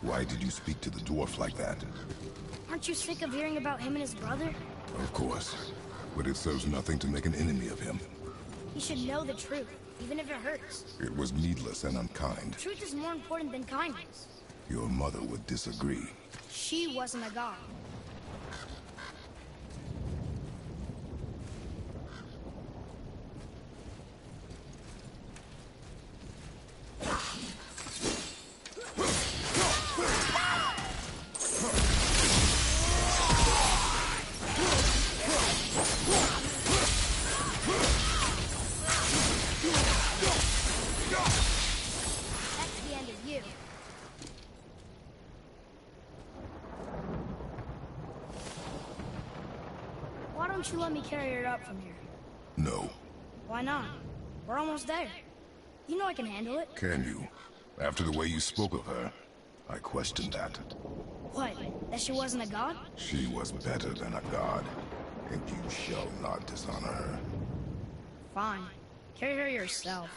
Why did you speak to the dwarf like that? Aren't you sick of hearing about him and his brother? Of course. But it serves nothing to make an enemy of him. He should know the truth, even if it hurts. It was needless and unkind. Truth is more important than kindness. Your mother would disagree. She wasn't a god. Why don't you let me carry her up from here? No. Why not? We're almost there. You know I can handle it. Can you? After the way you spoke of her, I questioned that. What? That she wasn't a god? She was better than a god, and you shall not dishonor her. Fine. Carry her yourself.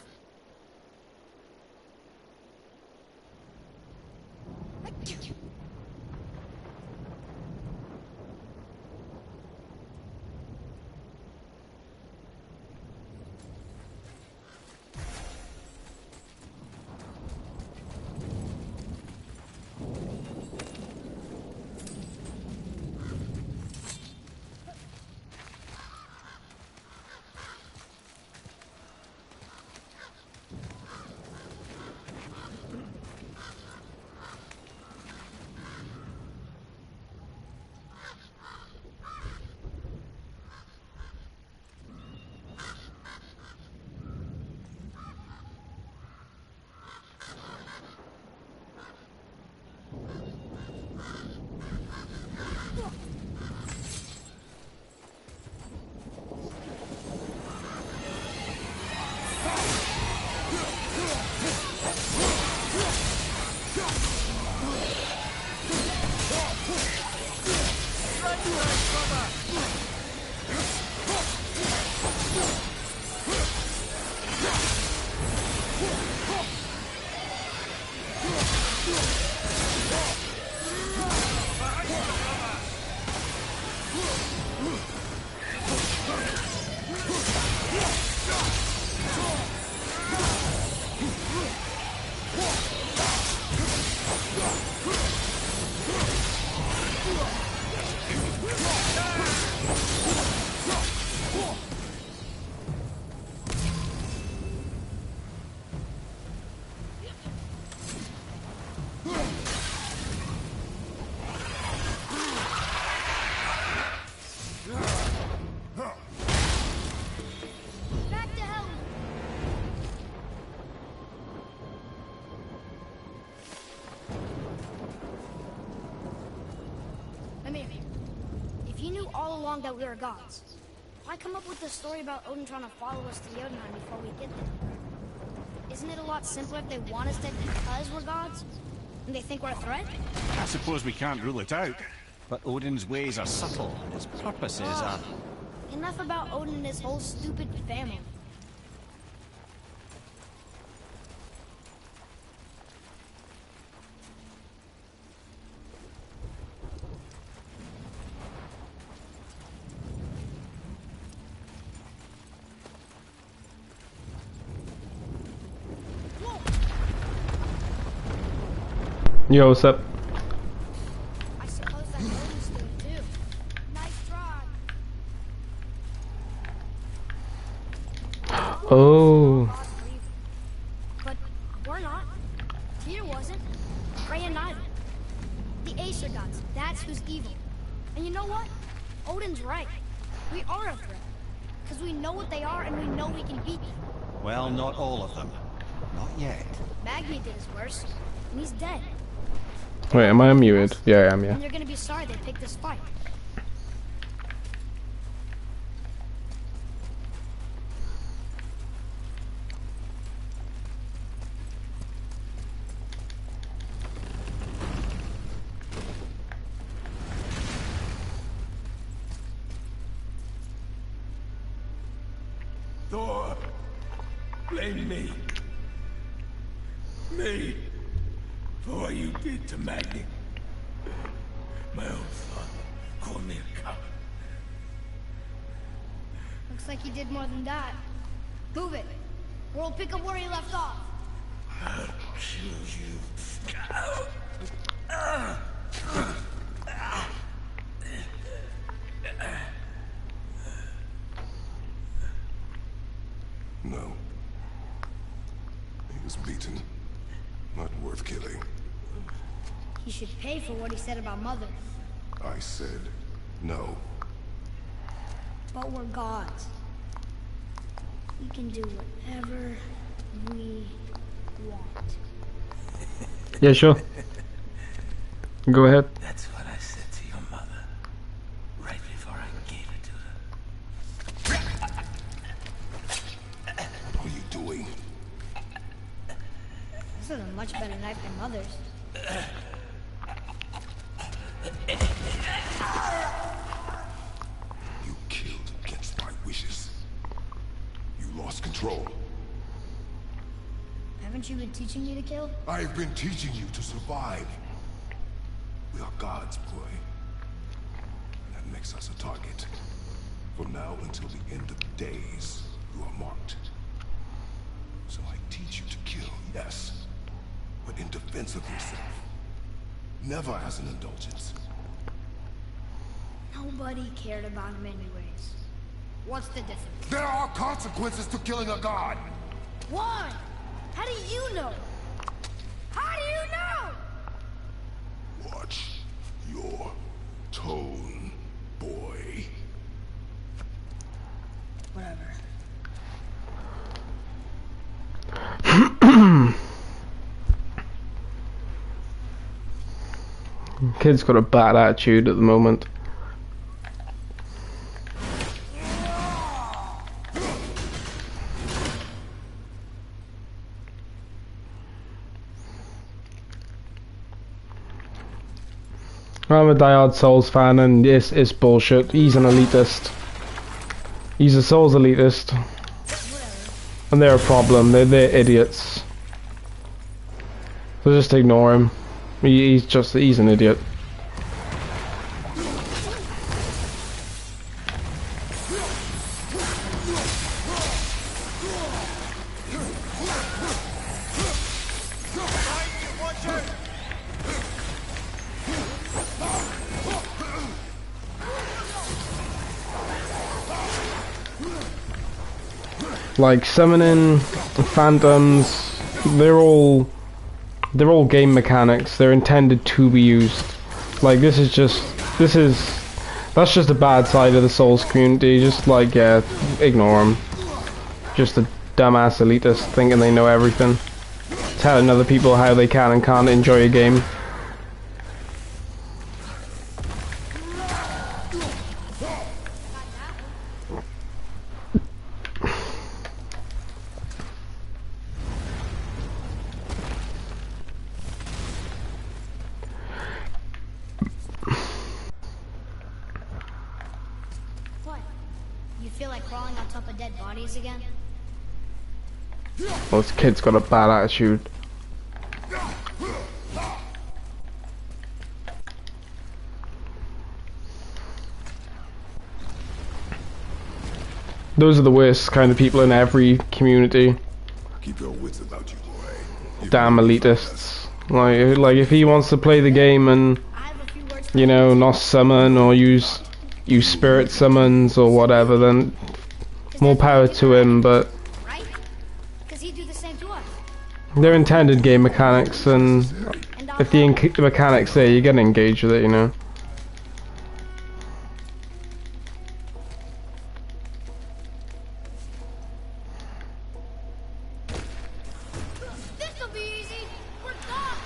If you knew all along that we were gods, why come up with the story about Odin trying to follow us to Jotunheim before we get there? Isn't it a lot simpler if they want us dead because we're gods? And they think we're a threat? I suppose we can't rule it out. But Odin's ways are subtle, and his purposes are... Enough about Odin and his whole stupid family. Yo, what's up? I suppose that's Odin's doing too. Nice try. Oh. But we're not. Tyr wasn't. Freya neither. The Aesir gods, that's who's evil. And you know what? Odin's right. We are a threat. Because we know what they are and we know we can beat them. Well, not all of them. Not yet. Magni did his worst. And he's dead. Wait, am I unmuted? Yeah, I am, yeah. And they're gonna be sorry they picked this fight. Thor, blame me. Me. For what you did to Magni. My own father called me a coward. Looks like he did more than that. Move it. Or we'll pick up where he left off. I'll kill you. No. He was beaten. Not worth killing. He should pay for what he said about Mother. I said no. But we're gods. We can do whatever we want. Yeah, sure. Go ahead. That's what I said to your mother, right before I gave it to her. What are you doing? This is a much better knife than Mother's. You killed against my wishes. You lost control. Haven't you been teaching me to kill? I've been teaching you to survive. We are gods, boy. That makes us a target. From now until the end of days, you are marked. So I teach you to kill, yes. But in defense of yourself. Never as an indulgence. Nobody cared about him anyways. What's the difference? There are consequences to killing a god! Why? How do you know? How do you know? Watch your tone, boy. Whatever. Kid's got a bad attitude at the moment. I'm a diehard Souls fan, and it's bullshit. He's an elitist. He's a Souls elitist. And they're a problem. They're idiots. So just ignore him. He's an idiot. Like summoning, phantoms, they're all game mechanics. They're intended to be used. Like that's just a bad side of the Souls community. Just like ignore them. Just a dumbass elitist thinking they know everything, telling other people how they can and can't enjoy a game. Again? Well, this kid's got a bad attitude. Those are the worst kind of people in every community. Keep your wits about you, boy. Damn elitists. Like if he wants to play the game and not summon or use spirit summons or whatever, then more power to him, but they're intended game mechanics, and if the mechanics there, you get engaged with it, This'll be easy. We're done.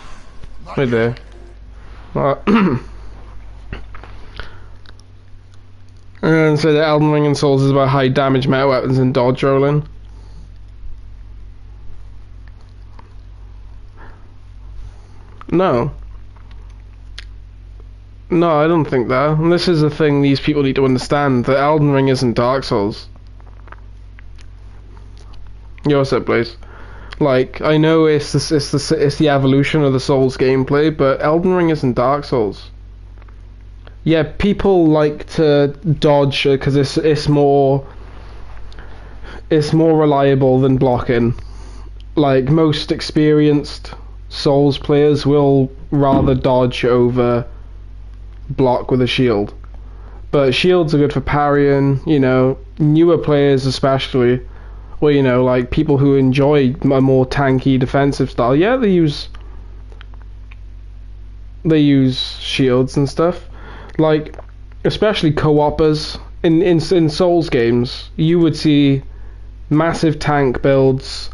Right there. And so the Elden Ring and Souls is about high damage metal weapons and dodge rolling. No, I don't think that. And this is the thing these people need to understand. That Elden Ring isn't Dark Souls. Yo, what's up, Blaze? Like, I know it's the evolution of the Souls gameplay, but Elden Ring isn't Dark Souls. Yeah, people like to dodge because it's more reliable than blocking. Like, most experienced Souls players will rather dodge over block with a shield. But shields are good for parrying, you know, newer players especially, or, you know, like people who enjoy a more tanky defensive style. Yeah, they use shields and stuff. Like, especially co-opers in Souls games, you would see massive tank builds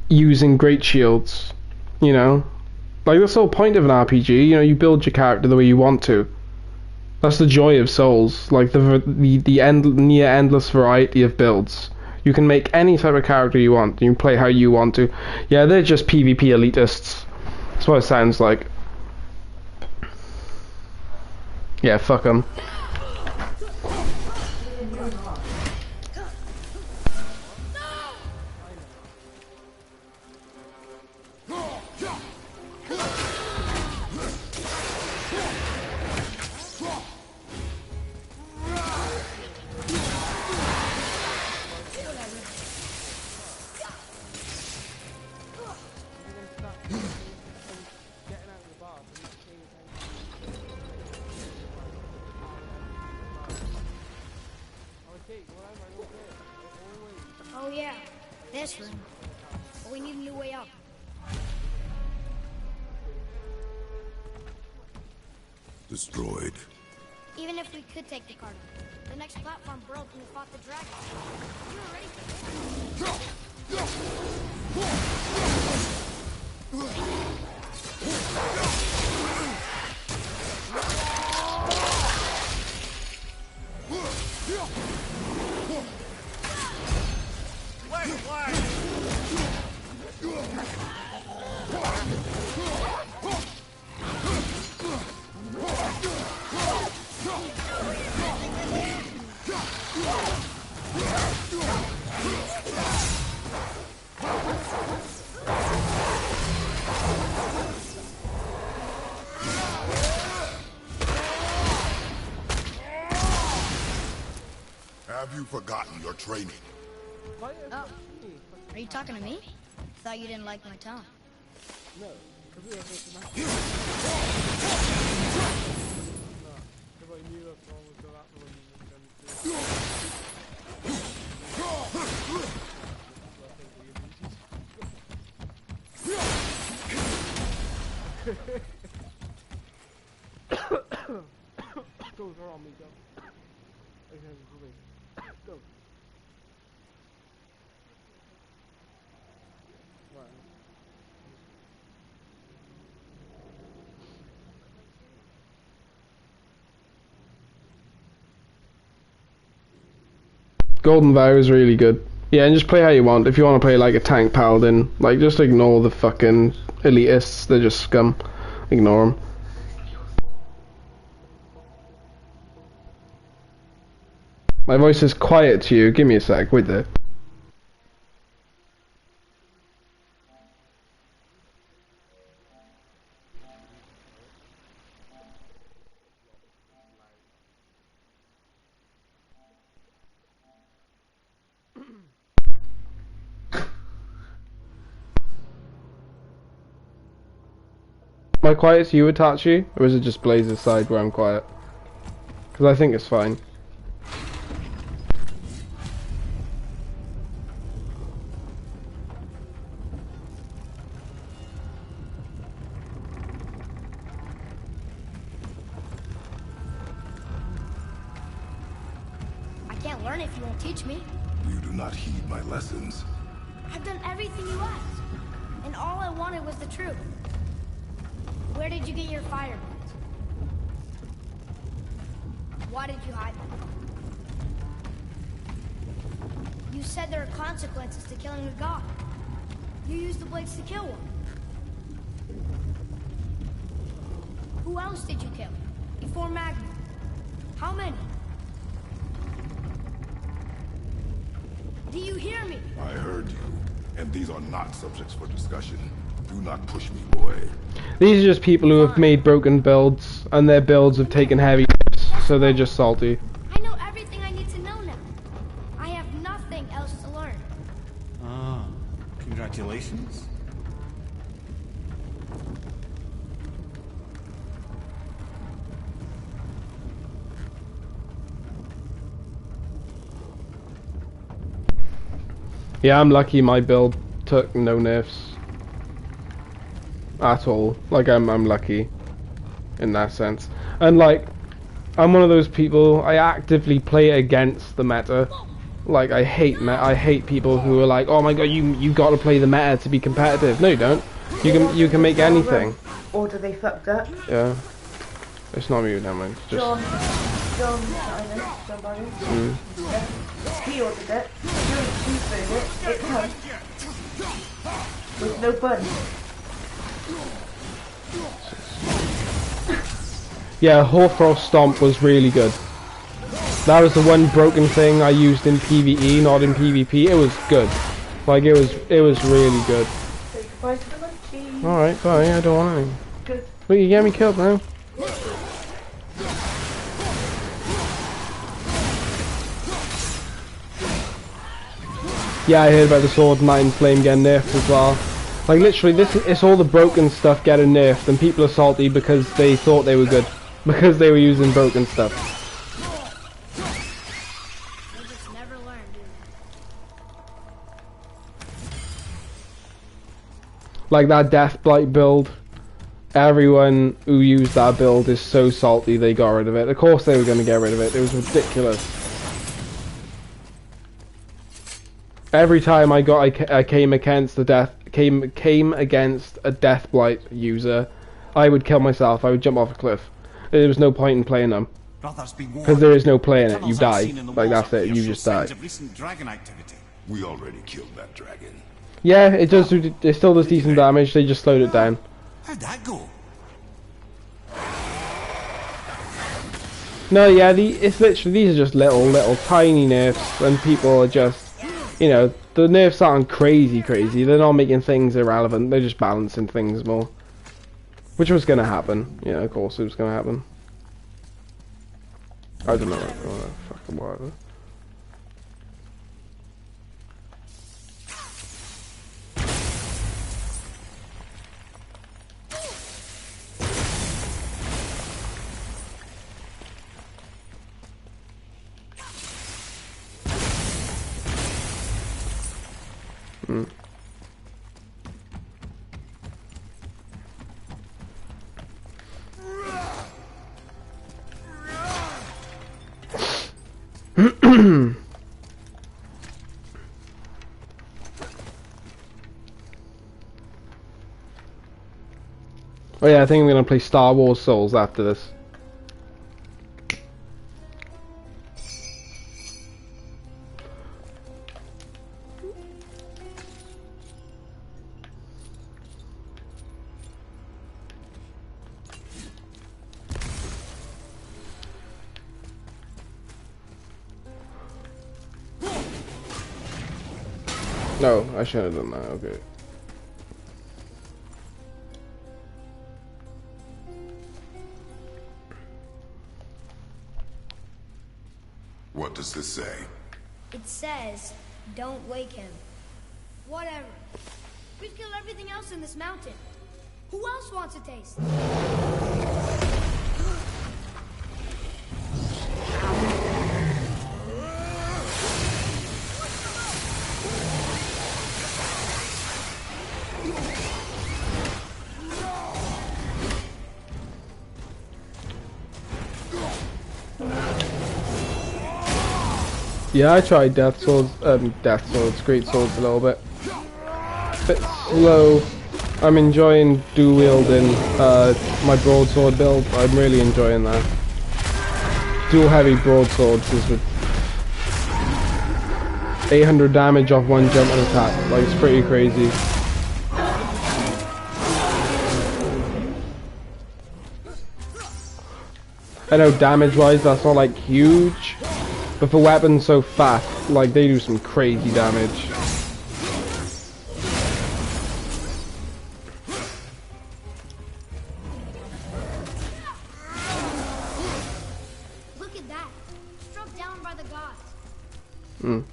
using great shields, you know? Like, that's the whole point of an RPG, you know, you build your character the way you want to. That's the joy of Souls, like the near endless variety of builds. You can make any type of character you want, you can play how you want to. Yeah, they're just PvP elitists. That's what it sounds like. Yeah, fuck them. Oh yeah, this room. But we need a new way up. Destroyed. Even if we could take the cart, the next platform broke when we fought the dragon. You were ready for Have you forgotten your training? Oh, are you talking to me? Thought you didn't like my tone. Golden Vow is really good. Yeah, and just play how you want. If you want to play like a tank paladin, like, just ignore the fucking elitists. They're just scum. Ignore them. My voice is quiet to you. Give me a sec. Wait there. Am I quiet to you, Itachi? Or is it just Blaze's side where I'm quiet? Because I think it's fine. I can't learn if you won't teach me. You do not heed my lessons. I've done everything you asked. And all I wanted was the truth. Where did you get your fireballs? Why did you hide them? You said there are consequences to killing a god. You used the blades to kill one. Who else did you kill? Before Magma? How many? Do you hear me? I heard you, And these are not subjects for discussion. Do not push me, boy. These are just people who have made broken builds, and their builds have taken heavy hits, so they're just salty. I know everything I need to know now. I have nothing else to learn. Ah, congratulations. Yeah, I'm lucky my build took no nerfs. At all. Like, I'm lucky. In that sense. And, like, I'm one of those people, I actively play against the meta. Like, I hate people who are like, oh my god, you gotta play the meta to be competitive. No, you don't. You can make anything. Order they fucked up. Yeah. It's not me, never mind. Just... John Biden. Yeah. He ordered it. She food it. It comes with no bun. Yeah, Hoarfrost Stomp was really good. That was the one broken thing I used in PvE, not in PvP. It was good. Like, it was really good. Say goodbye to the munchies. Alright, bye, I don't want any. Good. Look, you get me killed now. Yeah, I heard about the Sword Knight and Flame getting nerfed as well. Like, literally, it's all the broken stuff getting nerfed, and people are salty because they thought they were good. Because they were using broken stuff. They just never learn, do they? Like that Deathblight build. Everyone who used that build is so salty they got rid of it. Of course they were going to get rid of it. It was ridiculous. Every time I came against a Deathblight user, I would kill myself. I would jump off a cliff. There was no point in playing them. Because there is no play in it. You die. Like, that's it. You just die. We already killed that dragon. Yeah, it does. It still does decent damage. They just slowed it down. How'd that go? No, yeah, it's literally, these are just little tiny nerfs, and people are just, you know, the nerfs aren't crazy. They're not making things irrelevant. They're just balancing things more. Which was gonna happen. Yeah, of course it was gonna happen. I don't know. Oh, fucking whatever. Oh yeah, I think I'm gonna play Star Wars Souls after this. No, I shouldn't have done that, okay. What does this say? It says, don't wake him. Whatever. We've killed everything else in this mountain. Who else wants a taste? Yeah, I tried Great Swords a little bit. Bit slow. I'm enjoying dual wielding my broadsword build. I'm really enjoying that. Dual heavy broadswords is with 800 damage off one jump and attack. Like, it's pretty crazy. I know damage wise that's not like huge, but for weapons so fast, like, they do some crazy damage. Mm.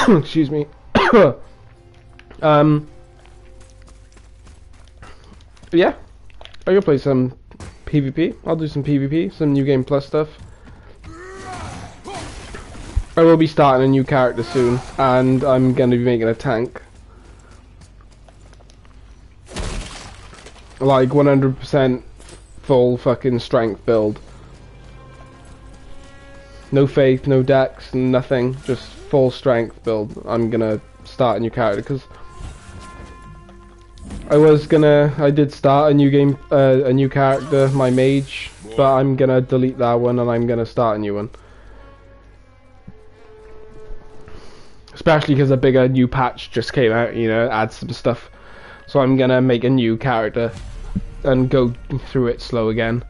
Excuse me. Yeah, I can play some PvP. I'll do some PvP, some New Game Plus stuff. I will be starting a new character soon, and I'm going to be making a tank. Like 100% full fucking strength build. No faith, no dex, nothing. Just full strength build. I'm gonna start a new character because I did start a new game, a new character, my mage, but I'm gonna delete that one and I'm gonna start a new one. Especially because a bigger new patch just came out, you know, adds some stuff. So I'm gonna make a new character and go through it slow again.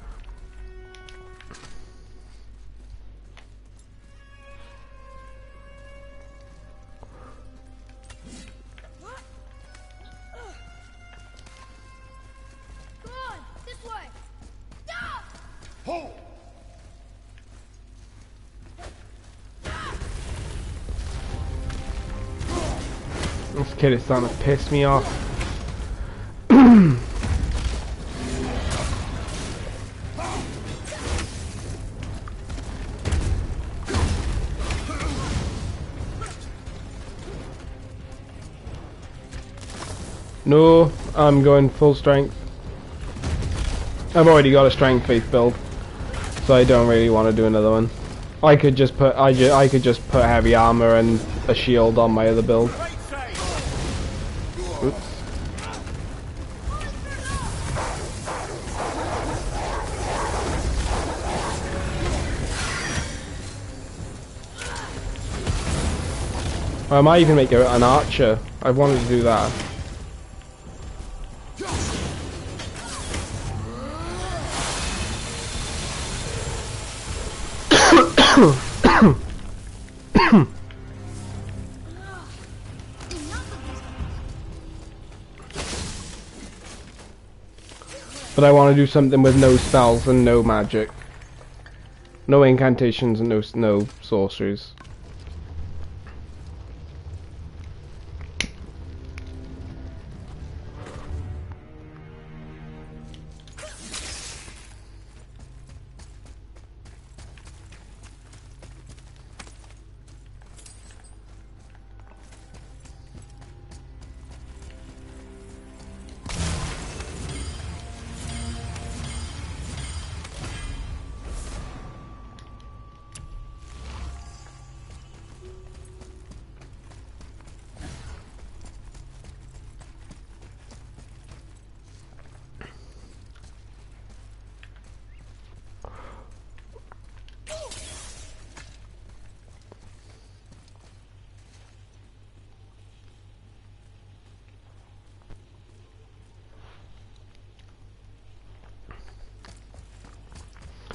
This kid is starting to piss me off. No, I'm going full strength. I've already got a strength faith build, so I don't really want to do another one. I could just put I could just put heavy armor and a shield on my other build. Oops. I might even make an archer. I wanted to do that. But I want to do something with no spells and no magic. No incantations and no sorceries.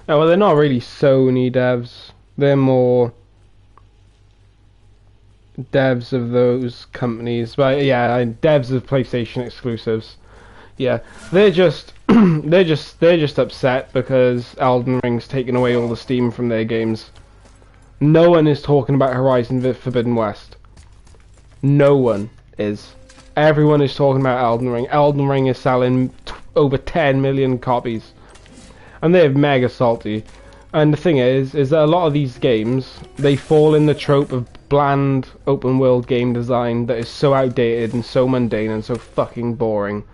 Oh, well, they're not really Sony devs. They're more devs of those companies. But yeah, devs of PlayStation exclusives. Yeah, they're just they're just upset because Elden Ring's taken away all the steam from their games. No one is talking about Horizon Forbidden West. No one is. Everyone is talking about Elden Ring. Elden Ring is selling over 10 million copies. And they're mega salty. And the thing is that a lot of these games, they fall in the trope of bland open world game design that is so outdated and so mundane and so fucking boring.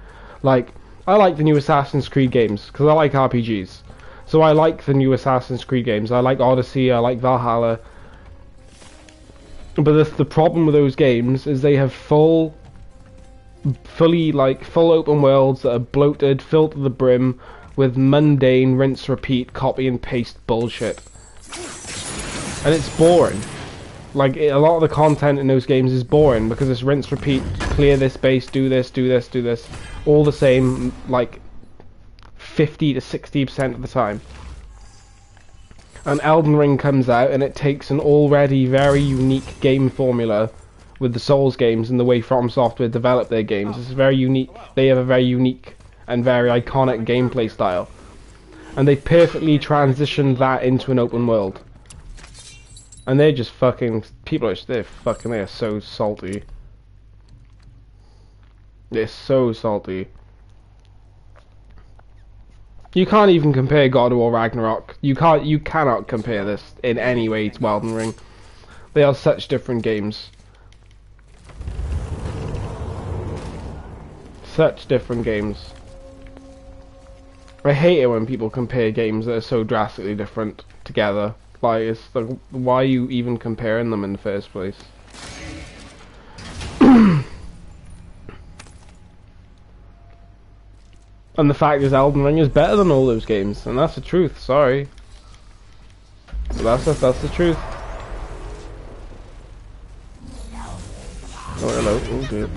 Like, I like the new Assassin's Creed games, because I like RPGs. So I like the new Assassin's Creed games. I like Odyssey, I like Valhalla. But the problem with those games is they have full open worlds that are bloated, filled to the brim, with mundane rinse repeat copy and paste bullshit, and it's boring. Like, a lot of the content in those games is boring because it's rinse repeat, clear this base, do this, all the same, like 50 to 60% of the time. And Elden Ring comes out and it takes an already very unique game formula with the Souls games and the way From Software develop their games. It's very unique. They have a very unique and very iconic gameplay style. And they perfectly transitioned that into an open world. And they're just fucking... they are so salty. They're so salty. You can't even compare God of War Ragnarok. You cannot compare this in any way to Elden Ring. They are such different games. Such different games. I hate it when people compare games that are so drastically different together. Like, it's like, why are you even comparing them in the first place? And the fact is, Elden Ring is better than all those games, and that's the truth. Sorry, but that's the truth. Oh, hello. Oh, good.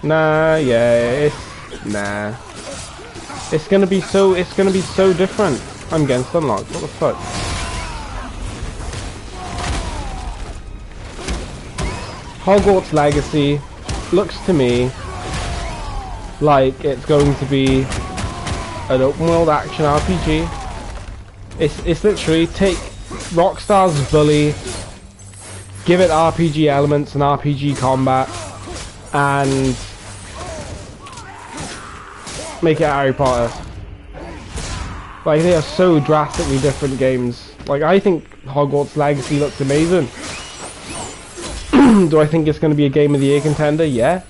Nah, yeah, nah. It's gonna be so different. I'm against unlocked. What the fuck? Hogwarts Legacy looks to me like it's going to be an open world action RPG. It's literally take Rockstar's Bully, give it RPG elements and RPG combat, and make it Harry Potter. Like, they are so drastically different games. Like, I think Hogwarts Legacy looks amazing. Do I think it's going to be a Game of the Year contender? Yeah.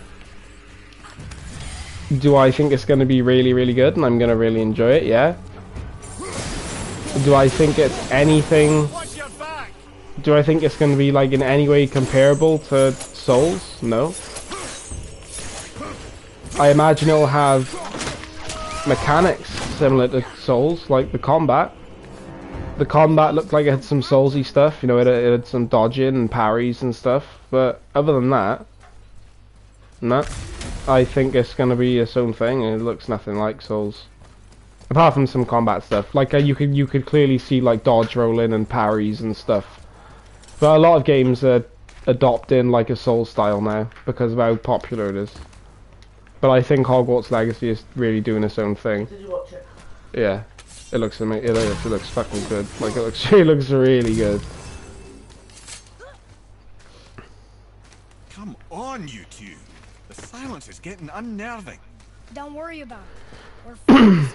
Do I think it's going to be really, really good and I'm going to really enjoy it? Yeah. Do I think it's anything... Do I think it's going to be, like, in any way comparable to Souls? No. I imagine it'll have mechanics similar to Souls, like the combat. The combat looked like it had some Soulsy stuff, you know, it had some dodging and parries and stuff, but other than that, no. I think it's going to be its own thing, and it looks nothing like Souls. Apart from some combat stuff, like you could clearly see like dodge rolling and parries and stuff. But a lot of games are adopting like a Souls style now, because of how popular it is. But I think Hogwarts Legacy is really doing its own thing. Did you watch it? Yeah, it looks amazing. It looks fucking good. Like it looks really good. Come on, you two. The silence is getting unnerving. Don't worry about it. We're fine.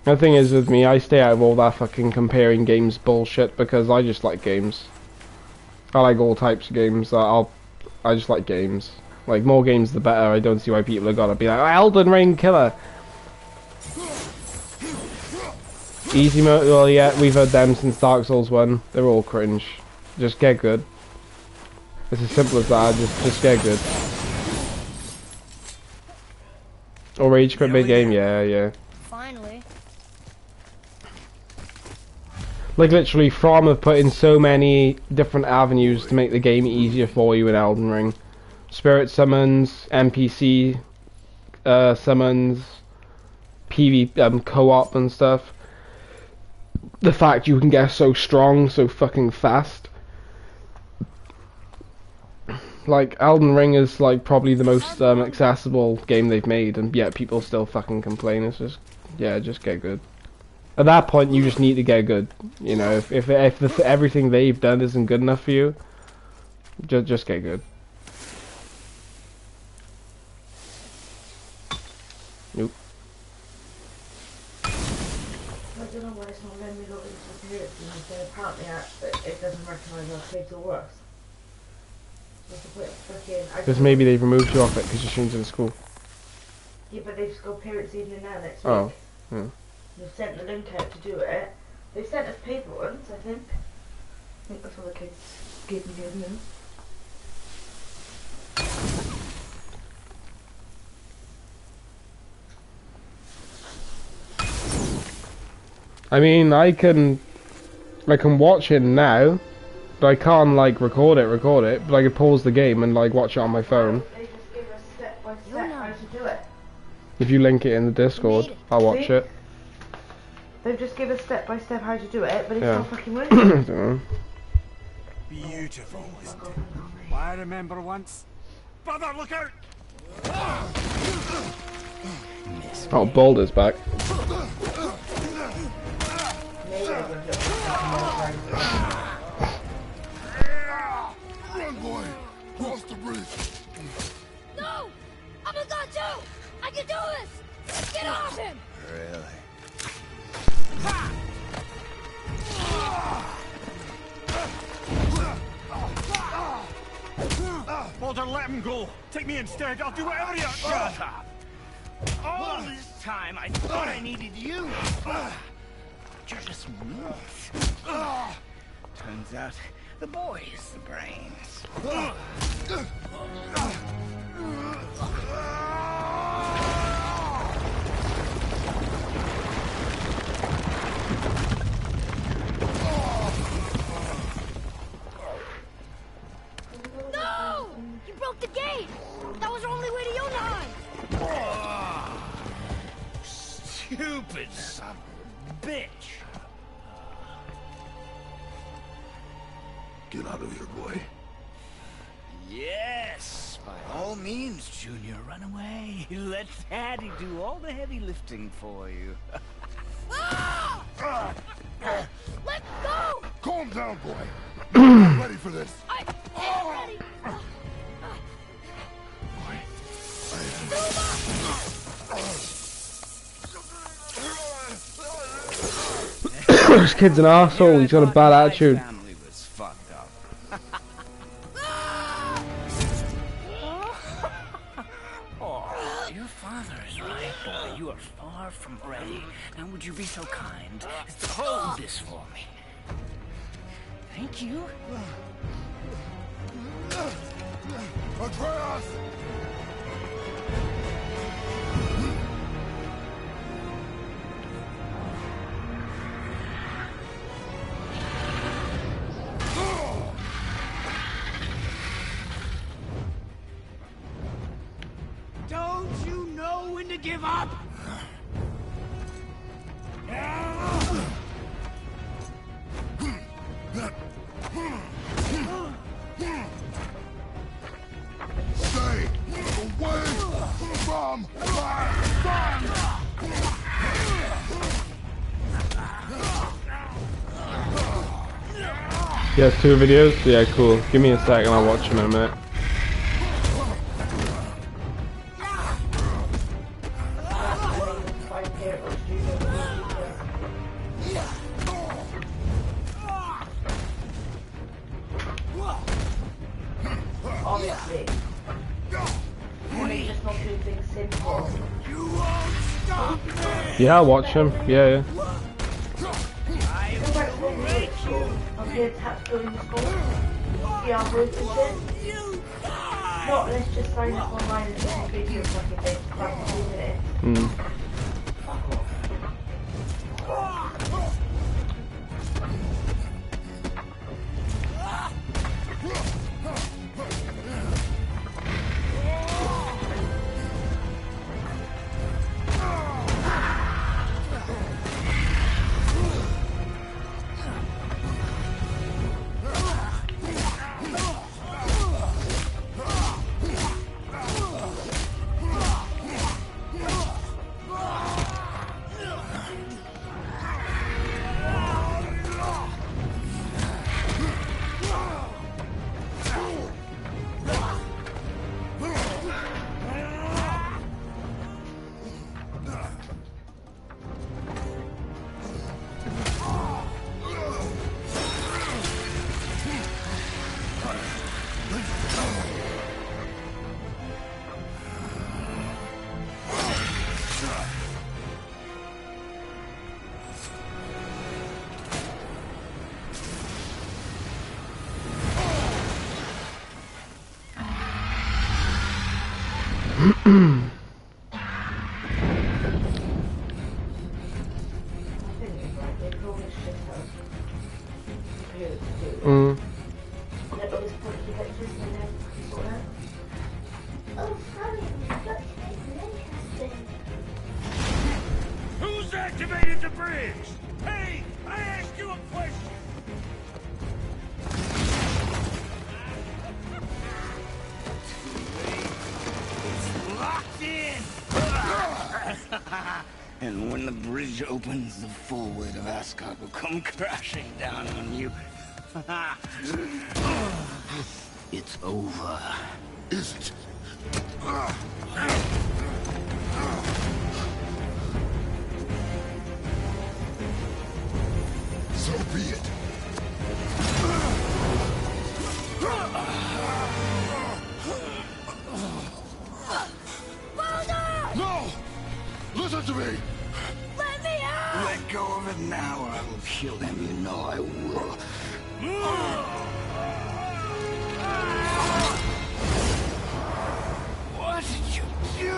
The thing is with me, I stay out of all that fucking comparing games bullshit because I just like games. I like all types of games. I just like games. Like, more games the better. I don't see why people have got to be like, oh, Elden Ring killer. Easy mode. Well, yeah, we've had them since Dark Souls 1. They're all cringe. Just get good. It's as simple as that. Just get good. Or rage quit mid game. Yeah. Finally. Like, literally, From have put in so many different avenues to make the game easier for you in Elden Ring. Spirit summons, NPC summons, PV co-op and stuff. The fact you can get so strong so fucking fast. Like, Elden Ring is like probably the most accessible game they've made, and yet people still fucking complain. It's just, yeah, just get good. At that point, you just need to get good. You know, if everything they've done isn't good enough for you, just get good. Nope. I don't know why it's not letting me log into the computer because apparently it doesn't recognise arcades or worse. Because maybe they've removed you off it because you're students in school. Yeah, but they've just got parents evening now next week. Oh, yeah. They've sent the link out to do it. They've sent us paper ones, I think. I think that's all the kids gave me the other. I mean, I can watch it now, but I can't like record it. But I could pause the game and like watch it on my phone. They just give us step by step how to do it. If you link it in the Discord, I'll watch See? it. They've just give us step by step how to do it, but it's Yeah. not fucking I working. don't know. Beautiful, isn't it? I remember once. Brother, look out! Oh, Boulder's back. Run, boy! Cross the bridge! No! I'm a god too! I can do this! Get off him! Really? Boulder, let him go. Take me instead. I'll do whatever you... Shut up! All this time I thought I needed you. You're just meat. Turns out the boy is the brains. No! You broke the gate! That was our only way to Yonahim! Stupid son of a bitch. Get out of here, boy. Yes, by all means, Junior, run away. Let Daddy do all the heavy lifting for you. Ah! Let go! Calm down, boy. I'm not ready for this. I am ready! This kid's an arsehole, he's got a bad attitude. Family was fucked up. Oh, your father is right, boy. You are far from ready. Now, would you be so kind as to hold this for me? Thank you. Atreus! Don't you know when to give up? Stay away from my son! He has 2 videos? Yeah, cool. Give me a second, I'll watch him in a minute. Obviously. Can they just not do things simple? Yeah, I'll watch him. Yeah. Just like when we were at school, our kids had to go into school, see our words and shit. Not let's just sign up online and watch videos like it takes about 2 minutes. Mm. is! Hey! I asked you a question! It's locked in! And when the bridge opens, the full weight of Asgard will come crashing down on you. It's over. Is it? So be it. No! Listen to me! Let me out! Let go of it now, or I will kill him. You know I will. What did you do?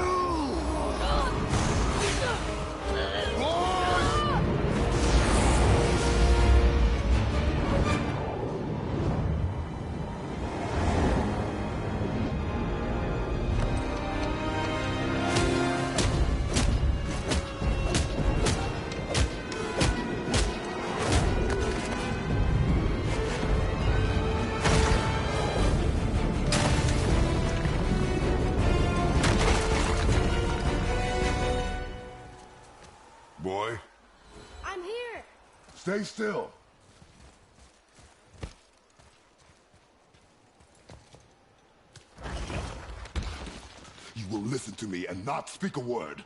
Boy, I'm here. stay still. You will listen to me and not speak a word.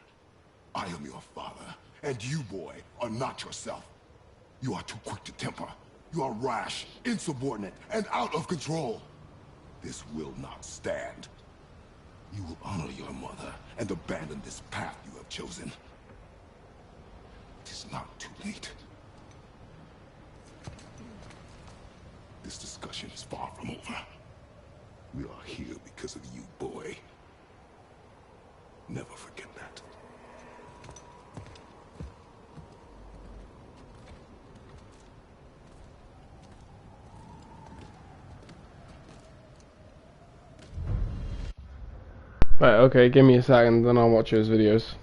I am your father, and you, boy, are not yourself. You are too quick to temper. You are rash, insubordinate, and out of control. This will not stand. You will honor your mother and abandon this path you have chosen. It is not too late. This discussion is far from over. We are here because of you, boy. Never forget that. Right, okay, give me a second, then I'll watch those videos.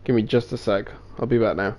Give me just a sec. I'll be back now.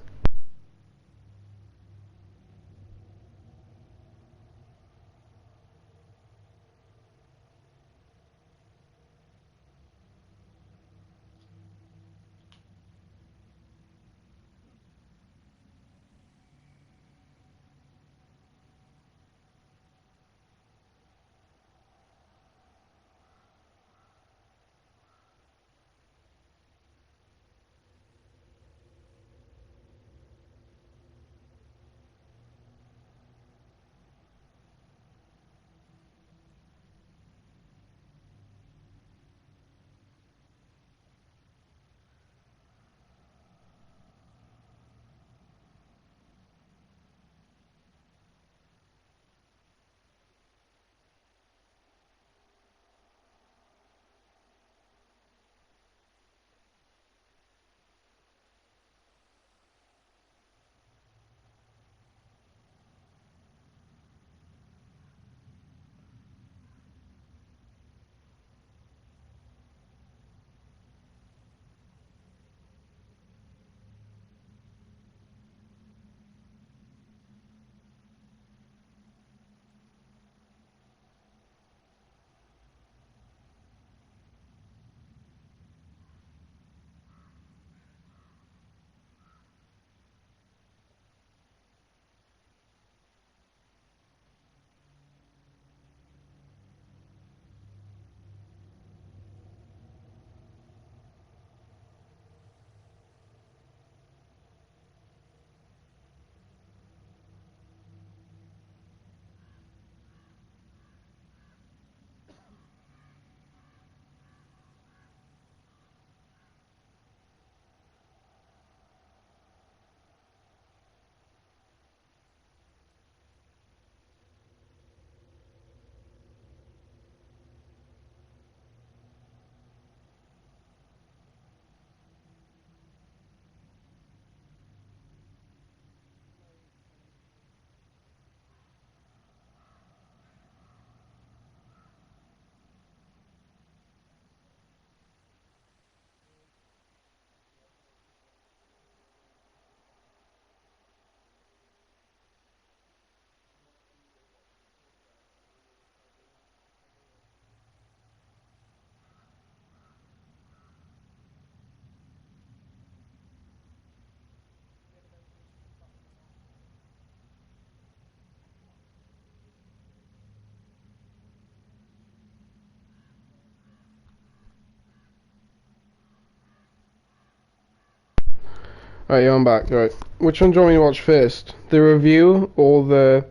Right, yeah, I'm back. Right. Which one do you want me to watch first? The review or the...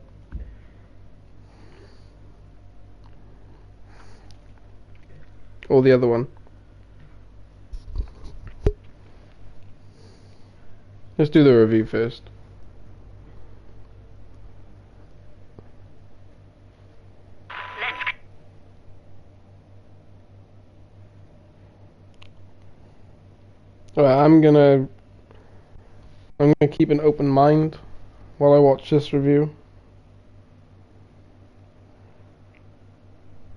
or the other one? Let's do the review first. Alright, I'm gonna keep an open mind while I watch this review.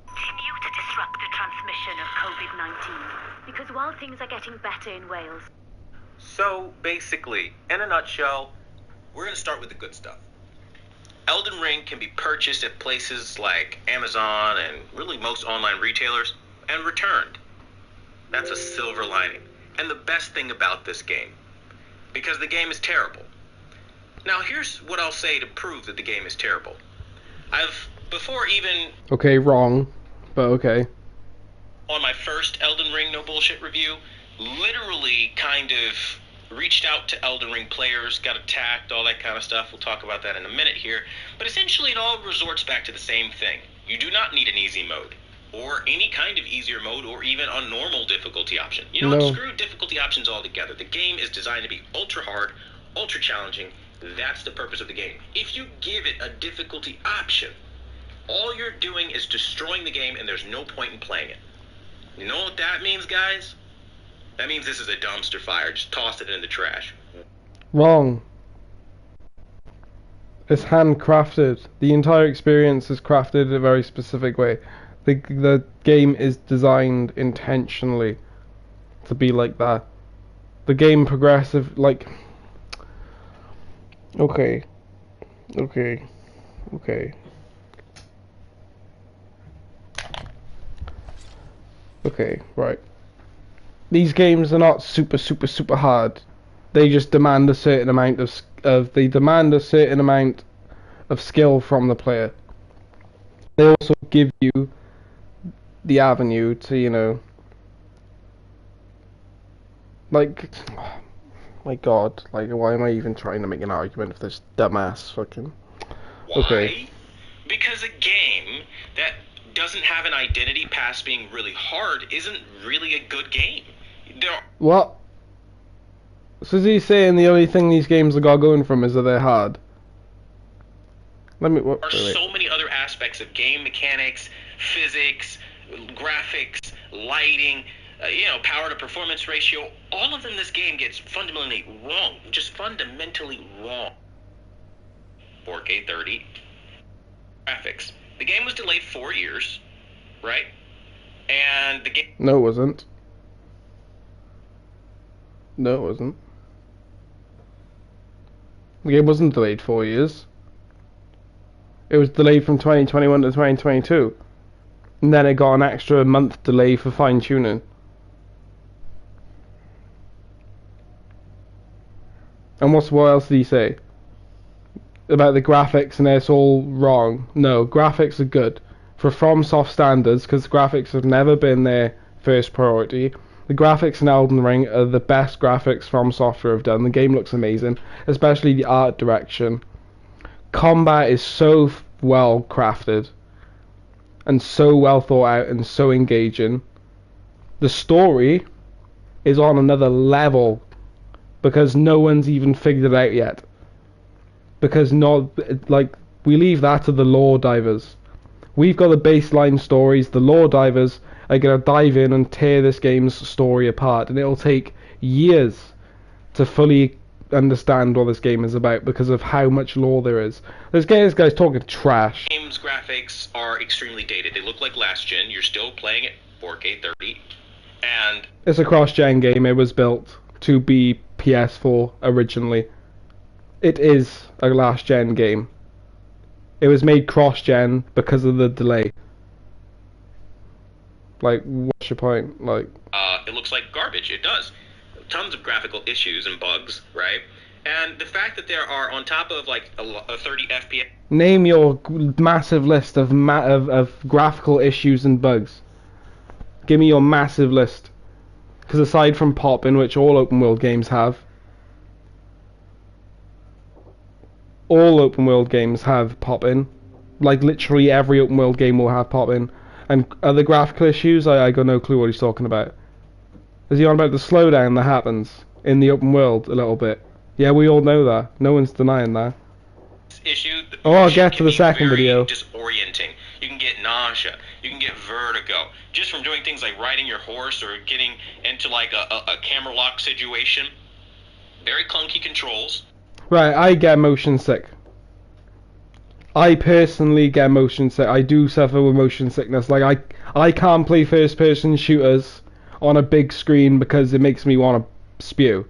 Continue to disrupt the transmission of COVID-19, because while things are getting better in Wales... So, basically, in a nutshell, we're going to start with the good stuff. Elden Ring can be purchased at places like Amazon and really most online retailers and returned. That's a silver lining. And the best thing about this game, because the game is terrible. Now, here's what I'll say to prove that the game is terrible. Before even... Okay, wrong, but okay. On my first Elden Ring No Bullshit review, literally kind of reached out to Elden Ring players, got attacked, all that kind of stuff. We'll talk about that in a minute here. But essentially it all resorts back to the same thing. You do not need an easy mode, or any kind of easier mode, or even a normal difficulty option. You know what? Screw difficulty options altogether. The game is designed to be ultra hard, ultra challenging. That's the purpose of the game. If you give it a difficulty option, all you're doing is destroying the game, and there's no point in playing it. You know what that means, guys? That means this is a dumpster fire. Just toss it in the trash. Wrong. It's handcrafted. The entire experience is crafted in a very specific way. The game is designed intentionally to be like that. The game progressive, like... Okay, right. These games are not super hard. They just demand a certain amount of skill from the player. They also give you the avenue to, you know, like, my god, like, why am I even trying to make an argument for this dumbass fucking... Why? Okay. Because a game that doesn't have an identity past being really hard isn't really a good game. What? So is he saying the only thing these games have got going from is that they're hard? There are so many other aspects of game mechanics, physics, graphics, lighting, power to performance ratio. All of them this game gets fundamentally wrong. Just fundamentally wrong. 4K 30. Graphics. The game was delayed 4 years, right? And the game... No, it wasn't. No, it wasn't. The game wasn't delayed 4 years. It was delayed from 2021 to 2022. And then it got an extra month delay for fine-tuning. And what else did he say? About the graphics and it's all wrong. No, graphics are good. For FromSoft standards, because graphics have never been their first priority. The graphics in Elden Ring are the best graphics From Software have done. The game looks amazing, especially the art direction. Combat is so well crafted and so well thought out and so engaging. The story is on another level because no one's even figured it out yet. Because we leave that to the lore divers. We've got the baseline stories. The lore divers are going to dive in and tear this game's story apart, and it'll take years to fully understand what this game is about because of how much lore there is. This guy's talking trash. Game's graphics are extremely dated. They look like last gen. You're still playing at 4K 30, and it's a cross-gen game. It was built to be PS4 originally. It is a last-gen game. It was made cross-gen because of the delay. Like, what's your point? Like, it looks like garbage. It does. Tons of graphical issues and bugs, right? And the fact that there are, on top of like a 30 FPS... Name your massive list of graphical issues and bugs. Give me your massive list. Because aside from Pop, in which all open world games have, all open world games have pop-in. Like, literally every open world game will have pop-in. And other graphical issues, I got no clue what he's talking about. Is he on about the slowdown that happens in the open world a little bit? Yeah, we all know that. No one's denying that. Issue. Oh, I'll get to the second very video. Disorienting. You can get nausea. You can get vertigo just from doing things like riding your horse or getting into like a camera lock situation. Very clunky controls. Right, I get motion sick. I personally get motion sick. I do suffer with motion sickness. Like I can't play first person shooters on a big screen because it makes me want to spew.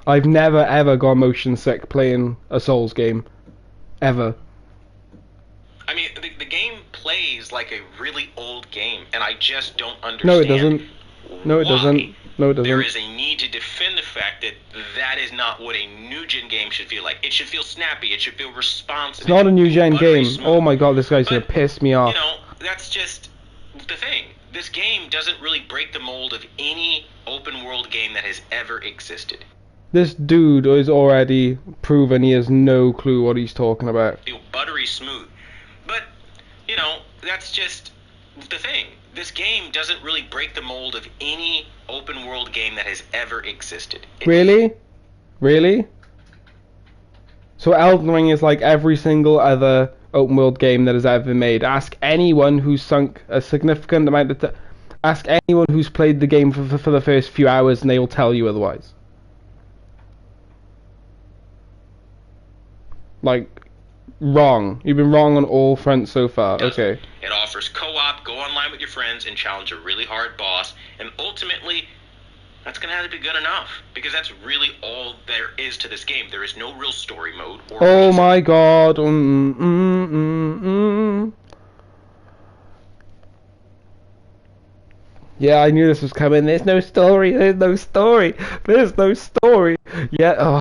I've never ever got motion sick playing a Souls game. Ever. I mean, the game plays like a really old game, and I just don't understand. No, it doesn't. No, it doesn't. No, it doesn't. There is a need to defend the fact that that is not what a new gen game should feel like. It should feel snappy. It should feel responsive. It's not a new gen game. Smooth. Oh my god, this guy's gonna piss me off. You know, that's just the thing. This game doesn't really break the mold of any open world game that has ever existed. This dude is already proven he has no clue what he's talking about. Feel buttery smooth. But, you know, that's just the thing. This game doesn't really break the mold of any open world game that has ever existed. Really? Really? So Elden Ring is like every single other open world game that has ever been made. Ask anyone who's sunk a significant amount of ask anyone who's played the game for the first few hours and they will tell you otherwise. Like, wrong. You've been wrong on all fronts so far. Okay. It offers co-op, go online with your friends, and challenge a really hard boss, and ultimately, that's going to have to be good enough, because that's really all there is to this game. There is no real story mode. Or oh my god. Yeah, I knew this was coming. There's no story. There's no story. There's no story. Yeah.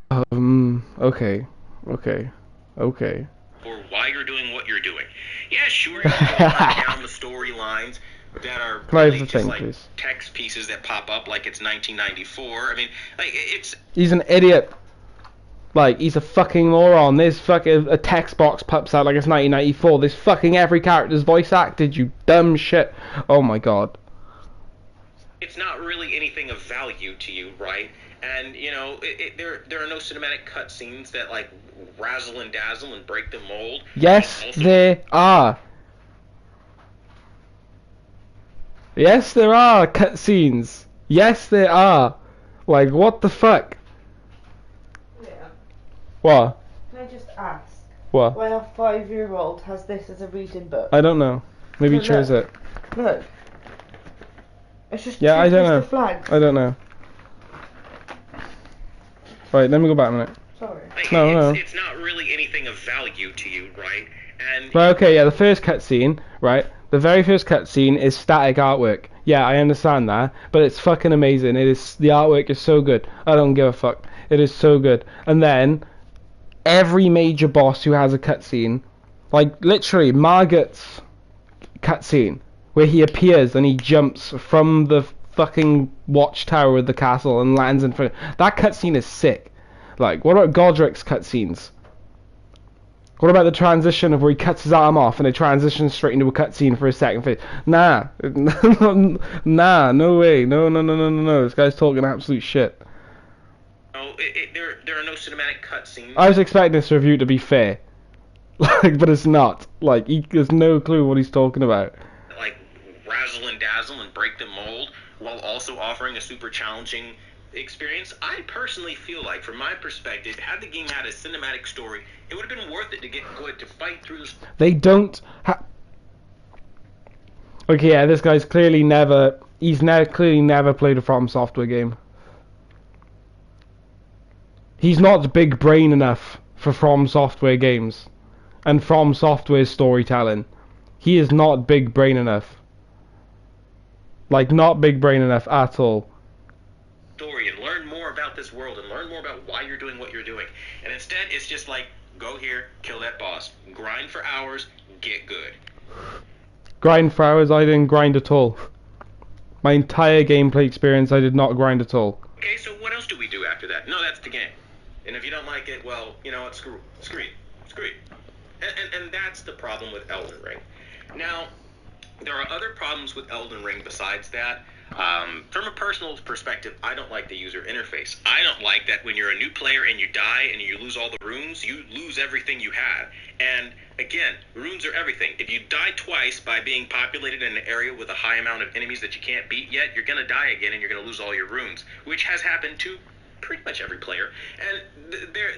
Okay. Okay. Okay. Or why you're doing what you're doing. Yeah, sure, you can run down the storylines that are really just like please? Text pieces that pop up like it's 1994. I mean, like, it's... He's an idiot. Like, he's a fucking moron. This fucking... A text box pops out like it's 1994. This fucking every character's voice acted, you dumb shit. Oh my god. It's not really anything of value to you, right? And, you know, there are no cinematic cutscenes that, like, razzle and dazzle and break the mold. Yes, there are. Yes, there are cutscenes. Yes, there are. Like, what the fuck? Yeah. What? Can I just ask? What? Why a 5-year-old has this as a reading book? I don't know. Maybe he chose it. Look. It's just yeah, I don't know. Flags. I don't know. Right, let me go back a minute. Sorry. Like, no. It's not really anything of value to you, right? And right, okay, yeah, the first cutscene, right? The very first cutscene is static artwork. Yeah, I understand that, but it's fucking amazing. The artwork is so good. I don't give a fuck. It is so good. And then every major boss who has a cutscene, like literally Margot's cutscene, where he appears and he jumps from the fucking watchtower of the castle and lands in front. That cutscene is sick. Like, what about Godric's cutscenes? What about the transition of where he cuts his arm off and it transitions straight into a cutscene for a second? Nah, nah, no way, no. This guy's talking absolute shit. No, there are no cinematic cutscenes. I was expecting this review to be fair, like, but it's not. Like, he has no clue what he's talking about. Like, razzle and dazzle and break the mold, while also offering a super challenging experience. I personally feel like, from my perspective, had the game had a cinematic story, it would have been worth it to get good to fight through this. They don't okay, yeah, this guy's clearly never played a From Software game. He's not big brain enough for From Software games and From Software's storytelling. He is not big brain enough. Like, not big brain enough at all. Story and learn more about this world and learn more about why you're doing what you're doing. And instead, it's just like, go here, kill that boss, grind for hours, get good. Grind for hours? I didn't grind at all. My entire gameplay experience, I did not grind at all. Okay, so what else do we do after that? No, that's the game. And if you don't like it, well, you know what, screw it. Screw you. And that's the problem with Elden Ring. Now, there are other problems with Elden Ring besides that. From a personal perspective, I don't like the user interface. I don't like that when you're a new player and you die and you lose all the runes, you lose everything you have. And again, runes are everything. If you die twice by being populated in an area with a high amount of enemies that you can't beat yet, you're going to die again and you're going to lose all your runes, which has happened to pretty much every player. And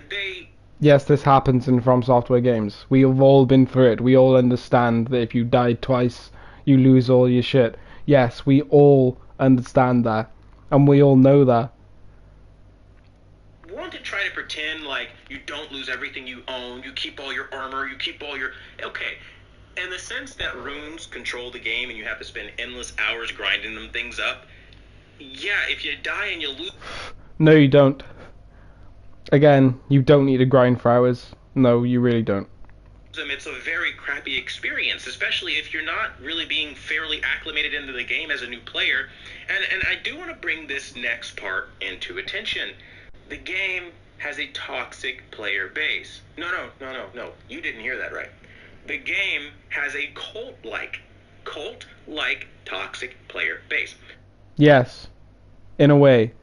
they... Yes, this happens in From Software games. We have all been through it. We all understand that if you died twice, you lose all your shit. Yes, we all understand that. And we all know that. Want to try to pretend like you don't lose everything you own, you keep all your armor, you keep all your... Okay, in the sense that runes control the game and you have to spend endless hours grinding them things up, yeah, if you die and you lose... No, you don't. Again, you don't need to grind for hours. No, you really don't. It's a very crappy experience, especially if you're not really being fairly acclimated into the game as a new player. And I do want to bring this next part into attention. The game has a toxic player base. No. You didn't hear that right. The game has a cult-like toxic player base. Yes, in a way.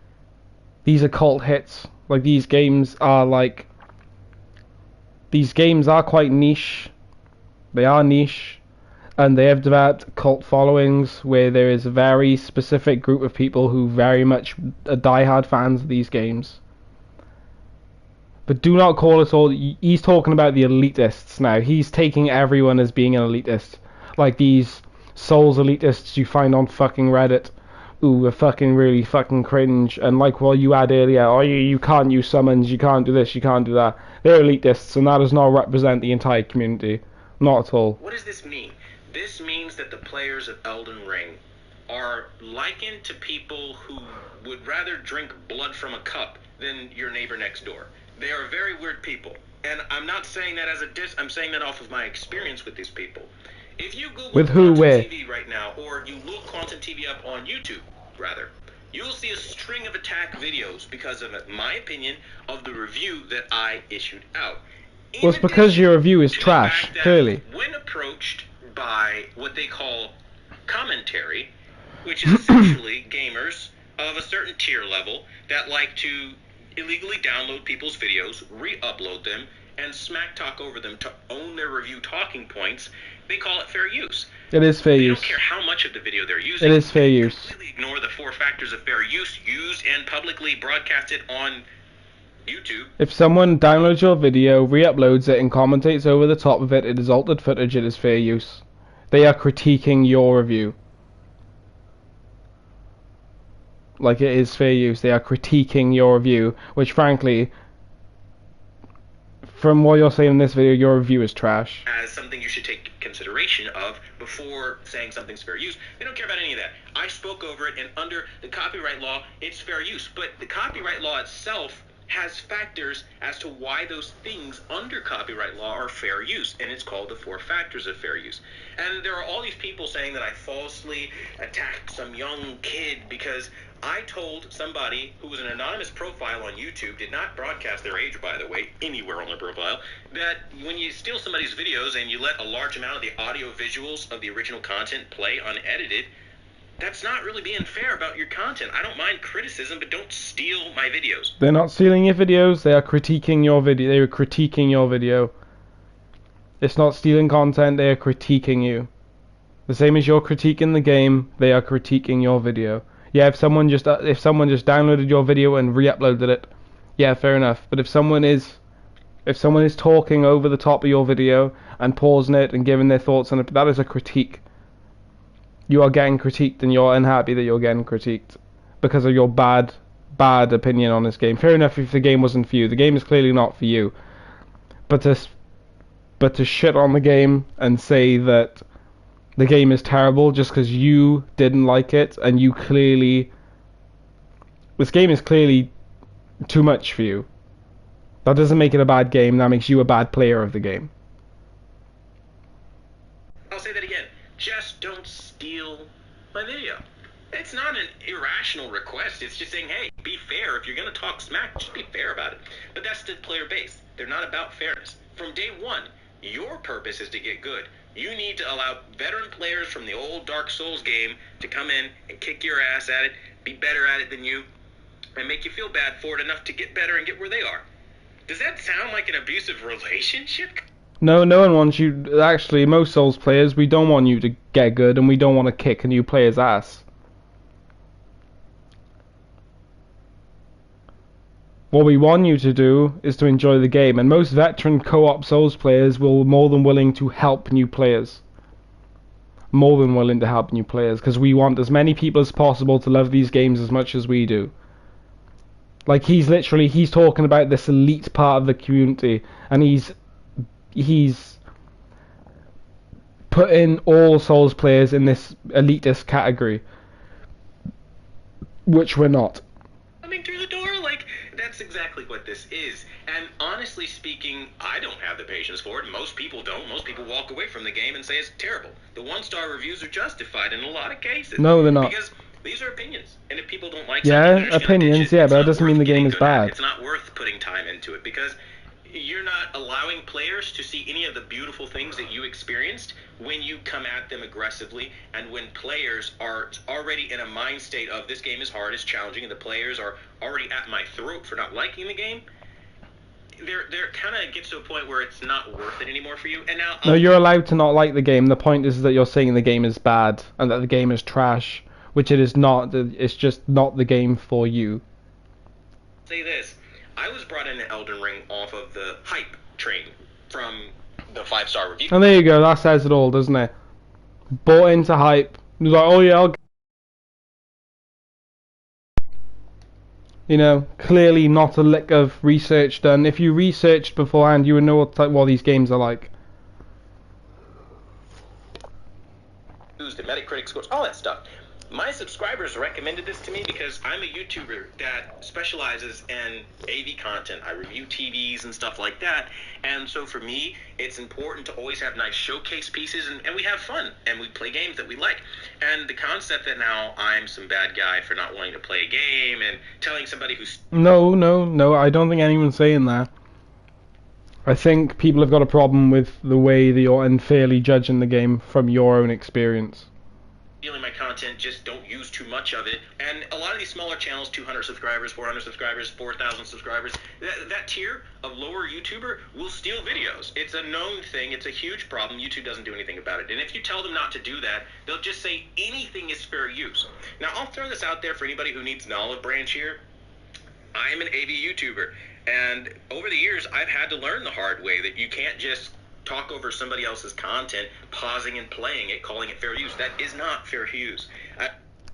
These are cult hits. Like, these games are quite niche. They are niche. And they have developed cult followings where there is a very specific group of people who very much are diehard fans of these games. But do not call us all... He's talking about the elitists now. He's taking everyone as being an elitist. Like these Souls elitists you find on fucking Reddit. Ooh, are fucking really fucking cringe. And like what you had earlier, oh, you can't use summons, you can't do this, you can't do that. They're elitists, and that does not represent the entire community. Not at all. What does this mean? This means that the players of Elden Ring are likened to people who would rather drink blood from a cup than your neighbor next door. They are very weird people. And I'm not saying that as a diss, I'm saying that off of my experience with these people. If you Google with who, Quantum where? TV right now, or you look Quantum TV up on YouTube, rather, you'll see a string of attack videos because of, my opinion, of the review that I issued out. Well, it's because your review is trash, clearly. When approached by what they call commentary, which is essentially gamers of a certain tier level that like to illegally download people's videos, re-upload them, and smack talk over them to own their review talking points, they call it fair use. It is fair use. They don't care how much of the video they're using. It is fair use. They completely ignore the 4 factors of fair use, used and publicly broadcasted on YouTube. If someone downloads your video, re-uploads it, and commentates over the top of it, it is altered footage, it is fair use. They are critiquing your review. Like, it is fair use. They are critiquing your review, which frankly, from what you're saying in this video, your review is trash. As something you should take consideration of before saying something's fair use. They don't care about any of that. I spoke over it, and under the copyright law, it's fair use. But the copyright law itself has factors as to why those things under copyright law are fair use, and it's called the 4 factors of fair use. And there are all these people saying that I falsely attacked some young kid because I told somebody who was an anonymous profile on YouTube, did not broadcast their age, by the way, anywhere on their profile, that when you steal somebody's videos and you let a large amount of the audio visuals of the original content play unedited, that's not really being fair about your content. I don't mind criticism, but don't steal my videos. They're not stealing your videos, they are critiquing your video. They are critiquing your video. It's not stealing content, they are critiquing you. The same as you're critiquing the game, they are critiquing your video. Yeah, if someone just downloaded your video and re-uploaded it, yeah, fair enough. But if someone is talking over the top of your video and pausing it and giving their thoughts on it, that is a critique. You are getting critiqued, and you're unhappy that you're getting critiqued because of your bad opinion on this game. Fair enough if the game wasn't for you. The game is clearly not for you. But to shit on the game and say that the game is terrible just because you didn't like it, and this game is clearly too much for you. That doesn't make it a bad game, that makes you a bad player of the game. I'll say that again. Just don't steal my video. It's not an irrational request. It's just saying, hey, be fair. If you're going to talk smack, just be fair about it. But that's the player base. They're not about fairness. From day one, your purpose is to get good. You need to allow veteran players from the old Dark Souls game to come in and kick your ass at it, be better at it than you, and make you feel bad for it enough to get better and get where they are. Does that sound like an abusive relationship? No, no one wants you. Actually, most Souls players, we don't want you to get good, and we don't want to kick a new player's ass. What we want you to do is to enjoy the game, and most veteran co-op Souls players will be more than willing to help new players. More than willing to help new players, because we want as many people as possible to love these games as much as we do. Like, he's talking about this elite part of the community, and he's putting all Souls players in this elitist category, which we're not. Coming through the door, like, that's exactly what this is. And honestly speaking, I don't have the patience for it. Most people don't. Most people walk away from the game and say it's terrible. The one-star reviews are justified in a lot of cases. No, they're not. Because these are opinions. And if people don't like yeah, something, opinions, yeah, but that doesn't mean the game is bad. It's not worth putting time into it because you're not allowing players to see any of the beautiful things that you experienced when you come at them aggressively, and when players are already in a mind state of this game is hard, it's challenging, and the players are already at my throat for not liking the game. There kind of gets to a point where it's not worth it anymore for you. And now no, you're allowed to not like the game. The point is that you're saying the game is bad and that the game is trash, which it is not. It's just not the game for you. Say this. I was brought into Elden Ring off of the hype train from the 5-star review. And there you go, that says it all, doesn't it? Bought into hype. It was like, oh yeah, you know, clearly not a lick of research done. If you researched beforehand, you would know what these games are like. The Metacritic scores, all that stuff. My subscribers recommended this to me because I'm a YouTuber that specializes in AV content. I review TVs and stuff like that. And so for me, it's important to always have nice showcase pieces, and we have fun, and we play games that we like. And the concept that now I'm some bad guy for not wanting to play a game and telling somebody who's... No, I don't think anyone's saying that. I think people have got a problem with the way that you're unfairly judging the game from your own experience. Feeling my content, just don't use too much of it. And a lot of these smaller channels, 200 subscribers, 400 subscribers, 4,000 subscribers, that tier of lower YouTuber will steal videos. It's a known thing. It's a huge problem. YouTube doesn't do anything about it. And if you tell them not to do that, they'll just say anything is fair use. Now, I'll throw this out there for anybody who needs an olive branch here. I am an AV YouTuber, and over the years, I've had to learn the hard way that you can't just talk over somebody else's content, pausing and playing it, calling it fair use. That is not fair use.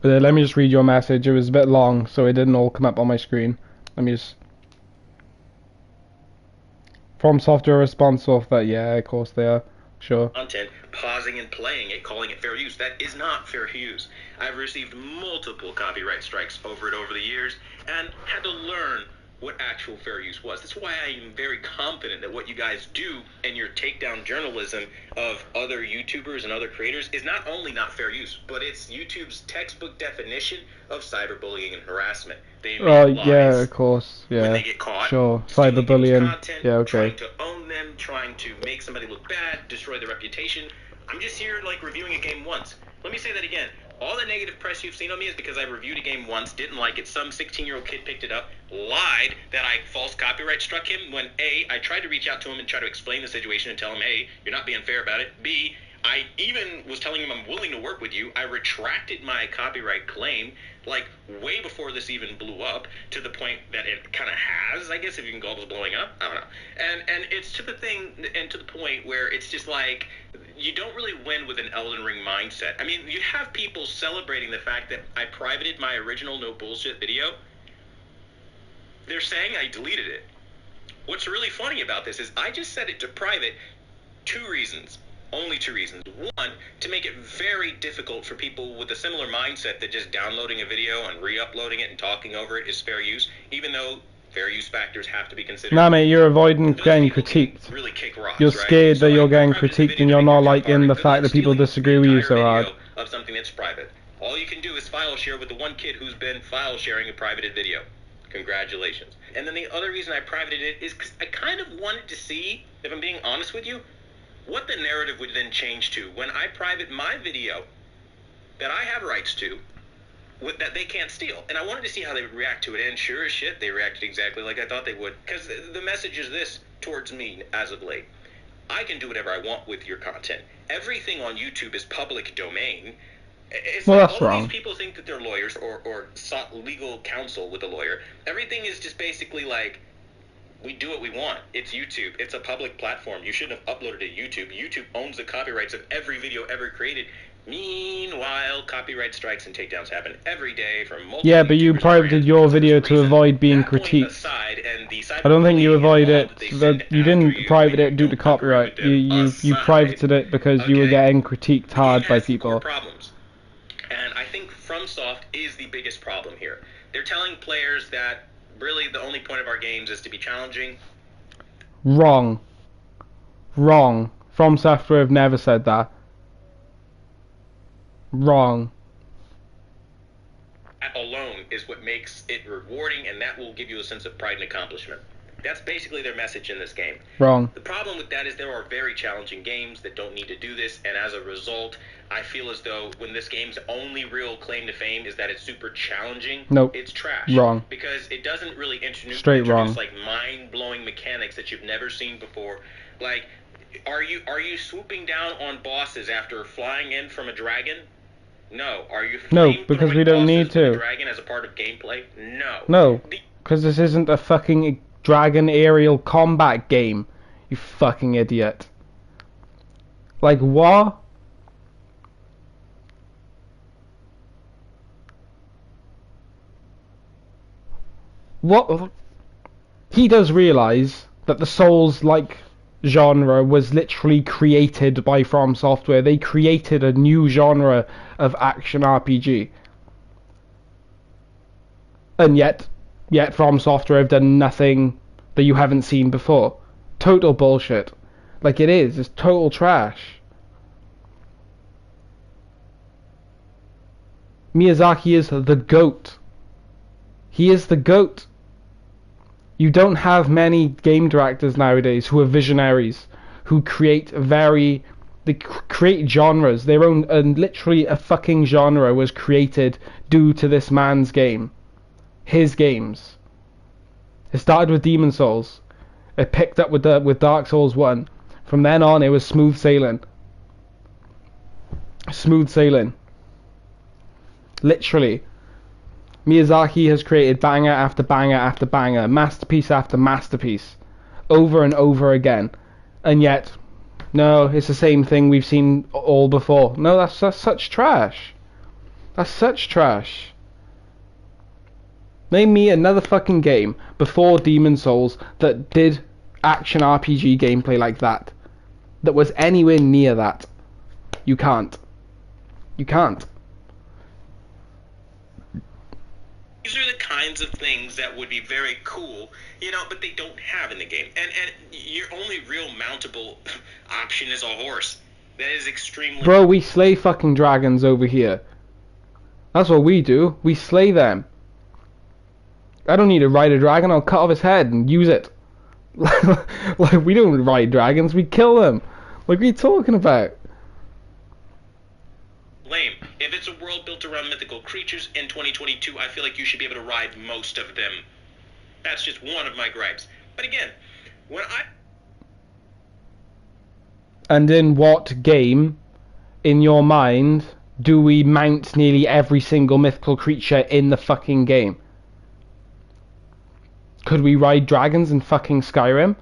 Let me just read your message. It was a bit long, so it didn't all come up on my screen. Let me just... From Software response off that, yeah, of course they are. Sure. Content, pausing and playing it, calling it fair use. That is not fair use. I've received multiple copyright strikes over the years, and had to learn what actual fair use was. That's why I am very confident that what you guys do in your takedown journalism of other YouTubers and other creators is not only not fair use, but it's YouTube's textbook definition of cyberbullying and harassment. They make lies yeah, of course, yeah. when they get caught. Sure, cyberbullying. Yeah, okay. Trying to own them, trying to make somebody look bad, destroy their reputation. I'm just here like reviewing a game once. Let me say that again. All the negative press you've seen on me is because I reviewed a game once, didn't like it, some 16-year-old kid picked it up, lied that I false copyright struck him when A, I tried to reach out to him and try to explain the situation and tell him, hey, you're not being fair about it. B, I even was telling him I'm willing to work with you. I retracted my copyright claim, like, way before this even blew up, to the point that it kind of has, I guess, if you can call this blowing up. I don't know. And it's to the thing, and to the point where it's just like, you don't really win with an Elden Ring mindset. I mean, you have people celebrating the fact that I privated my original no bullshit video. They're saying I deleted it. What's really funny about this is I just set it to private. 2 reasons. Only 2 reasons. 1, to make it very difficult for people with a similar mindset that just downloading a video and re-uploading it and talking over it is fair use, even though fair use factors have to be considered. Nah, mate, you're avoiding getting critiqued. Really kick rocks, you're scared right? that you're getting critiqued and you're not liking the fact that people disagree with you so hard. Of something that's private. All All you can do is file share with the one kid who's been file sharing a privated video. Congratulations. And then the other reason I privated it is because I kind of wanted to see, if I'm being honest with you, what the narrative would then change to when I private my video that I have rights to, that they can't steal. And I wanted to see how they would react to it, and sure as shit, they reacted exactly like I thought they would. Because the message is this towards me as of late. I can do whatever I want with your content. Everything on YouTube is public domain. It's Well, like that's all wrong. these people think that they're lawyers or sought legal counsel with a lawyer. Everything is just basically like, we do what we want. It's YouTube. It's a public platform. You shouldn't have uploaded it to YouTube. YouTube owns the copyrights of every video ever created. Meanwhile, copyright strikes and takedowns happen every day from multiple Yeah, but you YouTubers and privated brands. your So video there's a to reason. avoid being That point critiqued. aside, and the I don't think you cyberbullying avoid and all it. that they You send didn't after private when it due to don't agree copyright. with them You aside, privated it because you were okay? getting critiqued hard It by has some core people. problems. And I think FromSoft is the biggest problem here. They're telling players that really the only point of our games is to be challenging. Wrong. Wrong. From Software have never said that. Wrong. That alone is what makes it rewarding, and that will give you a sense of pride and accomplishment. That's basically their message in this game. Wrong. The problem with that is there are very challenging games that don't need to do this, and as a result, I feel as though when this game's only real claim to fame is that it's super challenging, Nope. it's trash. Wrong. Because it doesn't really introduce Straight wrong. like mind-blowing mechanics that you've never seen before. Like, are you swooping down on bosses after flying in from a dragon? No. Are you No, flame because throwing we don't bosses need with a to. dragon as a part of gameplay? No. No. The- Because this isn't a fucking dragon aerial combat game. You fucking idiot. Like, what? What? He does realise that the Souls-like genre was literally created by From Software. They created a new genre of action RPG. And yet From Software have done nothing that you haven't seen before. Total bullshit. Like it is. It's total trash. Miyazaki is the GOAT. He is the GOAT. You don't have many game directors nowadays who are visionaries, who create create genres. Their own, and literally a fucking genre was created due to this man's game. His games. It started with Demon Souls. It picked up with Dark Souls 1. From then on, it was smooth sailing. Smooth sailing. Literally. Miyazaki has created banger after banger after banger, masterpiece after masterpiece, over and over again. And yet, no, it's the same thing we've seen all before. No, that's such trash. That's such trash. Name me another fucking game before Demon Souls that did action RPG gameplay like that. That was anywhere near that. You can't. You can't. These are the kinds of things that would be very cool, but they don't have in the game. And your only real mountable option is a horse. That is extremely... Bro, we slay fucking dragons over here. That's what we do. We slay them. I don't need to ride a dragon. I'll cut off his head and use it. Like, we don't ride dragons. We kill them. What are you talking about? Lame. If it's a world built around mythical creatures in 2022, I feel like you should be able to ride most of them. That's just one of my gripes. But again, when I... And in what game, in your mind, do we mount nearly every single mythical creature in the fucking game? Could we ride dragons in fucking Skyrim?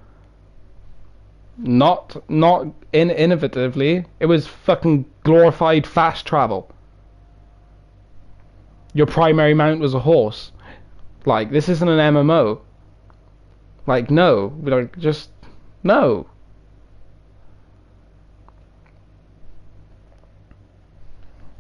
Not innovatively. It was fucking glorified fast travel. Your primary mount was a horse. Like, this isn't an MMO. Like, no. We don't just... No.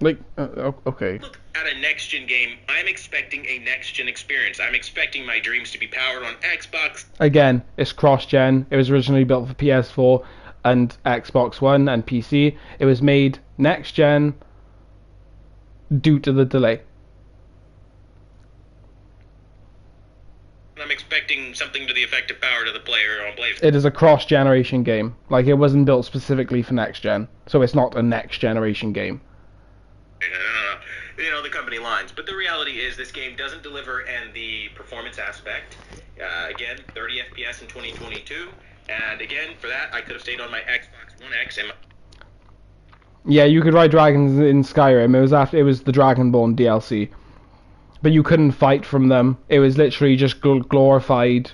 Like, okay. look at a next-gen game, I'm expecting a next-gen experience. I'm expecting my dreams to be powered on Xbox. Again, it's cross-gen. It was originally built for PS4 and Xbox One and PC. It was made next-gen due to the delay. I'm expecting something to the effect of power to the player on PlayStation. It is a cross-generation game. Like, it wasn't built specifically for next gen, so it's not a next-generation game. You know, the company lines. But the reality is this game doesn't deliver in the performance aspect. Again, 30 FPS in 2022. And again, for that, I could have stayed on my Xbox One X and Yeah, you could ride dragons in Skyrim. It was the Dragonborn DLC. But you couldn't fight from them. It was literally just glorified,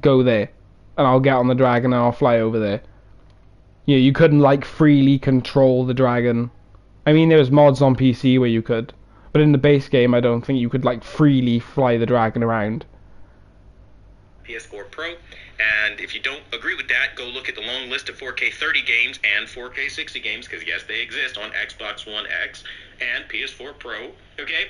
go there, and I'll get on the dragon and I'll fly over there. Yeah, you couldn't, like, freely control the dragon. I mean, there was mods on PC where you could. But in the base game, I don't think you could, like, freely fly the dragon around. PS4 Pro. And if you don't agree with that, go look at the long list of 4K 30 games and 4K 60 games, because yes, they exist on Xbox One X and PS4 Pro, okay?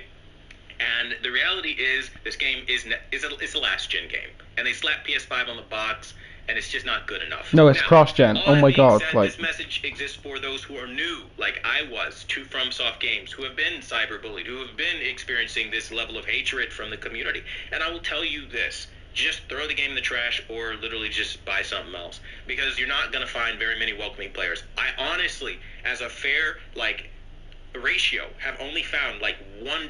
And the reality is, this game is a last-gen game. And they slap PS5 on the box, and it's just not good enough. No, it's now, cross-gen. Oh my god. Said, like, this message exists for those who are new, like I was, to FromSoft games, who have been cyberbullied, who have been experiencing this level of hatred from the community. And I will tell you this. Just throw the game in the trash or literally just buy something else. Because you're not going to find very many welcoming players. I honestly, as a fair, like, ratio, have only found, like, 1%,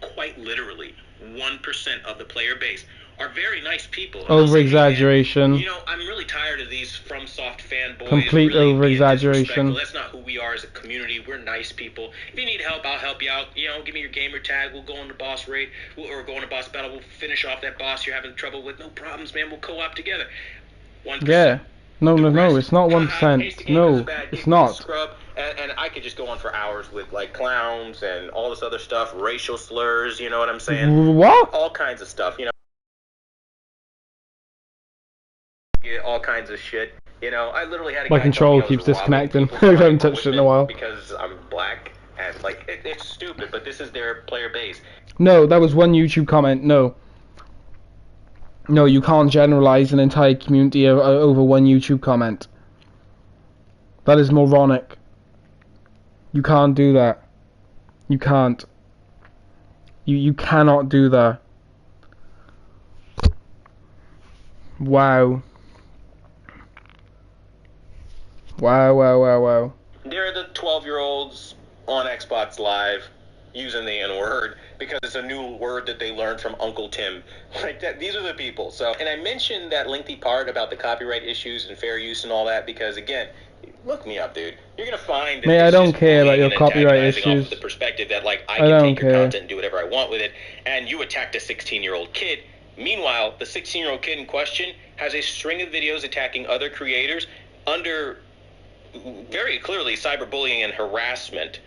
quite literally, 1% of the player base are very nice people. Over-exaggeration. You know, I'm really tired of these FromSoft fanboys. Complete really over-exaggeration. That's not who we are as a community. We're nice people. If you need help, I'll help you out. You know, give me your gamer tag. We'll go on the boss raid. Or go on a boss battle. We'll finish off that boss you're having trouble with. No problems, man. We'll co-op together. 1%. Yeah. No, it's not 1%. No, it's not. Scrub. And I could just go on for hours with, like, clowns and all this other stuff. Racial slurs, you know what I'm saying? What? All kinds of stuff, you know. All kinds of shit. You know, I literally had a My guy control tell me I keeps was disconnecting. robbing people I haven't touched it in a while. Because I'm black, and, like, it's stupid, but this is their player base. No, that was one YouTube comment. No, you can't generalize an entire community over one YouTube comment. That is moronic. You can't do that. You can't. You cannot do that. Wow. Wow. They're the 12-year-olds on Xbox Live using the N-word because it's a new word that they learned from Uncle Tim. Like that, these are the people. So, and I mentioned that lengthy part about the copyright issues and fair use and all that because, again, look me up, dude. You're gonna find that I don't care about your copyright issues. Off the perspective that, like, I can take your content and do whatever I want with it, and you attacked a 16-year-old kid. Meanwhile, the 16-year-old kid in question has a string of videos attacking other creators under very clearly cyberbullying and harassment.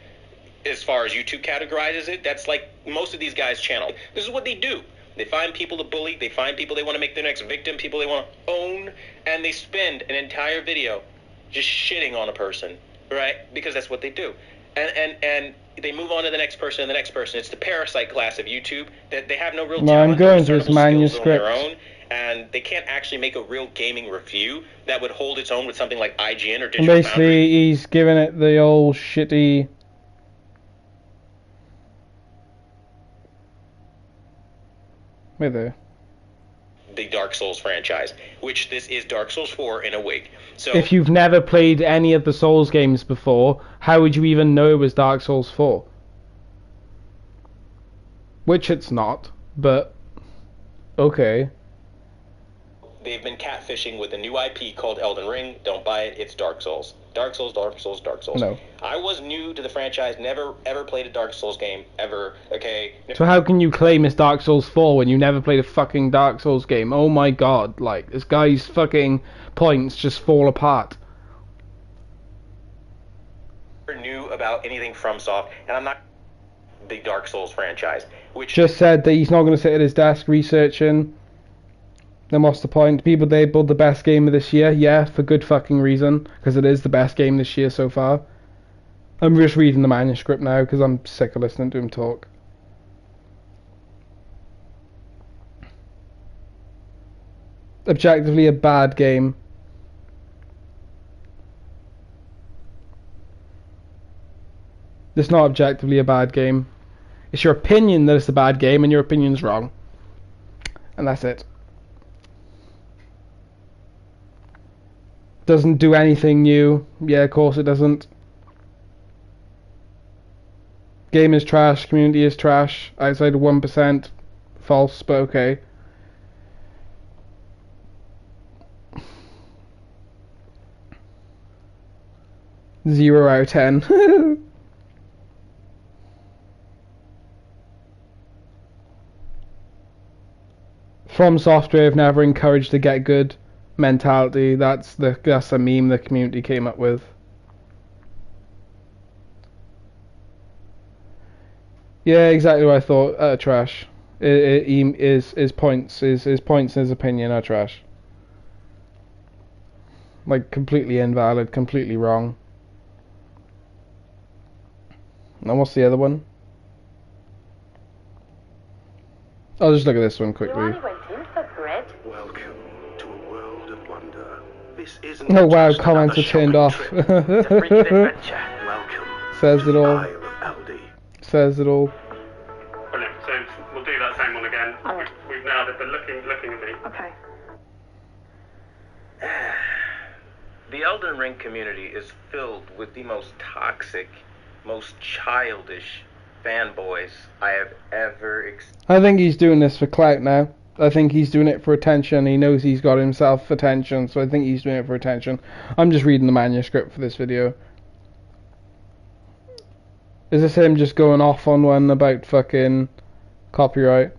As far as YouTube categorizes it, that's like most of these guys' channel. This is what they do. They find people to bully, they find people they want to make their next victim, people they want to own, and they spend an entire video just shitting on a person, right? Because that's what they do. And they move on to the next person and the next person. It's the parasite class of YouTube that they have no real talent. I'm going to this manuscript. On their own, and they can't actually make a real gaming review that would hold its own with something like IGN or Digital Basically, Foundry. he's giving it the old shitty... Wait there. The Dark Souls franchise, which this is Dark Souls 4 in a wig. So if you've never played any of the Souls games before, how would you even know it was Dark Souls 4? Which it's not, but okay. They've been catfishing with a new IP called Elden Ring. Don't buy it. It's Dark Souls. Dark Souls. No. I was new to the franchise. Never, ever played a Dark Souls game. Ever. Okay? So how can you claim it's Dark Souls 4 when you never played a fucking Dark Souls game? Oh my god, like, this guy's fucking points just fall apart. Never knew about anything FromSoft, and I'm not the Dark Souls franchise. Which just said that he's not going to sit at his desk researching. Then what's the point? People labelled the best game of this year. Yeah, for good fucking reason. Because it is the best game this year so far. I'm just reading the manuscript now because I'm sick of listening to him talk. Objectively a bad game. It's not objectively a bad game. It's your opinion that it's a bad game, and your opinion's wrong. And that's it. Doesn't do anything new. Yeah, of course it doesn't. Game is trash, community is trash. Outside of 1%. False, but okay. Zero out of 10. From Software have never encouraged the get good mentality. That's a meme the community came up with. Yeah, exactly what I thought. Trash. His points and his opinion are trash. Like, completely invalid, completely wrong. And what's the other one? I'll just look at this one quickly. You only went in for bread. Welcome to a world of wonder. This isn't Oh wow, just comments are another turned off. shopping trip. It's a freaking adventure. Welcome Says to it the all. Isle of Aldi. Says it all. Brilliant. So we'll do that same one again. Alright. We've nailed it, but looking at me. Okay. The Elden Ring community is filled with the most toxic, most childish fanboys I have ever experienced. I think he's doing this for clout now. I think he's doing it for attention. He knows he's got himself attention, so I think he's doing it for attention. I'm just reading the manuscript for this video. Is this him just going off on one about fucking copyright?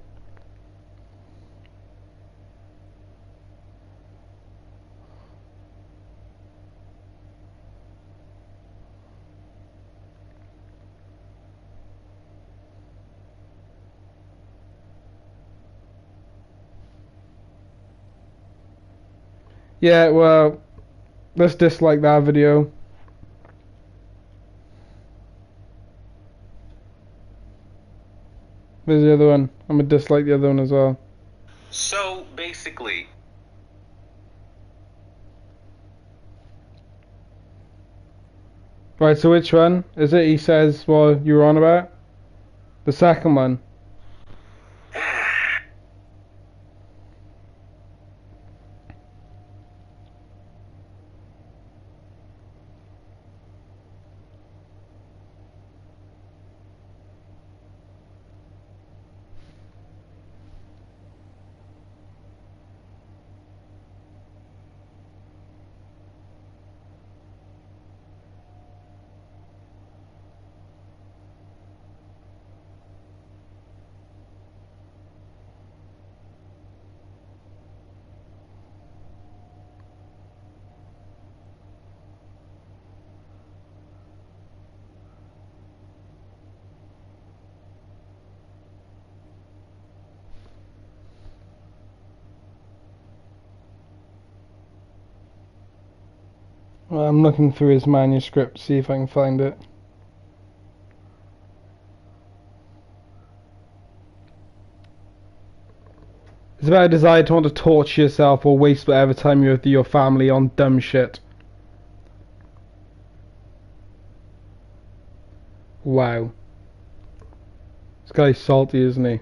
Yeah, well, let's dislike that video. There's the other one. I'm gonna dislike the other one as well. So basically, Right, so which one is it he says what you were on about? The second one. Well, I'm looking through his manuscript to see if I can find it. It's about a desire to want to torture yourself or waste whatever time you're with your family on dumb shit. Wow. This guy's salty, isn't he?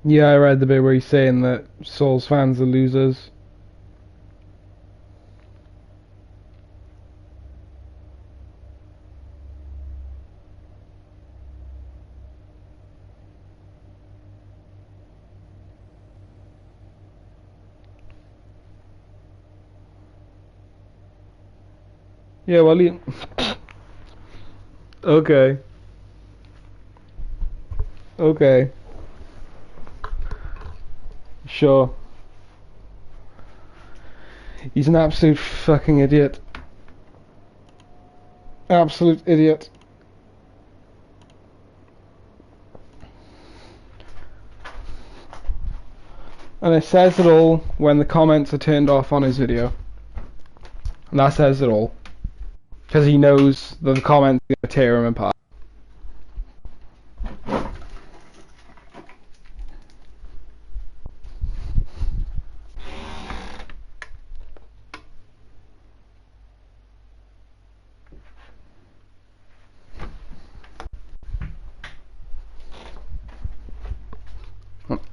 Yeah, I read the bit where he's saying that Souls fans are losers. Yeah, well, he... Okay. Okay. Sure. He's an absolute fucking idiot. Absolute idiot. And it says it all when the comments are turned off on his video. And that says it all. Because he knows that the comments are going to tear him apart.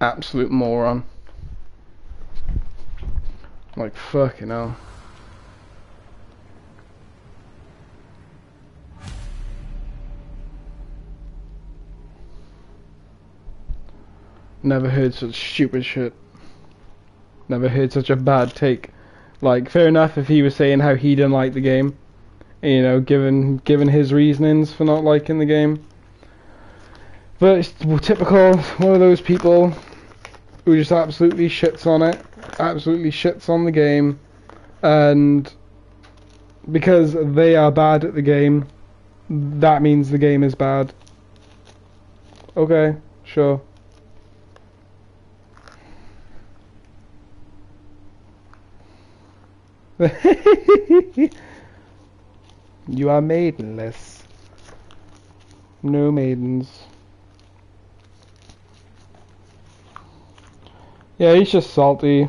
Absolute moron. Like, fucking hell. Never heard such stupid shit. Never heard such a bad take. Like, fair enough if he was saying how he didn't like the game. You know, given his reasonings for not liking the game. But it's typical, one of those people who just absolutely shits on it. Absolutely shits on the game. And because they are bad at the game, that means the game is bad. Okay, sure. You are maidenless. No maidens. Yeah, he's just salty.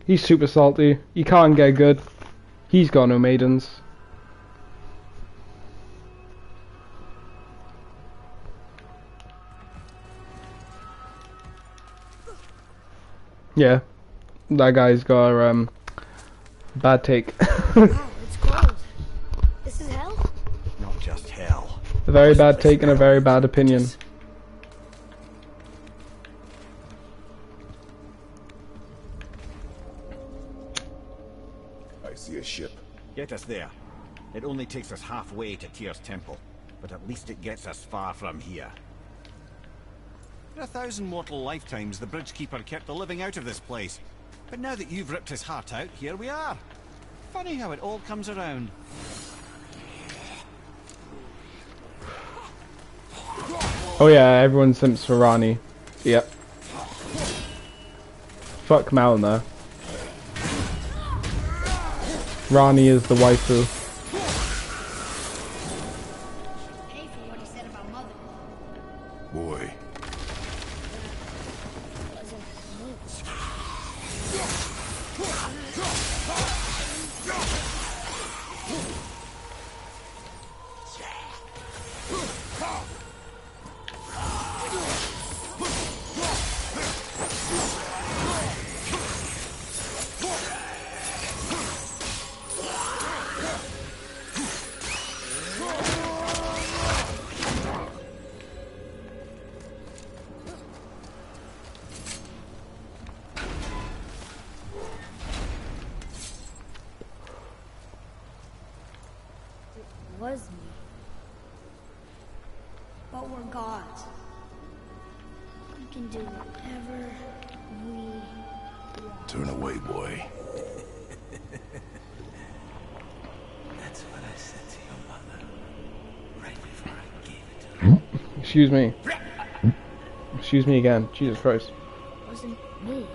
He's super salty. He can't get good. He's got no maidens. Yeah. That guy's got bad take. Wow, it's cold. This is hell? Not just hell. A very bad take and a very bad opinion. I see a ship. Get us there. It only takes us halfway to Tyr's temple, but at least it gets us far from here. For 1,000 mortal lifetimes, the Bridgekeeper kept the living out of this place. But now that you've ripped his heart out, here we are. Funny how it all comes around. Oh yeah, everyone simps for Rani. Yep. Fuck Malna. Rani is the waifu. Pay for what he said about mother. Boy. Was me. But we're gods. We can do whatever we want. Turn away, boy. That's what I said to your mother right before I gave it to her. Excuse me. Excuse me again. Jesus Christ. It wasn't me.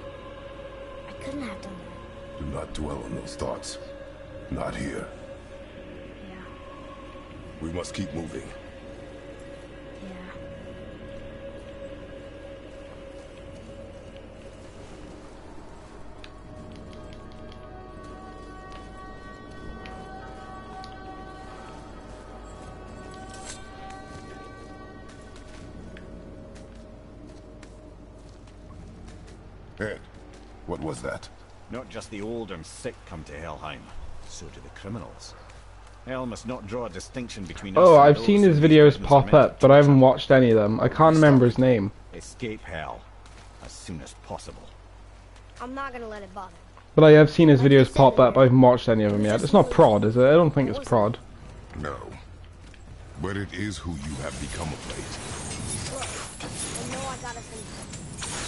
I couldn't have done that. Do not dwell on those thoughts. Not here. Yeah. We must keep moving. Yeah. Ed, what was that? Not just the old and sick come to Helheim, so do the criminals. Hell must not draw a distinction between us. Oh, and I've those seen who his these videos prisons are pop meant up, to but I haven't protect. watched any of them. I can't remember his name. Escape hell as soon as possible. I'm not gonna let it bother me. But I have seen his videos pop up. I haven't watched any of them yet. It's not prod, is it? I don't think it's prod. No. But it is who you have become of late. I know I gotta think.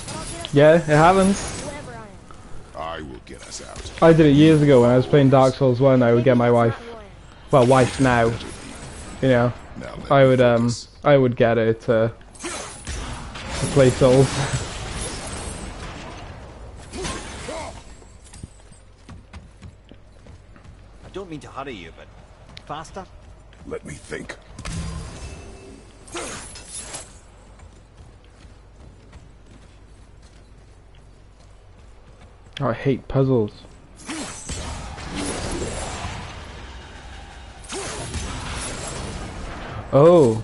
But I'll get us Yeah, it happens. whoever I am. I will get us out. I did it years ago when I was playing Dark Souls 1. I would get my wife. Well, wife now. You know. Now let I me would focus. I would get her to play Souls. I don't mean to hurry you, but faster? Let me think. Oh, I hate puzzles. Oh.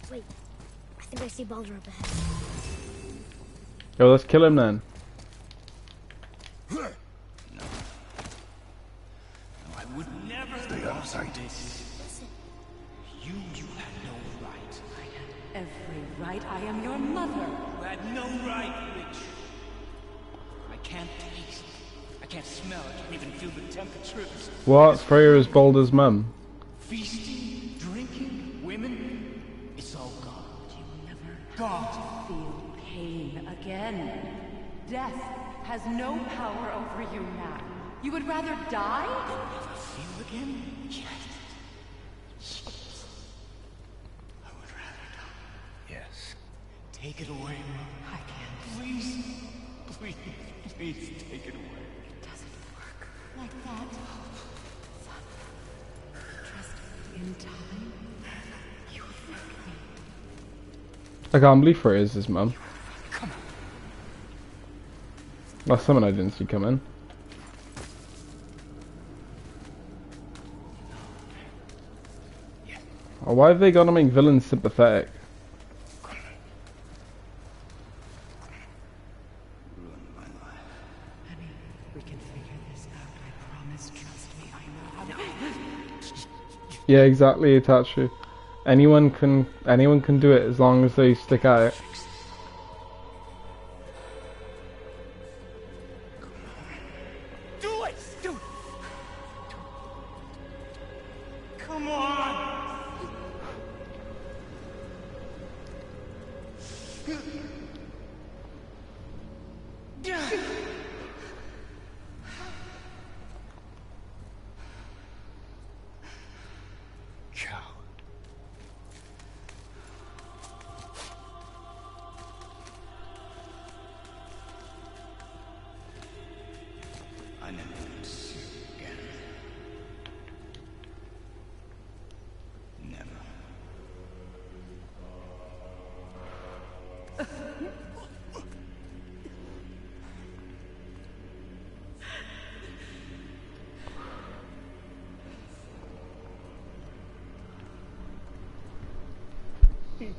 Wait, I think I see Baldur up ahead. Yo, let's kill him then. No, I would never. Stay out of sight. Listen, You had no right. I had every right. I am your mother. You had no right, witch. I can't taste. I can't smell. I can't even feel the temperatures. What? Freya is Baldur's mum. Feasting, drinking, women. It's all gone. You never Gone. feel pain again. Death has no power over you now. You would rather die? Never feel again? Yes. I would rather die. Yes. Take it away. I can't. Please. Please. Please take it away. It doesn't work like that. Trust me, in time, you will thank me. I can't believe Freya is his mum. Come on. That's someone I didn't see coming. Oh, why have they got to make villains sympathetic? Honey, we can figure this out. I promise. Trust me. I know how. Yeah, exactly, Itachi. Anyone can do it as long as they stick at it. Do it! Do it! Come on! Cow. I never want to see you again. Never.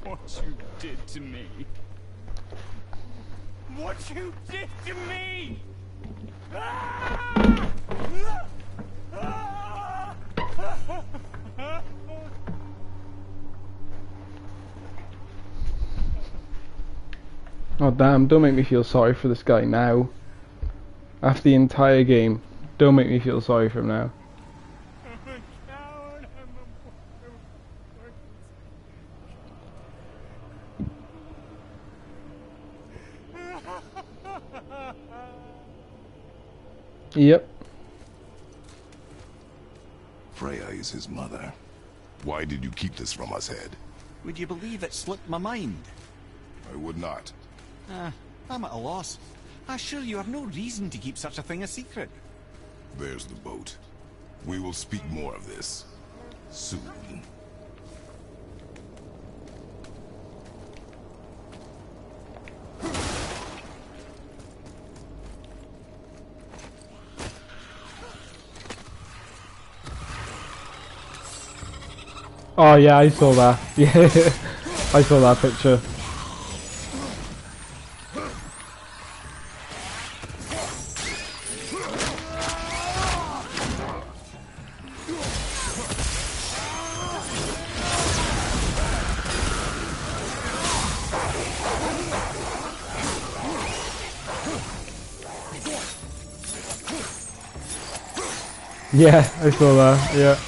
What you did to me. What you did to me! Oh damn, don't make me feel sorry for this guy now. After the entire game, don't make me feel sorry for him now. Yep. Freya is his mother. Why did you keep this from us, Head? Would you believe it slipped my mind? I would not. I'm at a loss. I assure you have no reason to keep such a thing a secret. There's the boat. We will speak more of this soon. Oh yeah, I saw that. Yeah, I saw that picture. Yeah, I saw that. Yeah.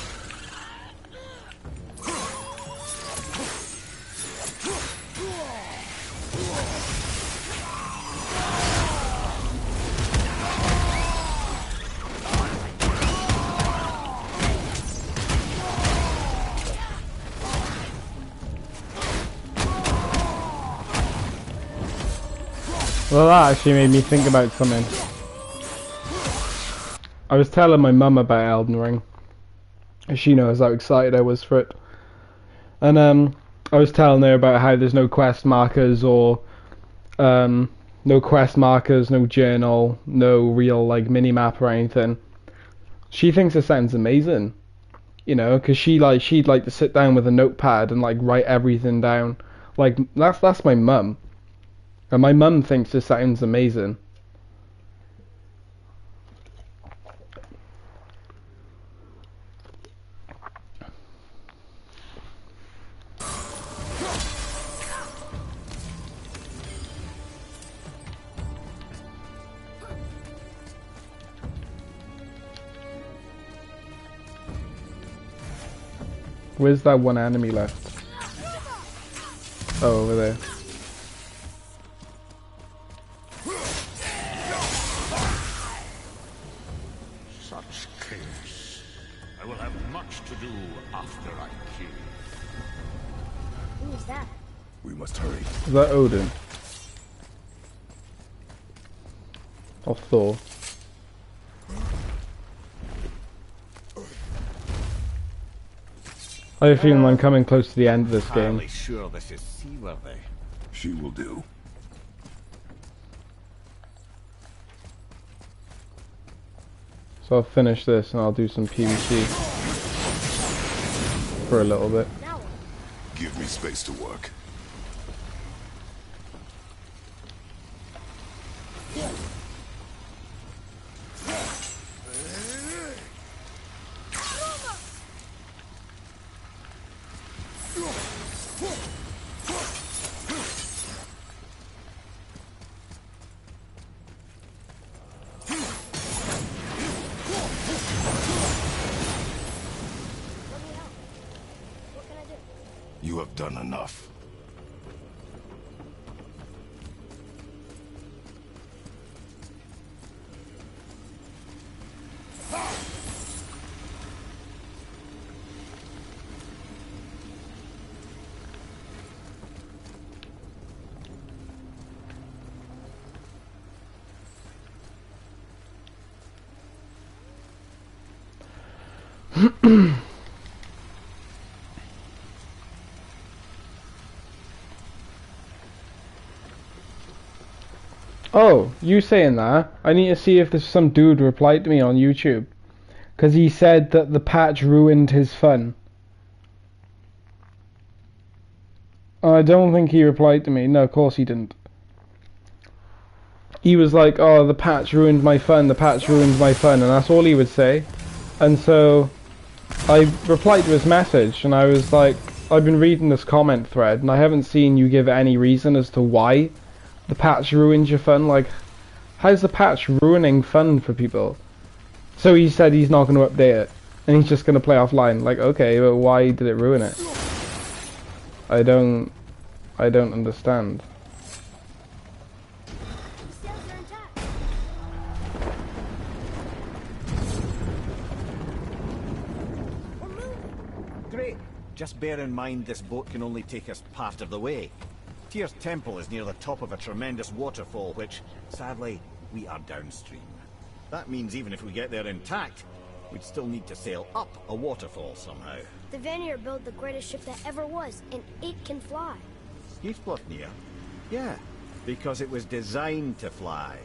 Well, that actually made me think about something. I was telling my mum about Elden Ring. She knows how excited I was for it. And I was telling her about how there's no quest markers or no journal, no real like mini map or anything. She thinks it sounds amazing, you know, because she'd like to sit down with a notepad and like write everything down. Like that's my mum, and my mum thinks it sounds amazing. Where's that one enemy left? Oh, over there. Such chaos. I will have much to do after I kill. Who is that? We must hurry. Is that Odin? Or Thor? I have a feeling I'm coming close to the end of this game. Sure this is seaworthy. She will do. So I'll finish this and I'll do some PvP for a little bit. Give me space to work. You have done enough. Oh, you saying that? I need to see if there's some dude replied to me on YouTube. Because he said that the patch ruined his fun. I don't think he replied to me. No, of course he didn't. He was like, oh, the patch ruined my fun, the patch ruined my fun, and that's all he would say. And so I replied to his message, and I was like, I've been reading this comment thread, and I haven't seen you give any reason as to why the patch ruins your fun. Like, how's the patch ruining fun for people? So he said he's not going to update it, and he's just going to play offline. Like, okay, but why did it ruin it? I don't understand. Great. Just bear in mind this boat can only take us part of the way. Tyr's temple is near the top of a tremendous waterfall, which, sadly, we are downstream. That means even if we get there intact, we'd still need to sail up a waterfall somehow. The Vanir built the greatest ship that ever was, and it can fly. Skiflotnir? Yeah, because it was designed to fly.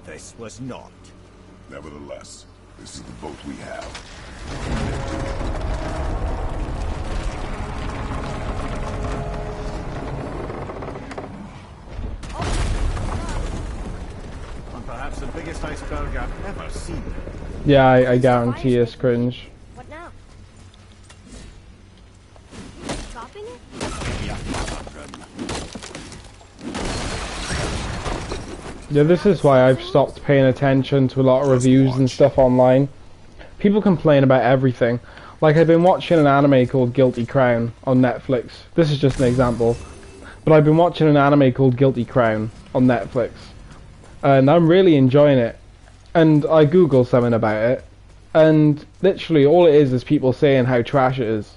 This was not. Nevertheless, this is the boat we have. Perhaps the biggest iceberg I've ever seen. Yeah, I guarantee it's cringe. What now? Dropping it? Yeah, this is why I've stopped paying attention to a lot of reviews and stuff online. People complain about everything. Like, I've been watching an anime called Guilty Crown on Netflix. This is just an example. But I've been watching an anime called Guilty Crown on Netflix. And I'm really enjoying it. And I Googled something about it. And literally all it is people saying how trash it is.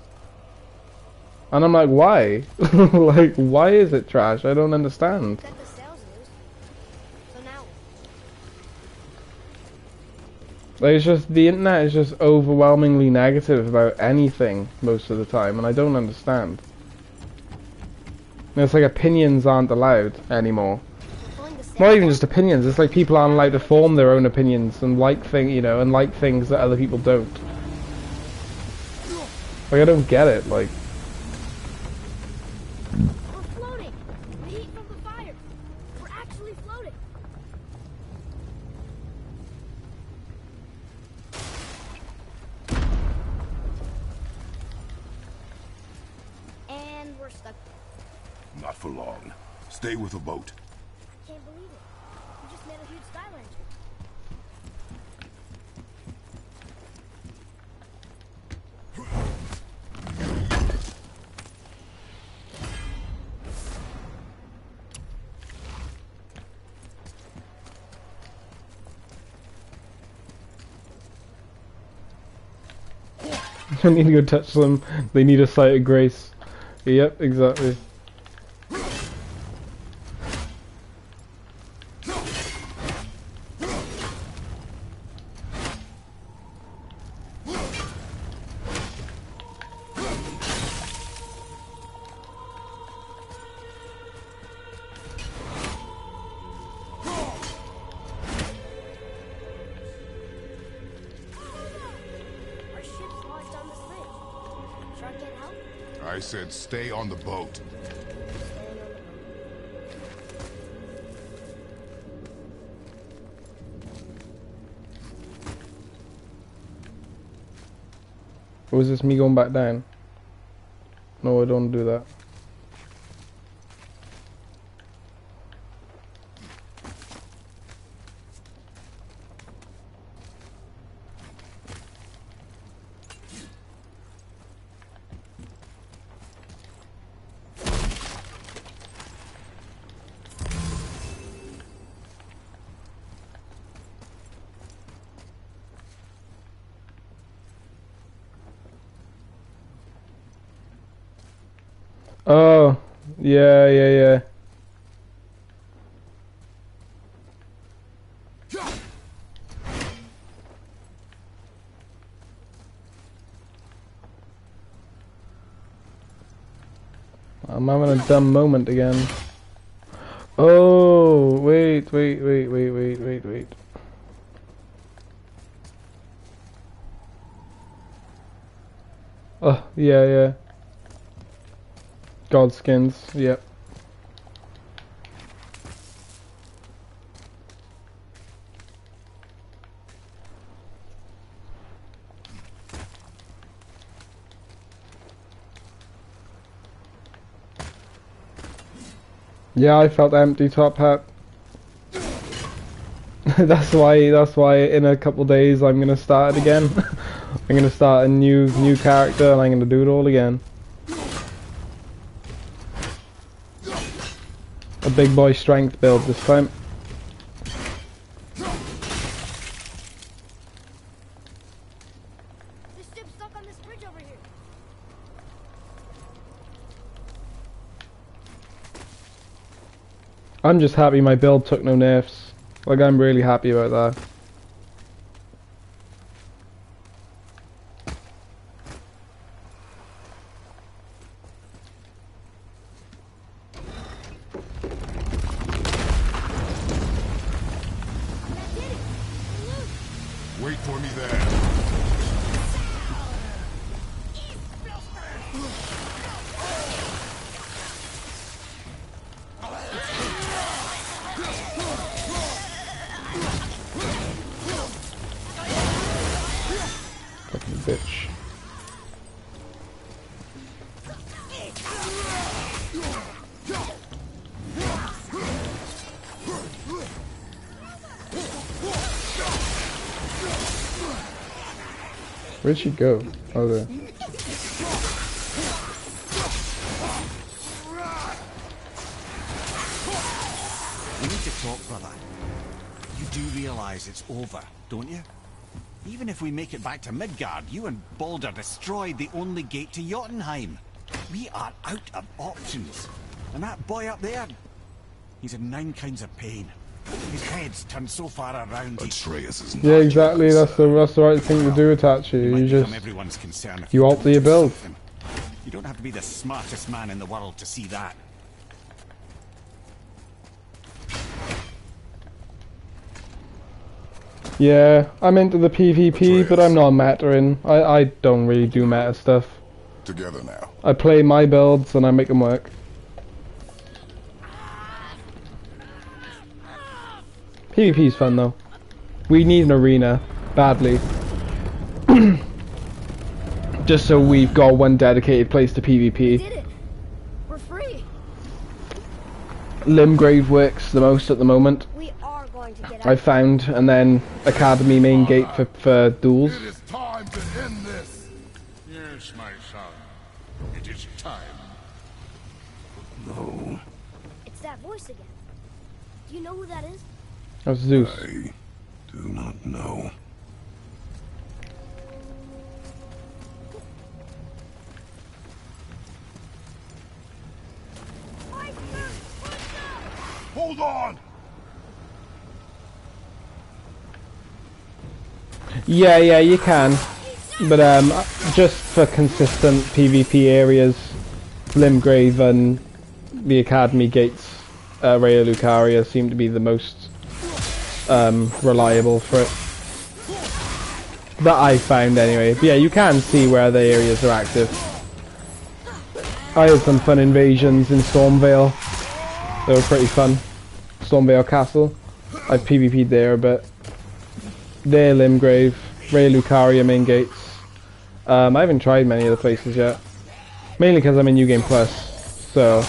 And I'm like, why? Like, why is it trash? I don't understand. Like, it's just, the internet is just overwhelmingly negative about anything most of the time, and I don't understand. And it's like opinions aren't allowed anymore. Not even just opinions, it's like people aren't allowed to form their own opinions and like things that other people don't. Like, I don't get it, like... We're floating! The heat from the fire! We're actually floating! And we're stuck. Not for long. Stay with the boat. I can't believe it. We just made a huge sky lantern. I need to go touch them. They need a sight of grace. Yep, exactly. Our ship's launched on this ridge. Shark can't help? I said stay on the boat. Or is this me going back down? No, I don't do that. Oh, yeah. I'm having a dumb moment again. Oh, wait. Oh, yeah. God skins, yep. Yeah, I felt empty, top hat. that's why in a couple days I'm gonna start it again. I'm gonna start a new character and I'm gonna do it all again. A big boy strength build this time. This ship's stuck on this bridge over here. I'm just happy my build took no nerfs. Like, I'm really happy about that. Wait for me there. Fucking bitch. Where'd she go? Oh, there. We need to talk, brother. You do realize it's over, don't you? Even if we make it back to Midgard, you and Baldur destroyed the only gate to Jotunheim. We are out of options. And that boy up there, he's in 9 kinds of pain. His head's turned so far around. Atreus is Yeah, exactly. That's the right thing to do, Itachi. You just everyone's concern if you alter your build. You don't have to be the smartest man in the world to see that. Yeah, I'm into the PvP, but I'm not metaing. I don't really do meta stuff. Together now. I play my builds and I make them work. PvP's fun though. We need an arena badly. Just so we've got one dedicated place to PvP. We did it. We're free. Limgrave works the most at the moment. We are going to get out. I found, and then Academy main gate for duels. It is time to end this. Yes, my son. It is time. No. It's that voice again. Do you know who that is? That's Zeus. I do not know. Hold on! Yeah, you can. But just for consistent PvP areas, Limgrave and the Academy gates, Raya Lucaria seem to be the most reliable for it. That I found anyway. But yeah, you can see where the areas are active. I had some fun invasions in Stormvale. They were pretty fun. Stormvale Castle. I've PvP'd there a bit. There, Limgrave, Raya Lucaria main gates. I haven't tried many of the places yet. Mainly because I'm in New Game Plus. So.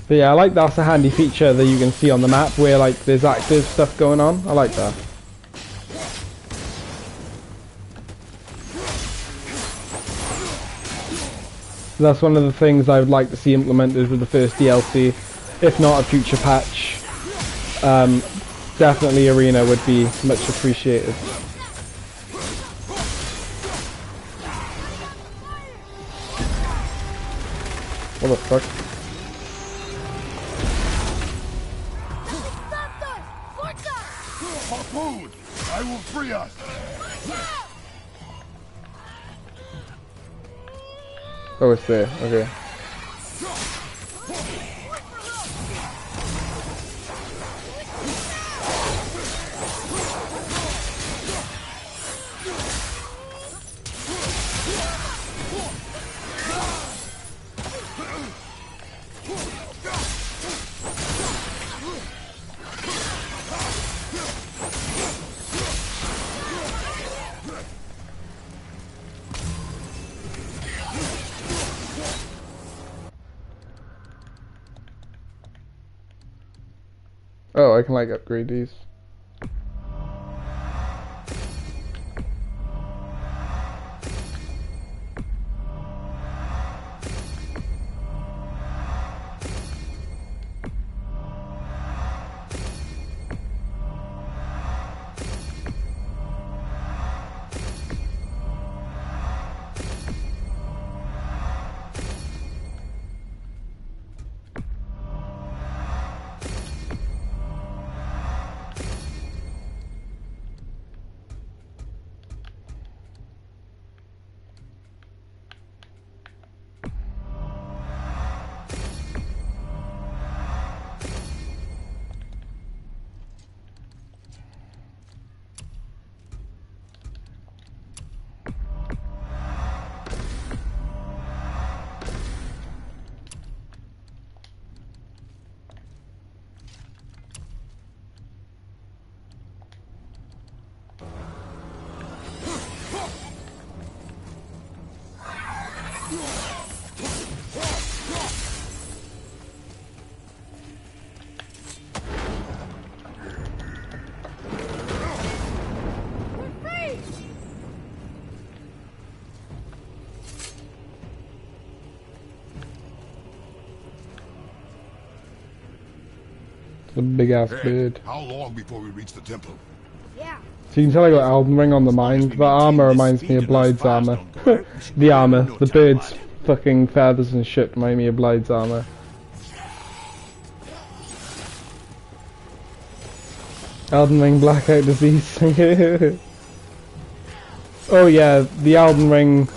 But yeah, I like that's a handy feature that you can see on the map where like there's active stuff going on. I like that. That's one of the things I would like to see implemented with the first DLC, if not a future patch. Definitely Arena would be much appreciated. What the fuck? Harpoon! I will free us! Oh, it's there. Okay. Oh, I can like upgrade these. The big ass bird. How long before we reach the temple? Yeah. So you can tell I got Elden Ring on the mind. That armor reminds me of Blide's armor. The armor, the bird's fucking feathers and shit remind me of Blide's armor. Elden Ring Blackout Disease. Oh yeah, the Elden Ring,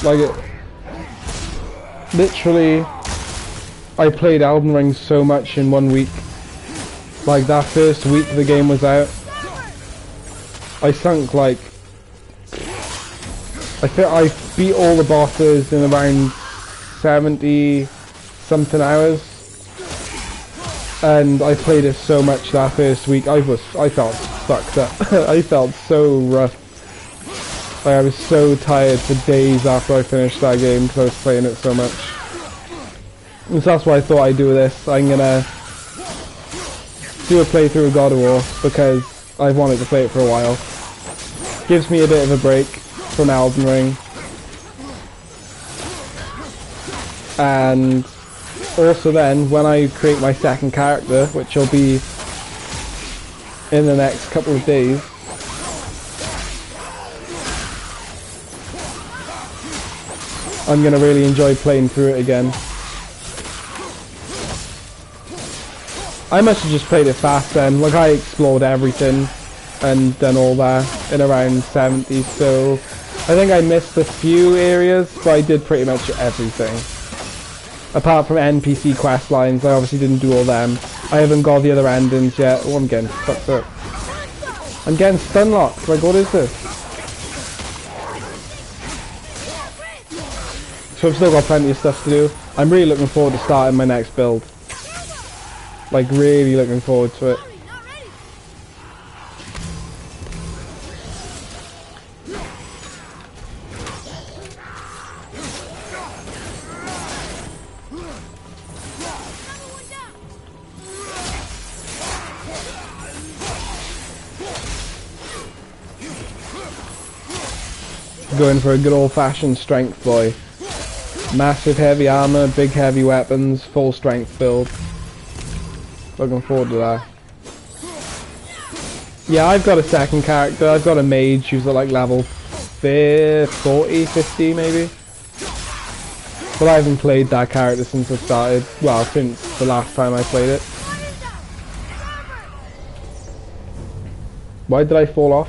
like literally, I played Elden Ring so much in 1 week. Like that first week the game was out, I sunk like, I beat all the bosses in around 70 something hours. And I played it so much that first week, I felt fucked up. I felt so rough. Like, I was so tired for days after I finished that game because I was playing it so much. And so that's why I thought I'd do this. I'm gonna do a playthrough of God of War because I've wanted to play it for a while. Gives me a bit of a break from Elden Ring. And also then, when I create my second character, which will be in the next couple of days, I'm going to really enjoy playing through it again. I must have just played it fast then, like I explored everything and done all that in around 70, so I think I missed a few areas, but I did pretty much everything. Apart from NPC quest lines, I obviously didn't do all them. I haven't got the other endings yet. Oh, I'm getting fucked up. I'm getting stun locked. Like, what is this? So I've still got plenty of stuff to do. I'm really looking forward to starting my next build. Like, really looking forward to it. Going for a good old-fashioned strength boy. Massive heavy armor, big heavy weapons, full strength build. Looking forward to that. Yeah, I've got a second character. I've got a mage who's at like level 40, 50 maybe. But I haven't played that character since I started. Well, since the last time I played it. Why did I fall off?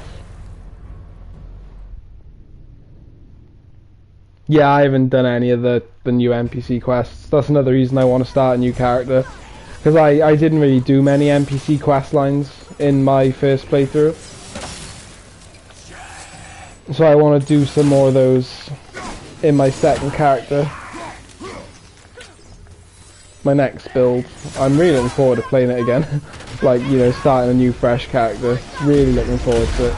Yeah, I haven't done any of the new NPC quests. That's another reason I want to start a new character. Because I didn't really do many NPC quest lines in my first playthrough. So I want to do some more of those in my second character. My next build. I'm really looking forward to playing it again. Like, you know, starting a new fresh character. Really looking forward to it.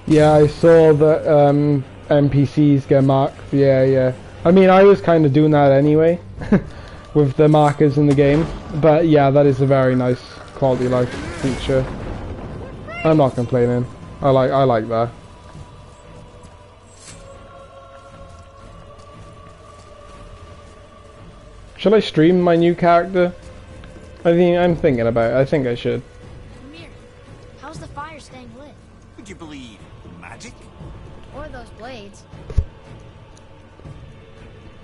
Yeah, I saw that NPCs get marked. Yeah. I mean, I was kind of doing that anyway, with the markers in the game. But yeah, that is a very nice quality of life feature. I'm not complaining. I like that. Shall I stream my new character? I'm thinking about it. I think I should. Amir, how's the fire staying lit? Would you believe magic? Or those blades?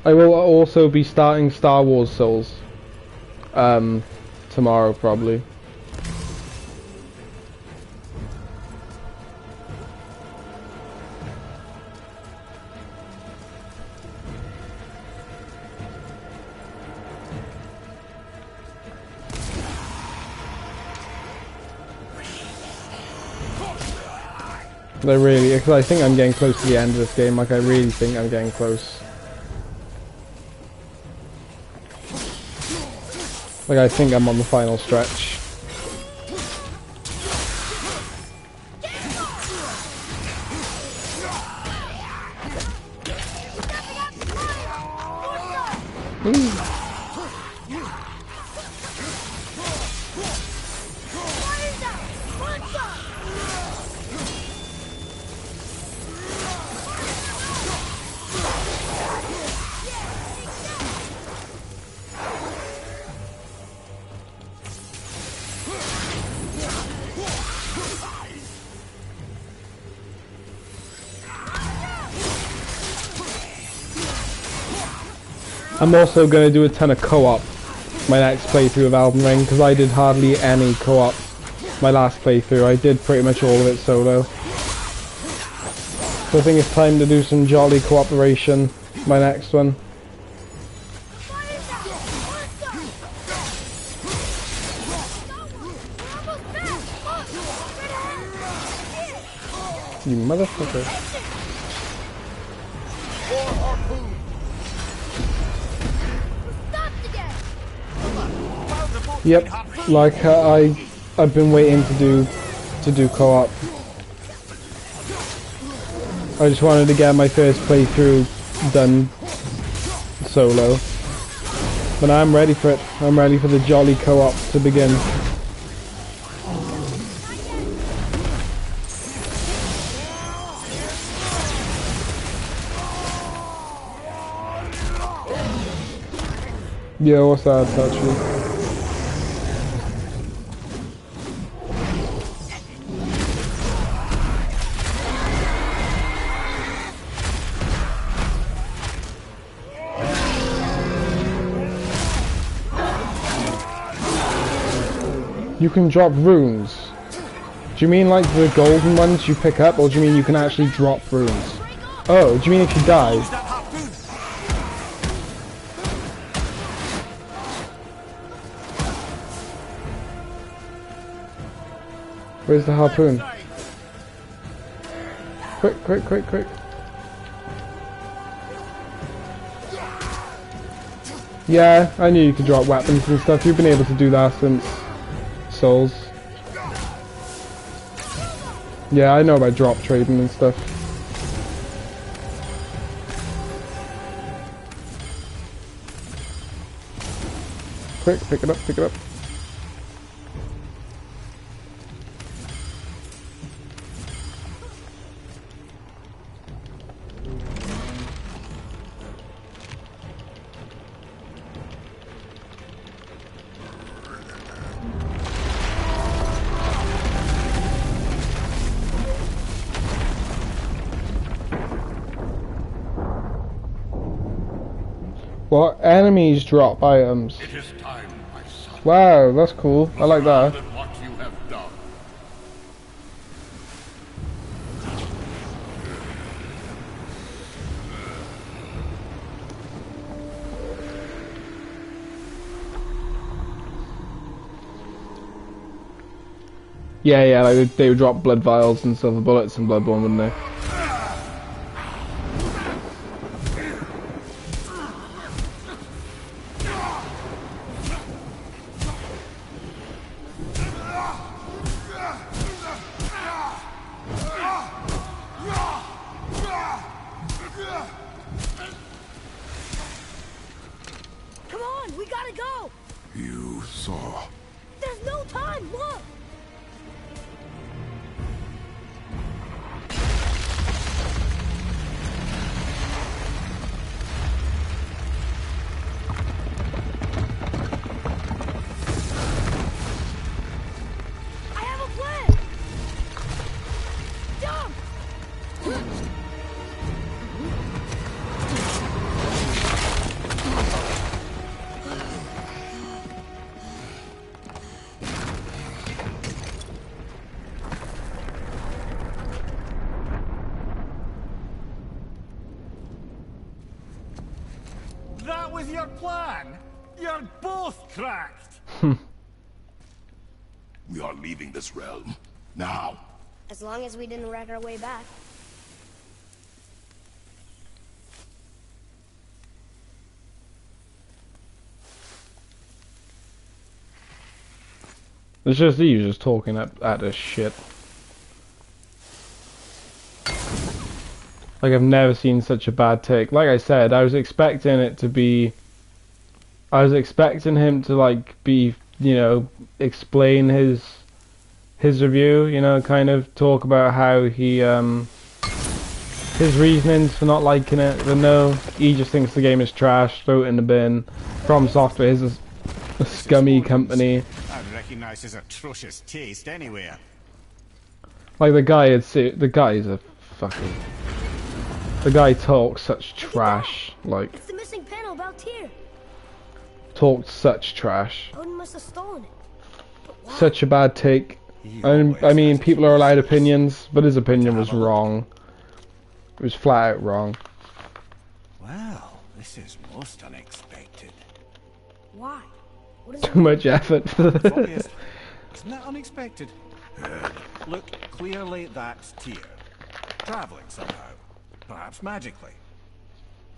I will also be starting Star Wars Souls. Tomorrow probably. They're really, because I think I'm getting close to the end of this game. Like, I really think I'm getting close. Like, I think I'm on the final stretch. I'm also going to do a ton of co-op my next playthrough of Elden Ring, because I did hardly any co-op my last playthrough. I did pretty much all of it solo. So I think it's time to do some jolly cooperation, my next one. You motherfucker. Yep, like I've been waiting to do co-op. I just wanted to get my first playthrough done solo. But now I'm ready for it. I'm ready for the jolly co-op to begin. Yeah, what's that actually? You can drop runes. Do you mean like the golden ones you pick up, or do you mean you can actually drop runes? Oh, do you mean if you die? Where's the harpoon? Quick, quick, quick, quick. Yeah, I knew you could drop weapons and stuff. You've been able to do that since Souls. Yeah, I know about drop trading and stuff. Quick, pick it up, pick it up. What? Enemies drop items. It is time, my son. Wow, that's cool. I like that. What you have done. Yeah, yeah, like they would drop blood vials and silver bullets and bloodborne, wouldn't they? Come on, we gotta go! You saw. There's no time, look! I have a plan! Jump! That was your plan? You're both cracked! We are leaving this realm. Now. As long as we didn't wreck our way back. It's just you just talking at this shit. Like, I've never seen such a bad take. Like I said, I was expecting it to be... I was expecting him to, like, be, you know, explain his review, you know, kind of talk about how he, his reasonings for not liking it. But no, he just thinks the game is trash, throw it in the bin. From Software is a scummy company. I'd recognise his atrocious taste anywhere. Like, the guy is a fucking... The guy talks such trash, like... It's the missing panel about Tyr. Talked such trash. Odin must have stolen it. Such a bad take. I mean, people are allowed opinions, but his opinion was wrong. It was flat out wrong. Well, this is most unexpected. Why? What is Too much effort. It's obvious. Isn't that unexpected? Look, clearly that's Tyr. Travelling somehow. Perhaps magically.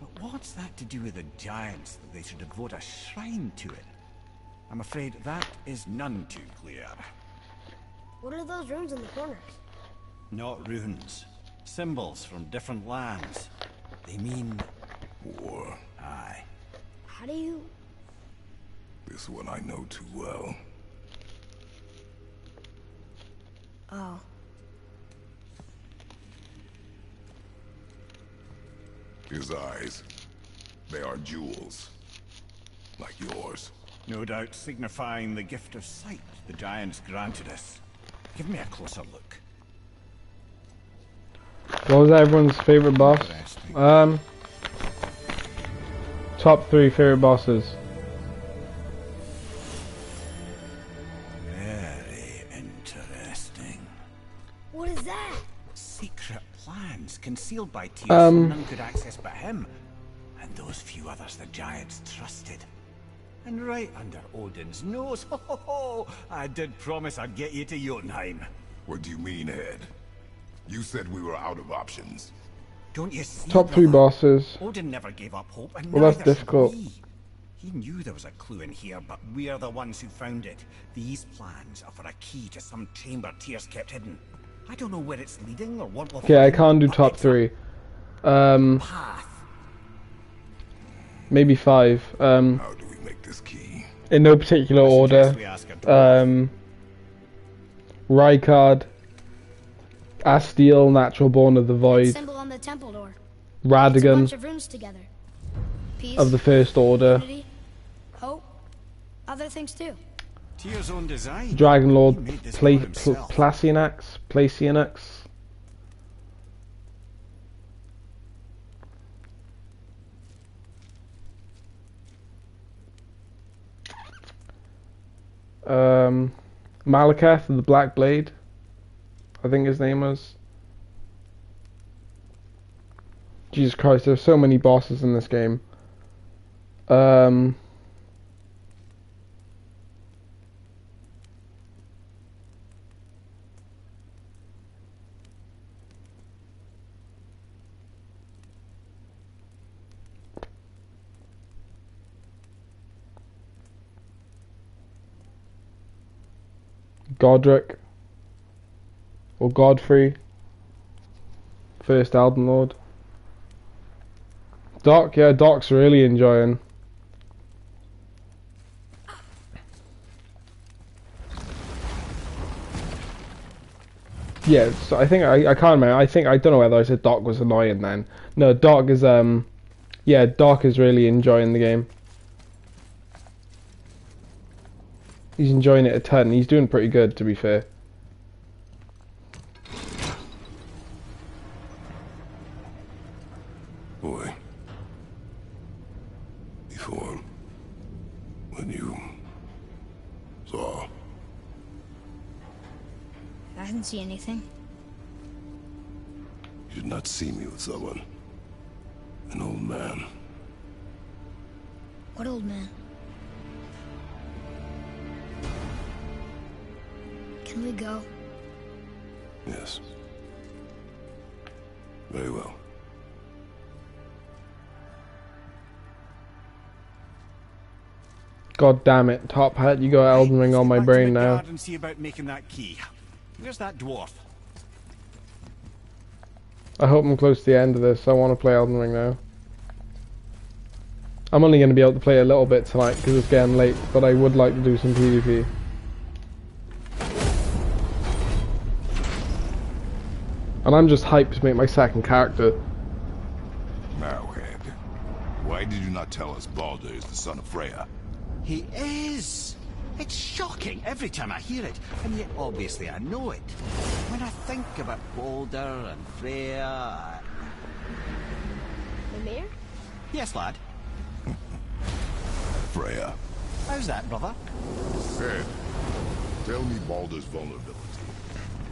But what's that to do with the giants that they should devote a shrine to it? I'm afraid that is none too clear. What are those runes in the corners? Not runes. Symbols from different lands. They mean... War. Aye. How do you... This one I know too well. Oh. His eyes. They are jewels. Like yours. No doubt signifying the gift of sight the giants granted us. Give me a closer look. What was everyone's favourite boss? Top 3 favourite bosses. Very interesting. What is that? Secret plans concealed by Tyr so none could access but him. And those few others the giants trusted. And right under Odin's nose, ho ho ho! I did promise I'd get you to Jotunheim. What do you mean, Head? You said we were out of options. Don't you see? Top 3 bosses. Odin never gave up hope, and Well, that's neither should difficult. we. He knew there was a clue in here, but we're the ones who found it. These plans are for a key to some chamber Tyr's kept hidden. I don't know where it's leading or what will Okay, I happen, can't do but top it's a 3. path. Maybe 5. How do we make this key? In no particular order. Rykard, Astiel, Natural Born of the Void, Symbol on the temple door. It's a Radagon bunch of runes together. Peace, of the First Order, unity, hope, other things too. Tyr's own design. Dragon Lord, He made this one himself. Placianax. Malakath of the Black Blade, I think his name was. Jesus Christ, there's so many bosses in this game. Godric or Godfrey, first Elden Lord. Doc, yeah, Doc's really enjoying. Yeah, so I think I can't remember. I don't know whether I said Doc was annoying then. No, Doc is yeah, Doc is really enjoying the game. He's enjoying it a ton. He's doing pretty good, to be fair. Boy. Before... when you... saw... I didn't see anything. You did not see me with someone. An old man. What old man? Can we go? Yes. Very well. God damn it, Top Hat, you got Elden Ring on my brain now. And see about making that key. Where's that dwarf? I hope I'm close to the end of this. I want to play Elden Ring now. I'm only going to be able to play a little bit tonight because it's getting late, but I would like to do some PvP. And I'm just hyped to make my second character. Marrowhead, why did you not tell us Baldur is the son of Freya? He is! It's shocking every time I hear it, and yet obviously I know it. When I think about Baldur and Freya... Mimir? Yes, lad? Freya. How's that, brother? Ed, tell me Baldur's vulnerability.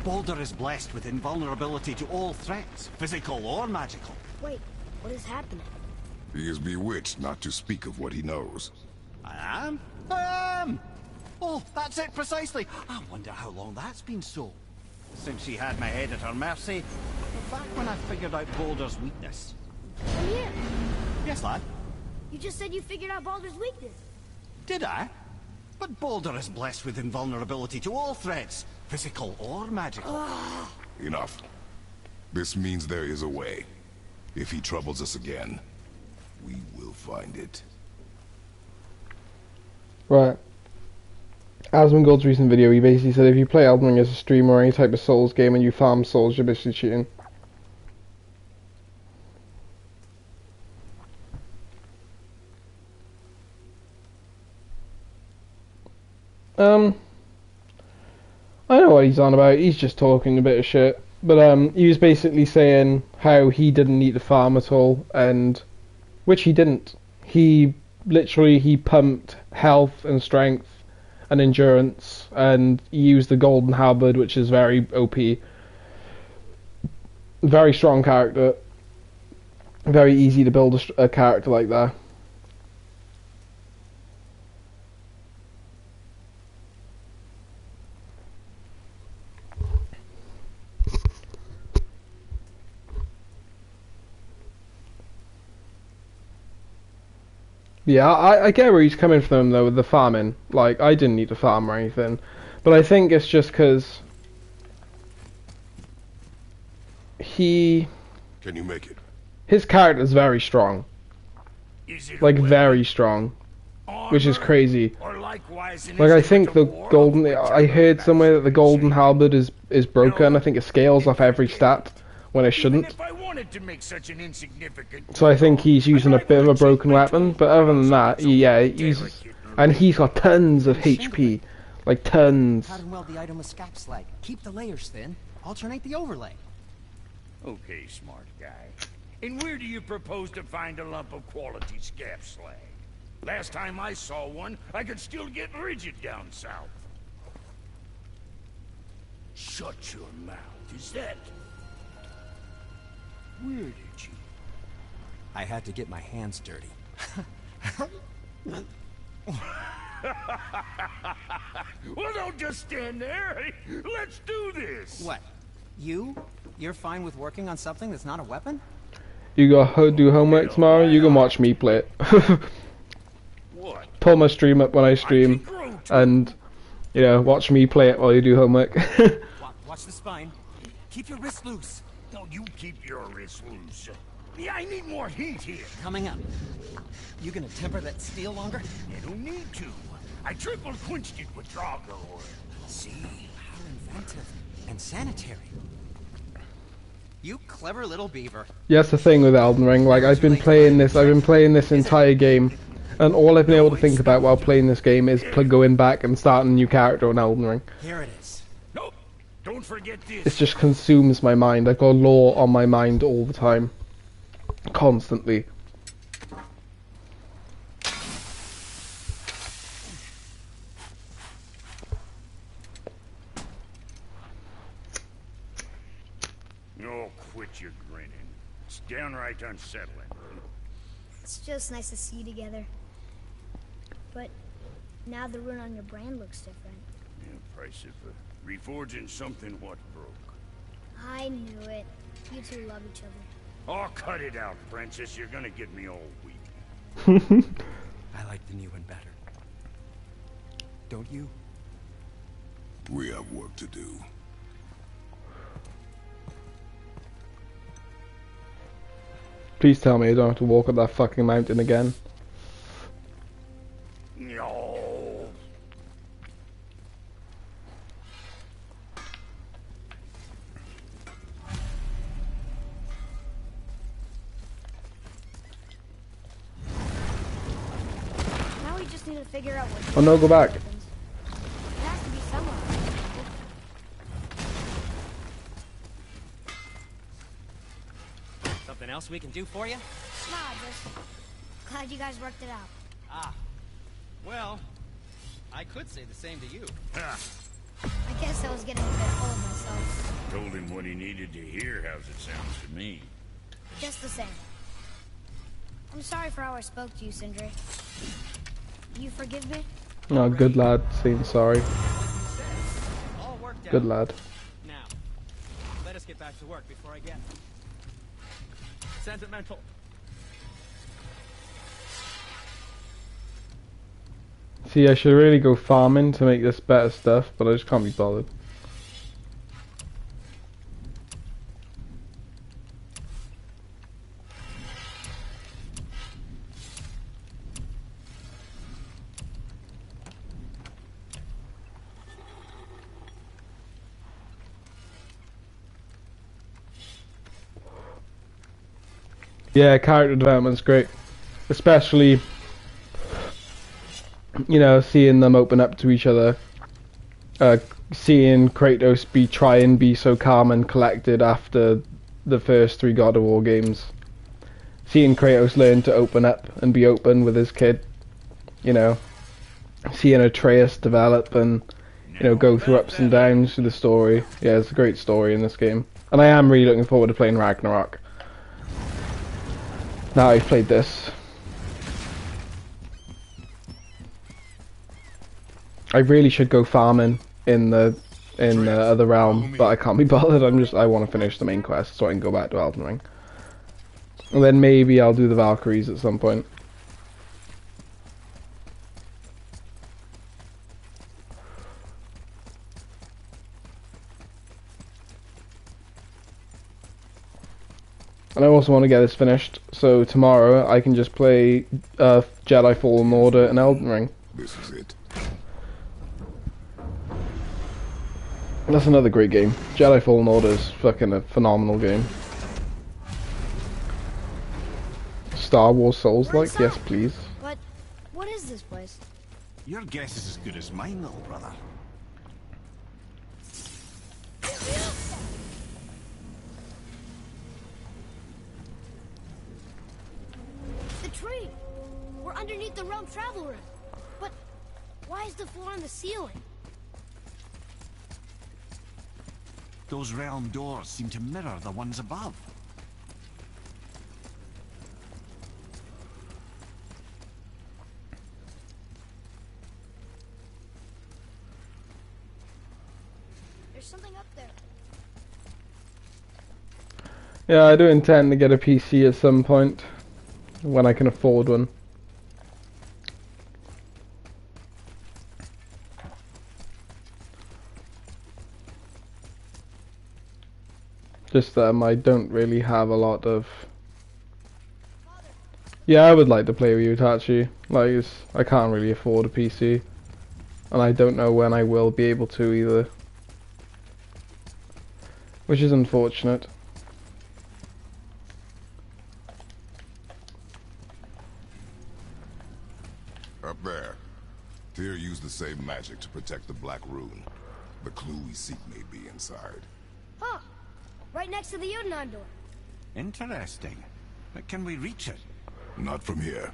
Baldur is blessed with invulnerability to all threats, physical or magical. Wait, what is happening? He is bewitched not to speak of what he knows. I am? Oh, that's it precisely. I wonder how long that's been so. Since she had my head at her mercy, back when I figured out Baldur's weakness. Mimir! Yes, lad? You just said you figured out Baldur's weakness. Did I? But Baldur is blessed with invulnerability to all threats, physical or magical. Enough. This means there is a way. If he troubles us again, we will find it. Right. Asmongold's recent video, he basically said if you play Elden Ring as a streamer or any type of Souls game and you farm souls, you're basically cheating. I know what he's on about. He's just talking a bit of shit. But he was basically saying how he didn't need to farm at all, and which he didn't. He pumped health and strength and endurance, and he used the golden halberd, which is very OP. Very strong character. Very easy to build a character like that. Yeah, I get where he's coming from though with the farming. Like, I didn't need to farm or anything. But I think it's just because Can you make it? his character's very strong. Like, very strong. Which is crazy. Like, I think the golden... I heard somewhere that the golden halberd is broken. I think it scales off every stat when it shouldn't. So I think he's using a bit of a broken weapon, but other than that, yeah, he's got tons of HP, like tons. Pattern weld the item with scap slag. Keep the layers thin. Alternate the overlay. Okay, smart guy. And where do you propose to find a lump of quality scap slag? Last time I saw one, I could still get rigid down south. Shut your mouth. Is that... Where did you... I had to get my hands dirty. Well, don't just stand there. Let's do this. What? You're fine with working on something that's not a weapon? You gotta do homework tomorrow, you can watch me play it. Pull my stream up when I stream, and, you know, watch me play it while you do homework. Watch the spine. Keep your wrist loose. No, you keep your wrist loose. Yeah, I need more heat here. Coming up. You gonna temper that steel longer? You don't need to. I triple quenched it with Drago oil. See? How inventive. And sanitary. You clever little beaver. Yeah, that's the thing with Elden Ring, like, I've been playing this entire game, and all I've been able to think about while playing this game is going back and starting a new character on Elden Ring. Here it is. No, don't forget this. It just consumes my mind. I've got lore on my mind all the time. Constantly. Oh, quit your grinning. It's downright unsettling. It's just nice to see you together. But now the rune on your brand looks different. Yeah, price of reforging something what broke. I knew it. You two love each other. Oh, cut it out, Princess. You're gonna get me all weak. I like the new one better. Don't you? We have work to do. Please tell me I don't have to walk up that fucking mountain again. No. Now we just need to figure out what. Oh no, go back. It has to be somewhere. Something else we can do for you? Nah, just glad you guys worked it out. Ah. Well, I could say the same to you. I guess I was getting a bit full of myself. Told him what he needed to hear. How's it sound to me? Just the same. I'm sorry for how I spoke to you, Sindri. You forgive me? Oh, good lad, saying sorry. All worked out. Good lad. Now, let us get back to work before I get sentimental. See, I should really go farming to make this better stuff, but I just can't be bothered. Yeah, character development's great. Especially, you know, seeing them open up to each other. Seeing Kratos try and be so calm and collected after the first 3 God of War games. Seeing Kratos learn to open up and be open with his kid. You know, seeing Atreus develop and, you know, go through ups and downs through the story. Yeah, it's a great story in this game. And I am really looking forward to playing Ragnarok. Now I've played this. I really should go farming in the other realm, but I can't be bothered. I want to finish the main quest so I can go back to Elden Ring. And then maybe I'll do the Valkyries at some point. And I also want to get this finished, so tomorrow I can just play Jedi Fallen Order and Elden Ring. This is it. That's another great game. Jedi Fallen Order is fucking a phenomenal game. Star Wars Souls-like? Yes, please. But what is this place? Your guess is as good as mine, little brother. The tree! We're underneath the realm travel room. But why is the floor on the ceiling? Those realm doors seem to mirror the ones above. There's something up there. Yeah, I do intend to get a PC at some point, when I can afford one. Just I don't really have a lot of... Yeah, I would like to play with you, Tachi. Like, I can't really afford a PC. And I don't know when I will be able to either. Which is unfortunate. Up there. Tyr used the same magic to protect the Black Rune. The clue we seek may be inside. Huh. Right next to the Udanon door. Interesting. But can we reach it? Not from here.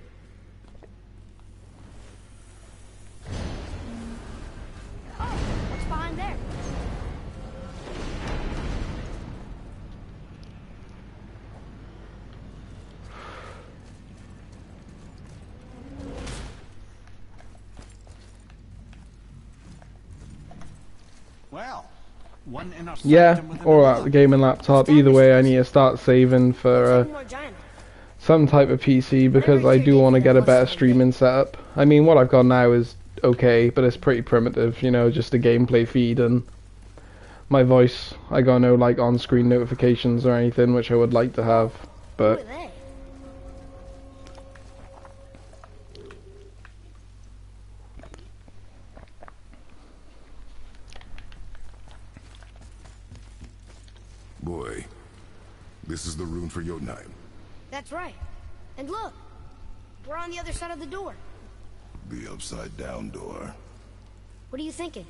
Oh, what's behind there? Well, One inner Yeah, sanctum within or another. at the gaming laptop. Either way, I need to start saving for More giant. some type of PC because I do want to get a better streaming setup. I mean, what I've got now is okay, but it's pretty primitive, you know, just a gameplay feed and my voice. I got no like on-screen notifications or anything, which I would like to have, Who but are they? Boy, this is the room for Jotunheim. That's right. And look, we're on the other side of the door. The upside-down door. What are you thinking?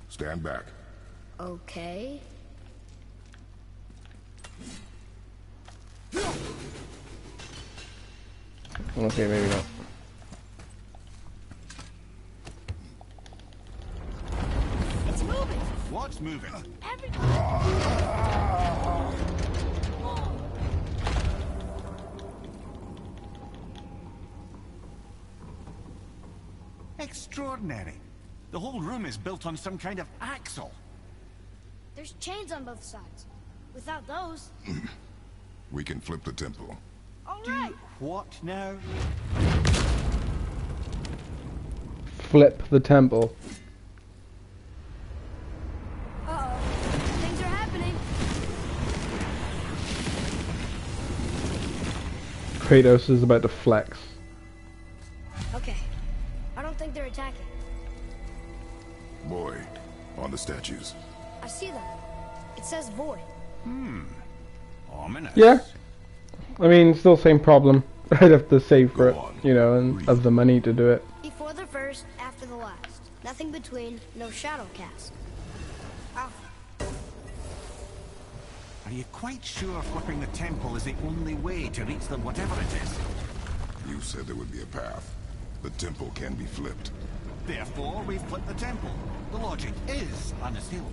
Stand back. Okay. okay, maybe not. It's moving. What's moving? Extraordinary. The whole room is built on some kind of axle. There's chains on both sides. Without those... We can flip the temple. All right. What now? Flip the temple. Uh-oh. Things are happening. Kratos is about to flex. Okay. I don't think they're attacking. Boy, on the statues. I see them. It says void. Ominous. Yeah. I mean, still same problem. I'd have to save for it, you know, and have the money to do it. Before the first, after the last. Nothing between, no shadow cast. Ow. Are you quite sure flipping the temple is the only way to reach the whatever it is? You said there would be a path. The temple can be flipped. Therefore, we've flipped the temple. The logic is unassailable.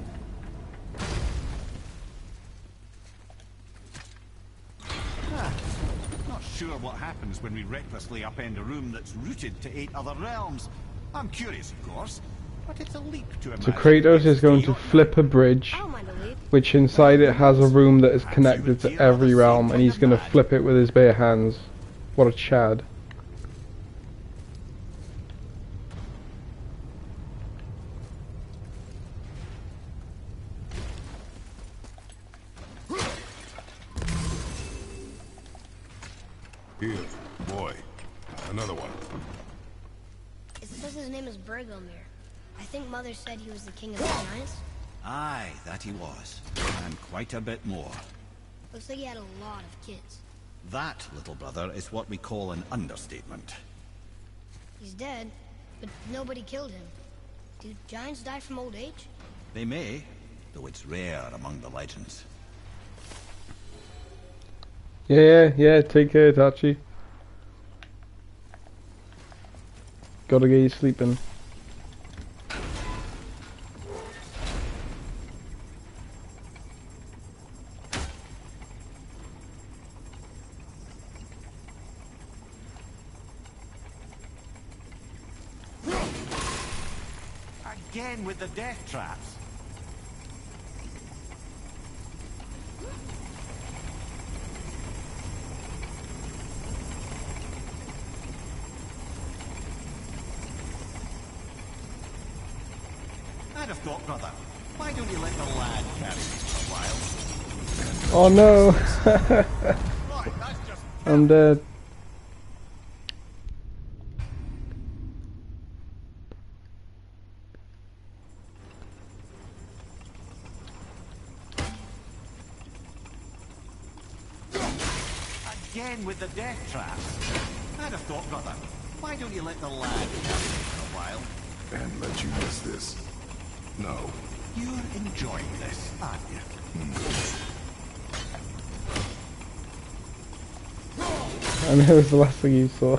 Not sure what happens when we recklessly upend a room that's rooted to 8 other realms. I'm curious, of course, but it's a leap to imagine. So Kratos is going to flip a bridge, I don't mind a leap. which inside it has a room that is connected to every realm, and he's going to flip it with his bare hands. What a chad. Here, boy. Another one. It says his name is Bergelmir. I think Mother said he was the king of the giants. Aye, that he was. And quite a bit more. Looks like he had a lot of kids. That, little brother, is what we call an understatement. He's dead, but nobody killed him. Do giants die from old age? They may, though it's rare among the legends. Yeah, take care, Tachi. Gotta get you sleeping. Again with the death traps. I'd have thought, brother, why don't you let the lad carry this for a while? Oh no! Right, that's just... I'm dead. Again with the death traps. I'd have thought, brother, why don't you let the lad carry this for a while? And let you miss this. No. You're enjoying this, aren't you? I know it was the last thing you saw.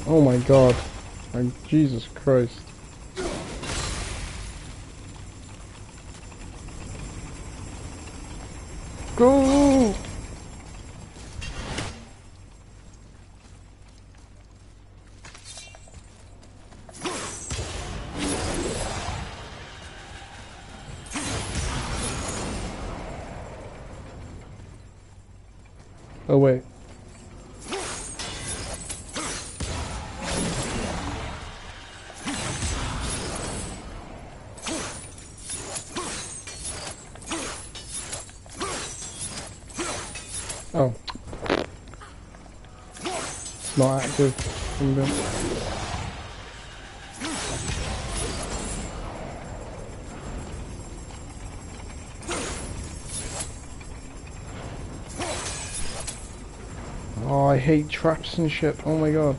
Oh my god. Jesus Christ. Go! Oh wait. Oh. It's not active. Oh, I hate traps and shit. Oh my god.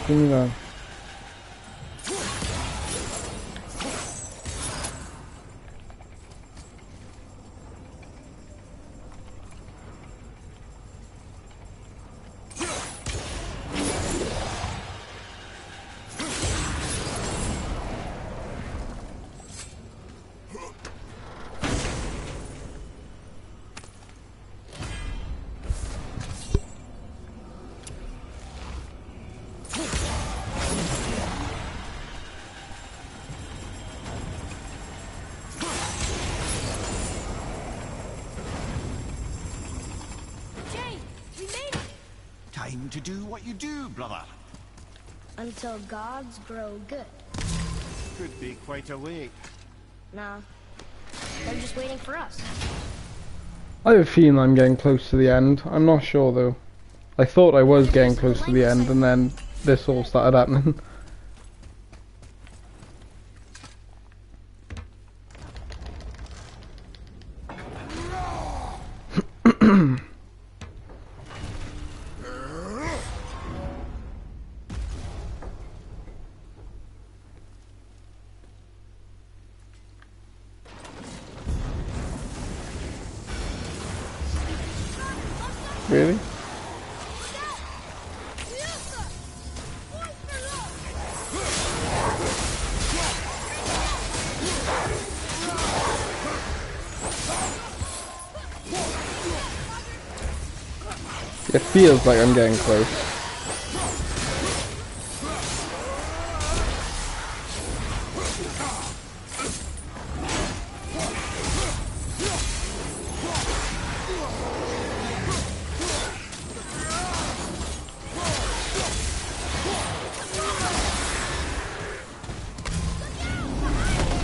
Give me that. Time to do what you do, brother. Until gods grow good. Could be quite a wait. Nah. They're just waiting for us. I have a feeling I'm getting close to the end. I'm not sure though. I thought I was getting close to the end and then this all started happening. Really? It feels like I'm getting close.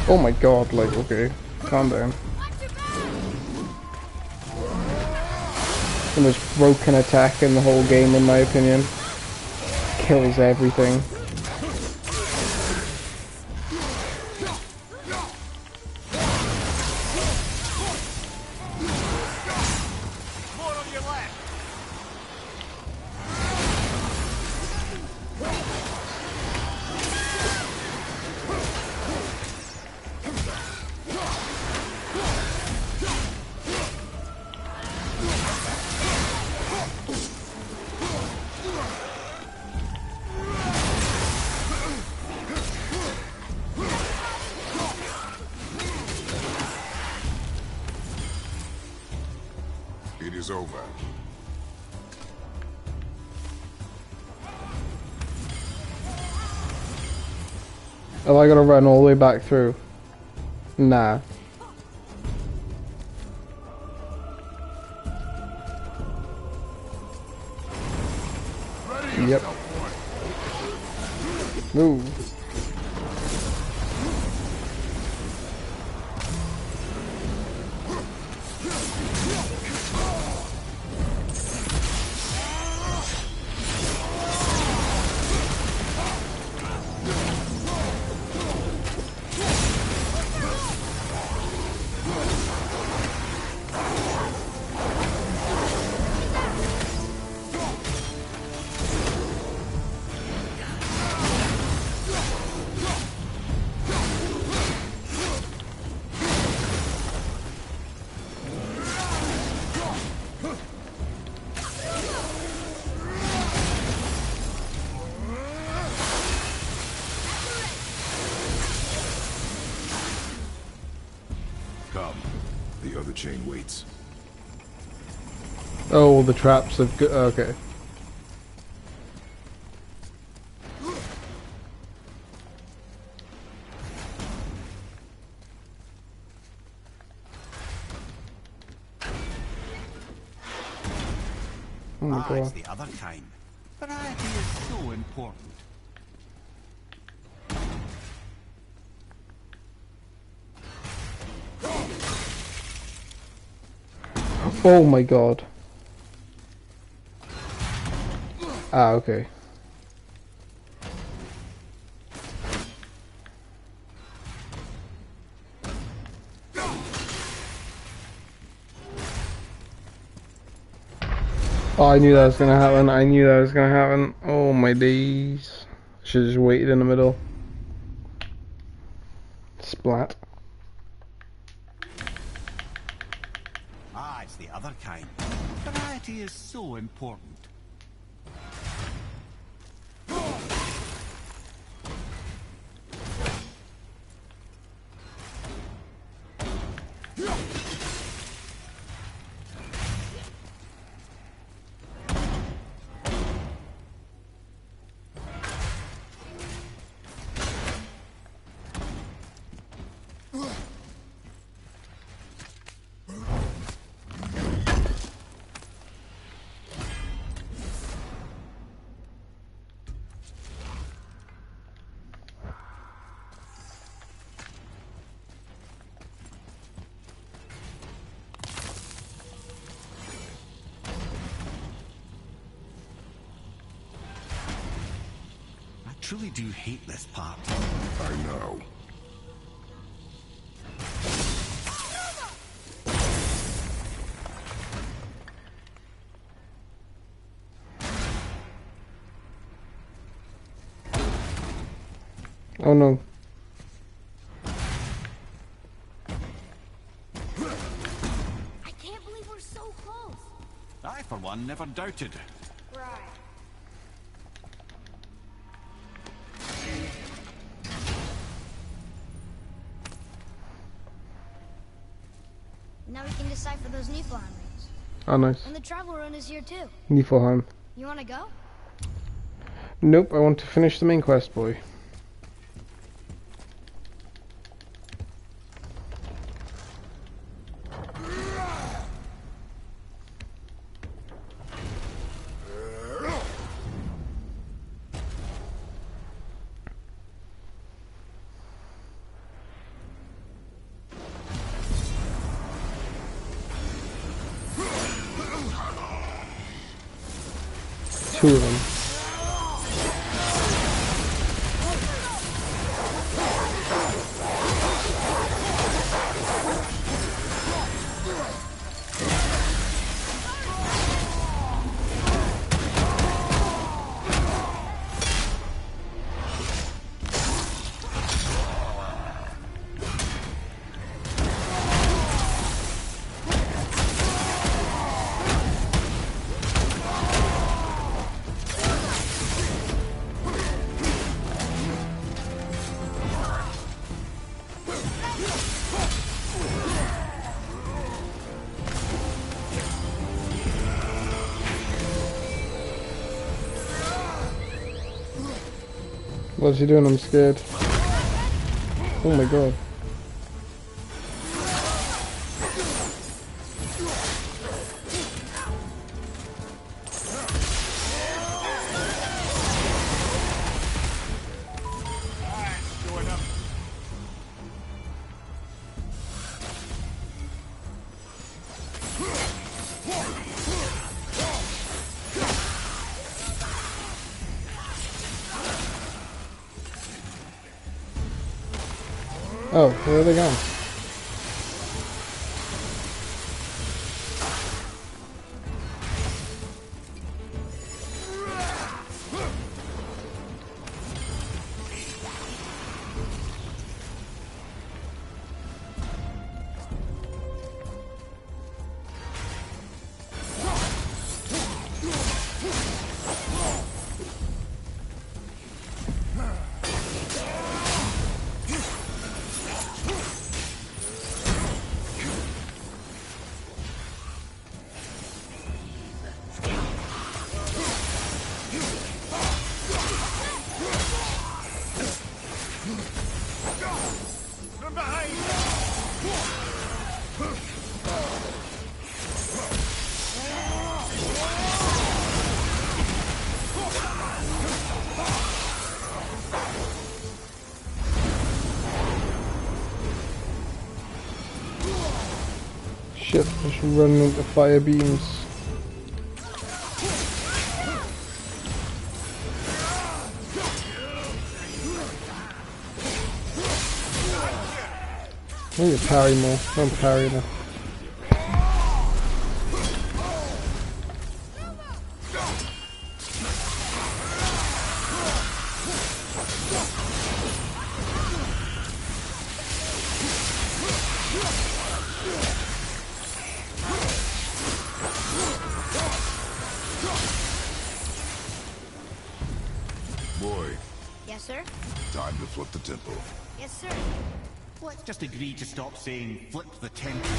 Oh my god, like, okay, calm down. The most broken attack in the whole game, in my opinion. Kills everything. It is over. Am I gonna run all the way back through? Nah. Yep. Move. Come. The other chain waits. Oh, the traps have go okay. Oh my It's god. the other kind. Variety is so important. Oh my god. Ah, okay. Oh, I knew that was gonna happen. I knew that was gonna happen. Oh my days. Should've just waited in the middle. Splat. It's the other kind. Variety is so important. I truly do hate this part. I know. Oh no. I can't believe we're so close. I, for one, never doubted. Right. Now we can decipher those Niflheim rings. Oh nice. And the travel rune is here too. Niflheim. You wanna go? Nope, I want to finish the main quest, boy. Two of them. What's he doing? I'm scared. Oh my god. Oh, where are they going? shit, I should run into fire beams. I need to parry more. I'm parrying now. Boy, Yes, sir? time to flip the temple. Yes, sir. Let's just agree to stop saying flip the temple.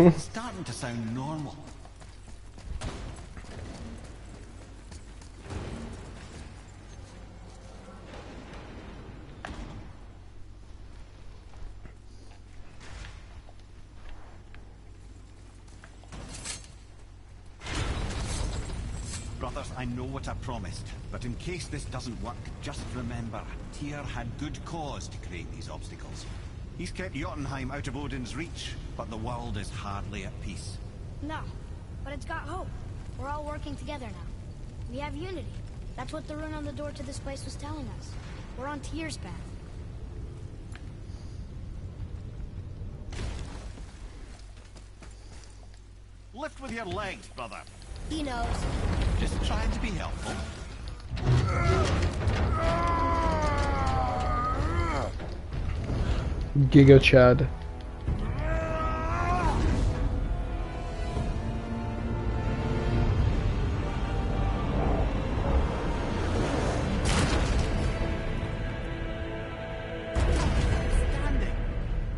It's starting to sound normal. Brothers, I know what I promised, but in case this doesn't work, just remember, Tyr had good cause to create these obstacles. He's kept Jotunheim out of Odin's reach, but the world is hardly at peace. No, but it's got hope. We're all working together now. We have unity. That's what the rune on the door to this place was telling us. We're on Tyr's path. Lift with your legs, brother. He knows. Just trying to be helpful. Giga Chad. Standing.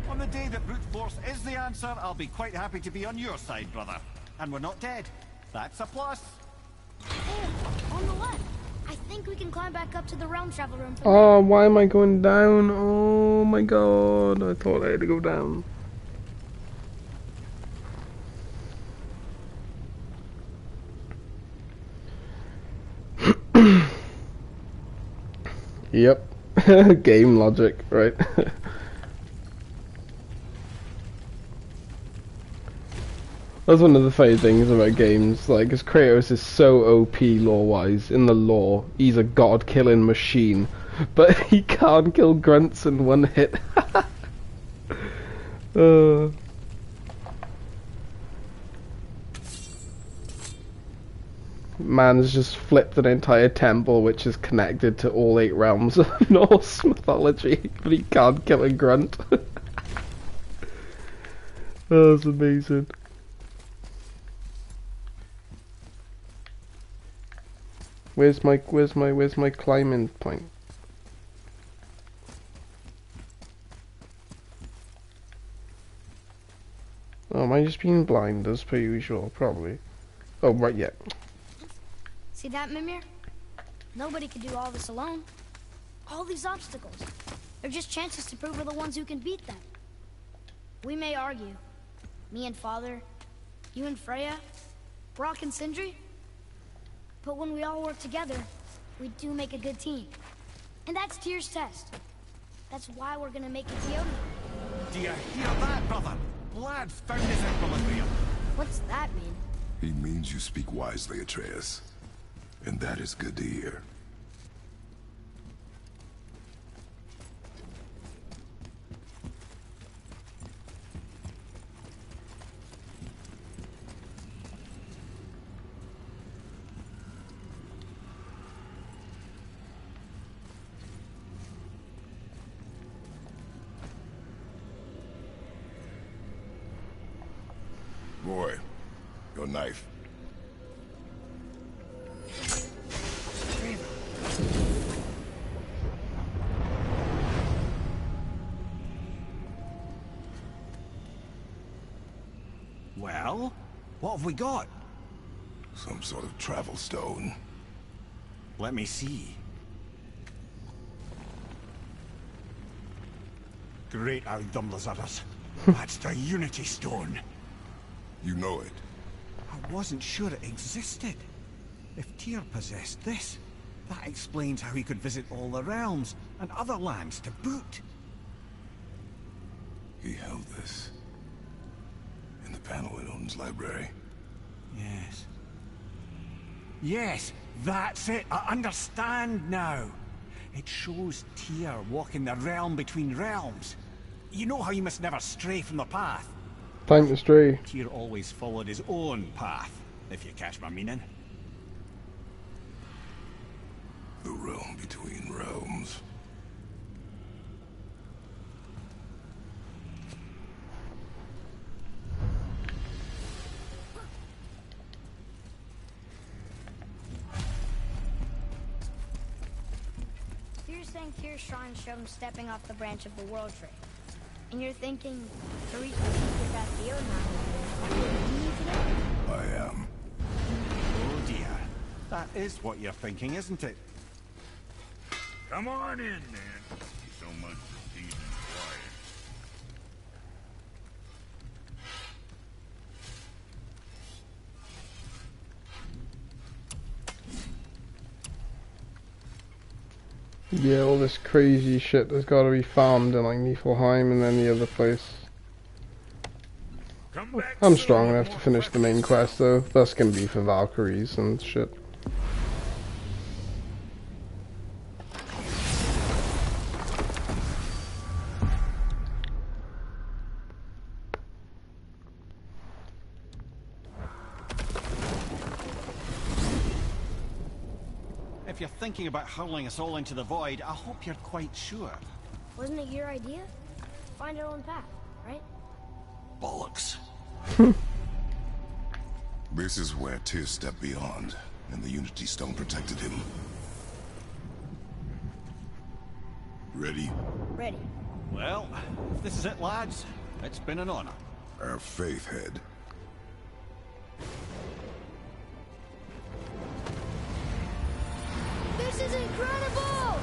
On the day that brute force is the answer, I'll be quite happy to be on your side, brother. And we're not dead. That's a plus. Oh, on the left. I think we can climb back up to the realm travel room. Oh, why am I going down? Oh my god, I thought I had to go down. Yep. Game logic, right? That's one of the funny things about games, like, because Kratos is so OP lore-wise. In the lore, he's a god-killing machine, but he can't kill grunts in one hit. Man's just flipped an entire temple which is connected to all 8 realms of Norse mythology, but he can't kill a grunt. That's amazing. Where's my climbing point? Oh, am I just being blind as per usual? Probably. Oh, right, yeah. See that, Mimir? Nobody could do all this alone. All these obstacles. They're just chances to prove we're the ones who can beat them. We may argue. Me and Father, you and Freya, Brock and Sindri. But when we all work together, we do make a good team. And that's Tyr's test. That's why we're gonna make it to Jotunheim. Do you hear that, brother? Lad's found his equilibrium. What's that mean? He means you speak wisely, Atreus. And that is good to hear. Boy, your knife. Well, what have we got? Some sort of travel stone. Let me see. Great Aldumlazaras. That's the Unity Stone. You know it. I wasn't sure it existed. If Tyr possessed this, that explains how he could visit all the realms and other lands to boot. He held this in the panel in Odin's Realms Library. Yes. Yes, that's it. I understand now. It shows Tyr walking the realm between realms. You know how you must never stray from the path? Time to stray. Tyr always followed his own path, if you catch my meaning. The realm between realms. You're saying Tyr's shrine showed him stepping off the branch of the World Tree. And you're thinking, to reach the peak of that field now, you need to do? I am. Oh dear. That is what you're thinking, isn't it? Come on in, then. So much for peace and quiet. Yeah, all this crazy shit that's got to be farmed in like Niflheim and then the other place. I'm strong enough to finish the main quest though. That's gonna be for Valkyries and shit. If you're thinking about hurling us all into the void, I hope you're quite sure. Wasn't it your idea? Find our own path, right? Bollocks. This is where Tyr stepped beyond, and the Unity Stone protected him. Ready? Ready. Well, if this is it, lads, it's been an honor. Our faith head. This is incredible!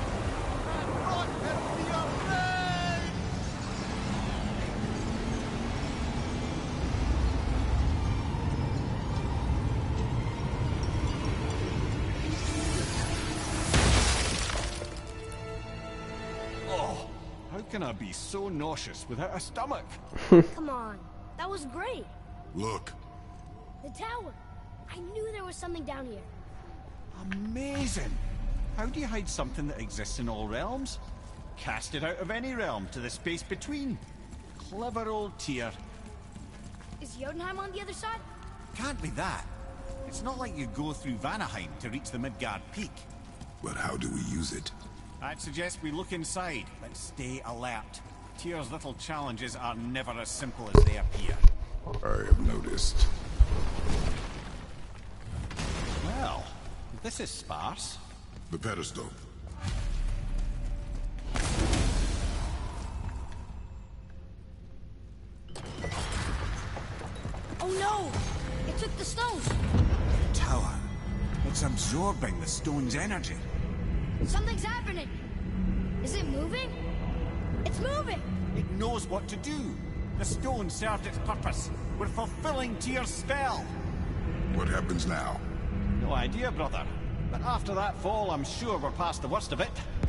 Oh, how can I be so nauseous without a stomach? Come on, that was great. Look. The tower. I knew there was something down here. Amazing! How do you hide something that exists in all realms? Cast it out of any realm to the space between. Clever old Tyr. Is Jotunheim on the other side? Can't be that. It's not like you go through Vanaheim to reach the Midgard peak. But how do we use it? I'd suggest we look inside, but stay alert. Tyr's little challenges are never as simple as they appear. I have noticed. Well, this is sparse. The pedestal. Oh no! It took the stones! The tower. It's absorbing the stone's energy. Something's happening! Is it moving? It's moving! It knows what to do. The stone served its purpose. We're fulfilling Tyr's spell. What happens now? No idea, brother. But after that fall, I'm sure we're past the worst of it.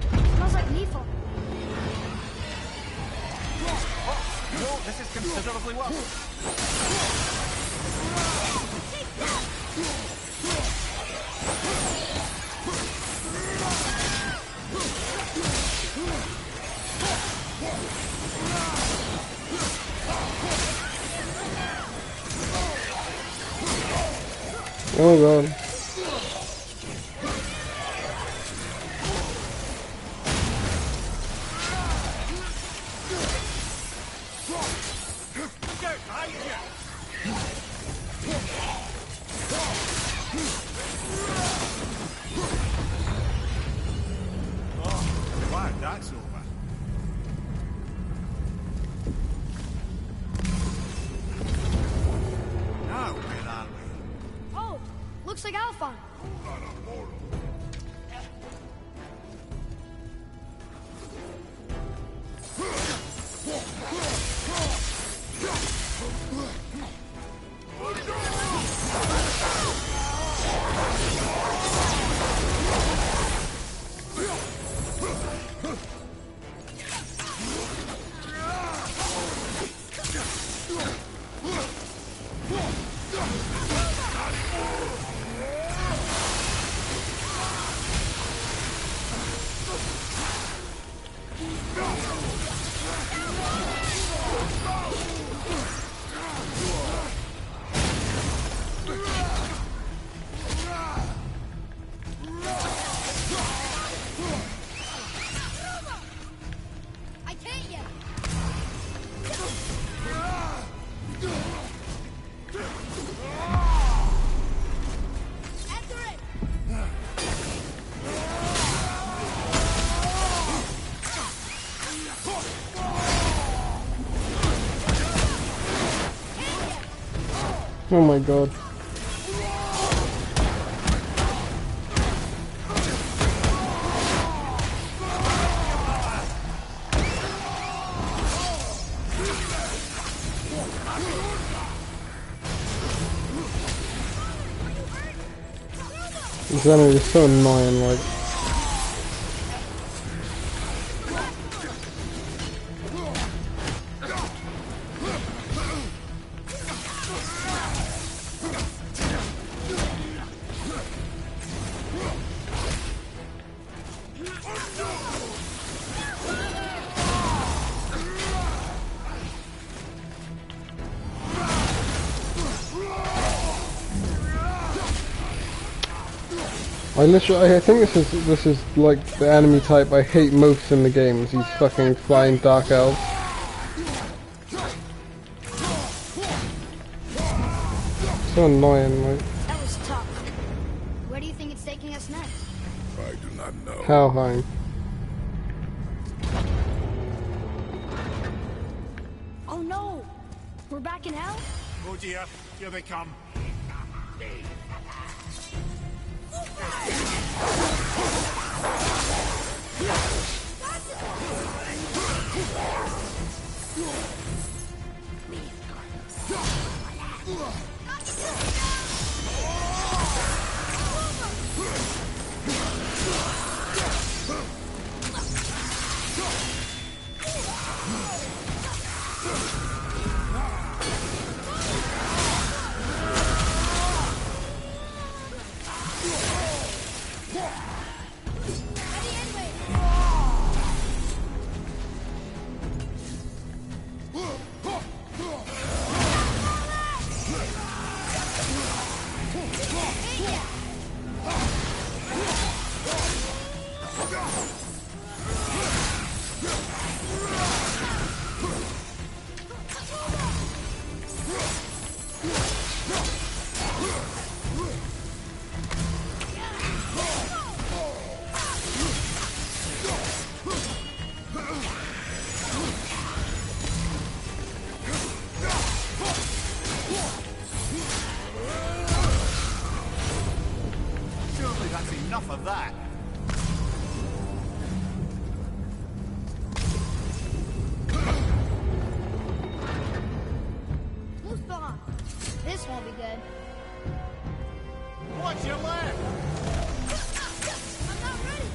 Smells like Nifl. Oh, no, this is considerably worse. Oh god. Wow, that's over. Now, where are we? Oh, looks like Alphon. I can't yet. After it. Oh my god. This enemy is so annoying, like. I think this is like the enemy type I hate most in the game, is these fucking flying dark elves. So annoying, like. That was tough. Where do you think it's taking us next? I do not know. Helheim. Oh no! We're back in hell? Oh dear, here they come. Enough of that. Who's behind? This won't be good. Watch your left! I'm not ready!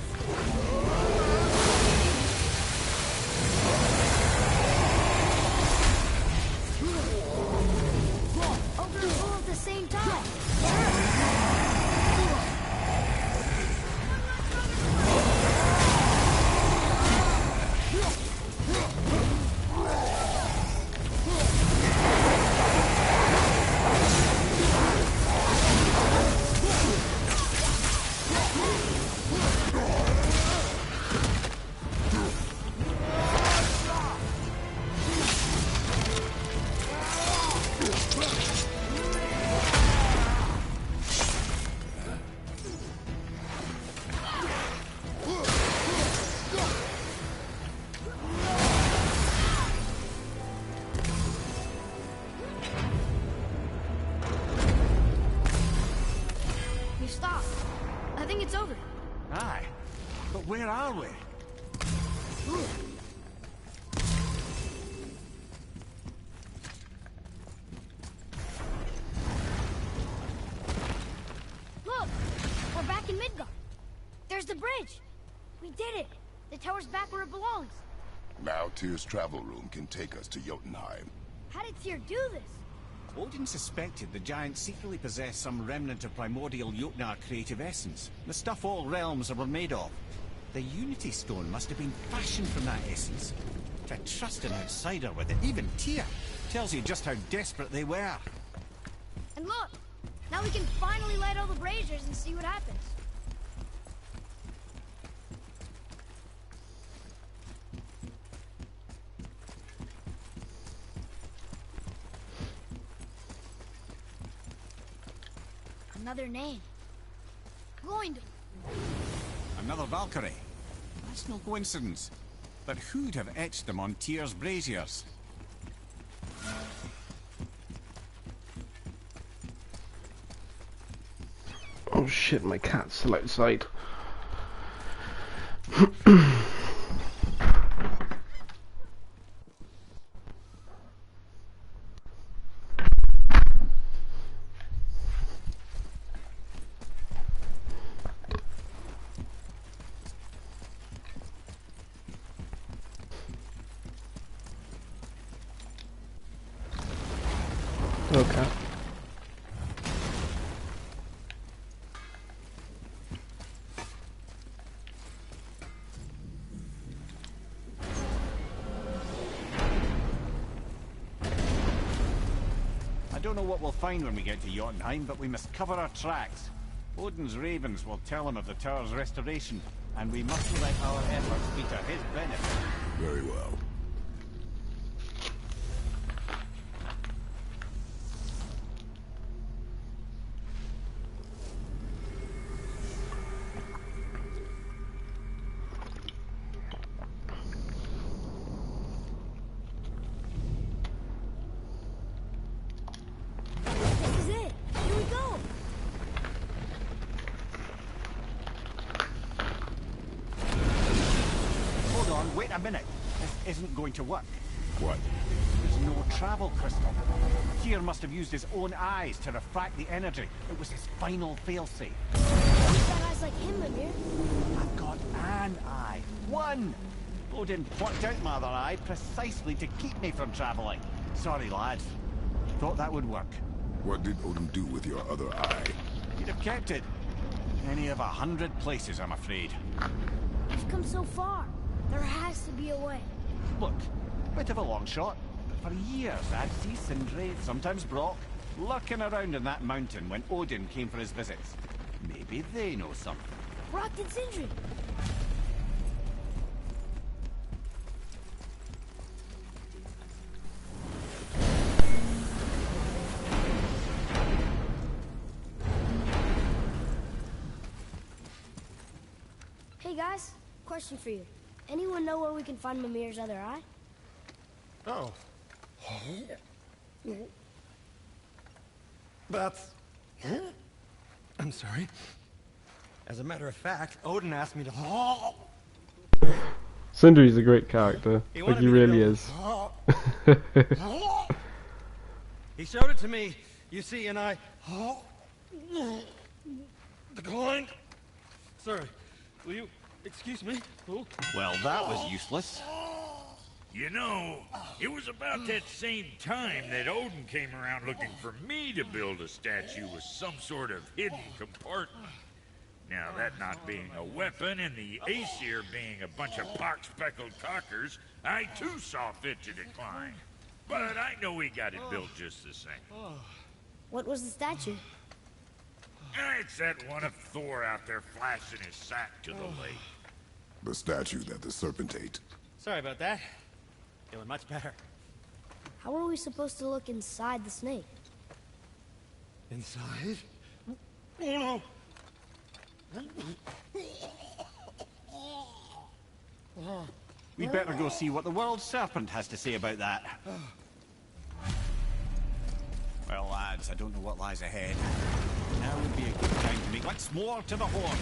Open and pull at the same time. You stopped. I think it's over. Aye, but where are we? Look! We're back in Midgard. There's the bridge. We did it. The tower's back where it belongs. Now Tyr's travel room can take us to Jotunheim. How did Tyr do this? Odin suspected the giants secretly possessed some remnant of primordial Jotnar creative essence, the stuff all realms were made of. The Unity Stone must have been fashioned from that essence. To trust an outsider with it, even Tyr, tells you just how desperate they were. And look, now we can finally light all the braziers and see what happens. Another name. Longdog. Another Valkyrie. That's no coincidence. But who'd have etched them on Tyr's braziers? Oh shit, my cat's still outside. Okay. I don't know what we'll find when we get to Jotunheim, but we must cover our tracks. Odin's ravens will tell him of the tower's restoration, and we must let our efforts be to his benefit. Very well. This is it. Here we go. Hold on, wait a minute. This isn't going to work. What? There's no travel crystal. Tyr must have used his own eyes to refract the energy. It was his final failsafe. We've got eyes like him, Mimir. I've got an eye. One! Odin plucked out my other eye precisely to keep me from travelling. Sorry, lads. Thought that would work. What did Odin do with your other eye? He'd have kept it. Any of 100 places, I'm afraid. We've come so far. There has to be a way. Look, bit of a long shot, but for years I'd see Sindri, sometimes Brock, lurking around in that mountain when Odin came for his visits. Maybe they know something. Brock and Sindri. Hey guys, question for you. Anyone know where we can find Mimir's other eye? Oh. That's... I'm sorry. As a matter of fact, Odin asked me to... Sindri's a great character. He Like, wanted he me to really go- is. He showed it to me, you see, and I... Declined. Sorry. Will you excuse me? Oh. Well, that was useless. You know, it was about that same time that Odin came around looking for me to build a statue with some sort of hidden compartment. Now, that not being a weapon and the Aesir being a bunch of pock-speckled cockers, I too saw fit to decline. But I know he got it built just the same. What was the statue? It's that one of Thor out there flashing his sack to the lake. The statue that the serpent ate. Sorry about that. Feeling much better. How are we supposed to look inside the snake? Inside? Oh no! We better go see what the world serpent has to say about that. Well, lads, I don't know what lies ahead. Now would be a good time to make once more to the horn.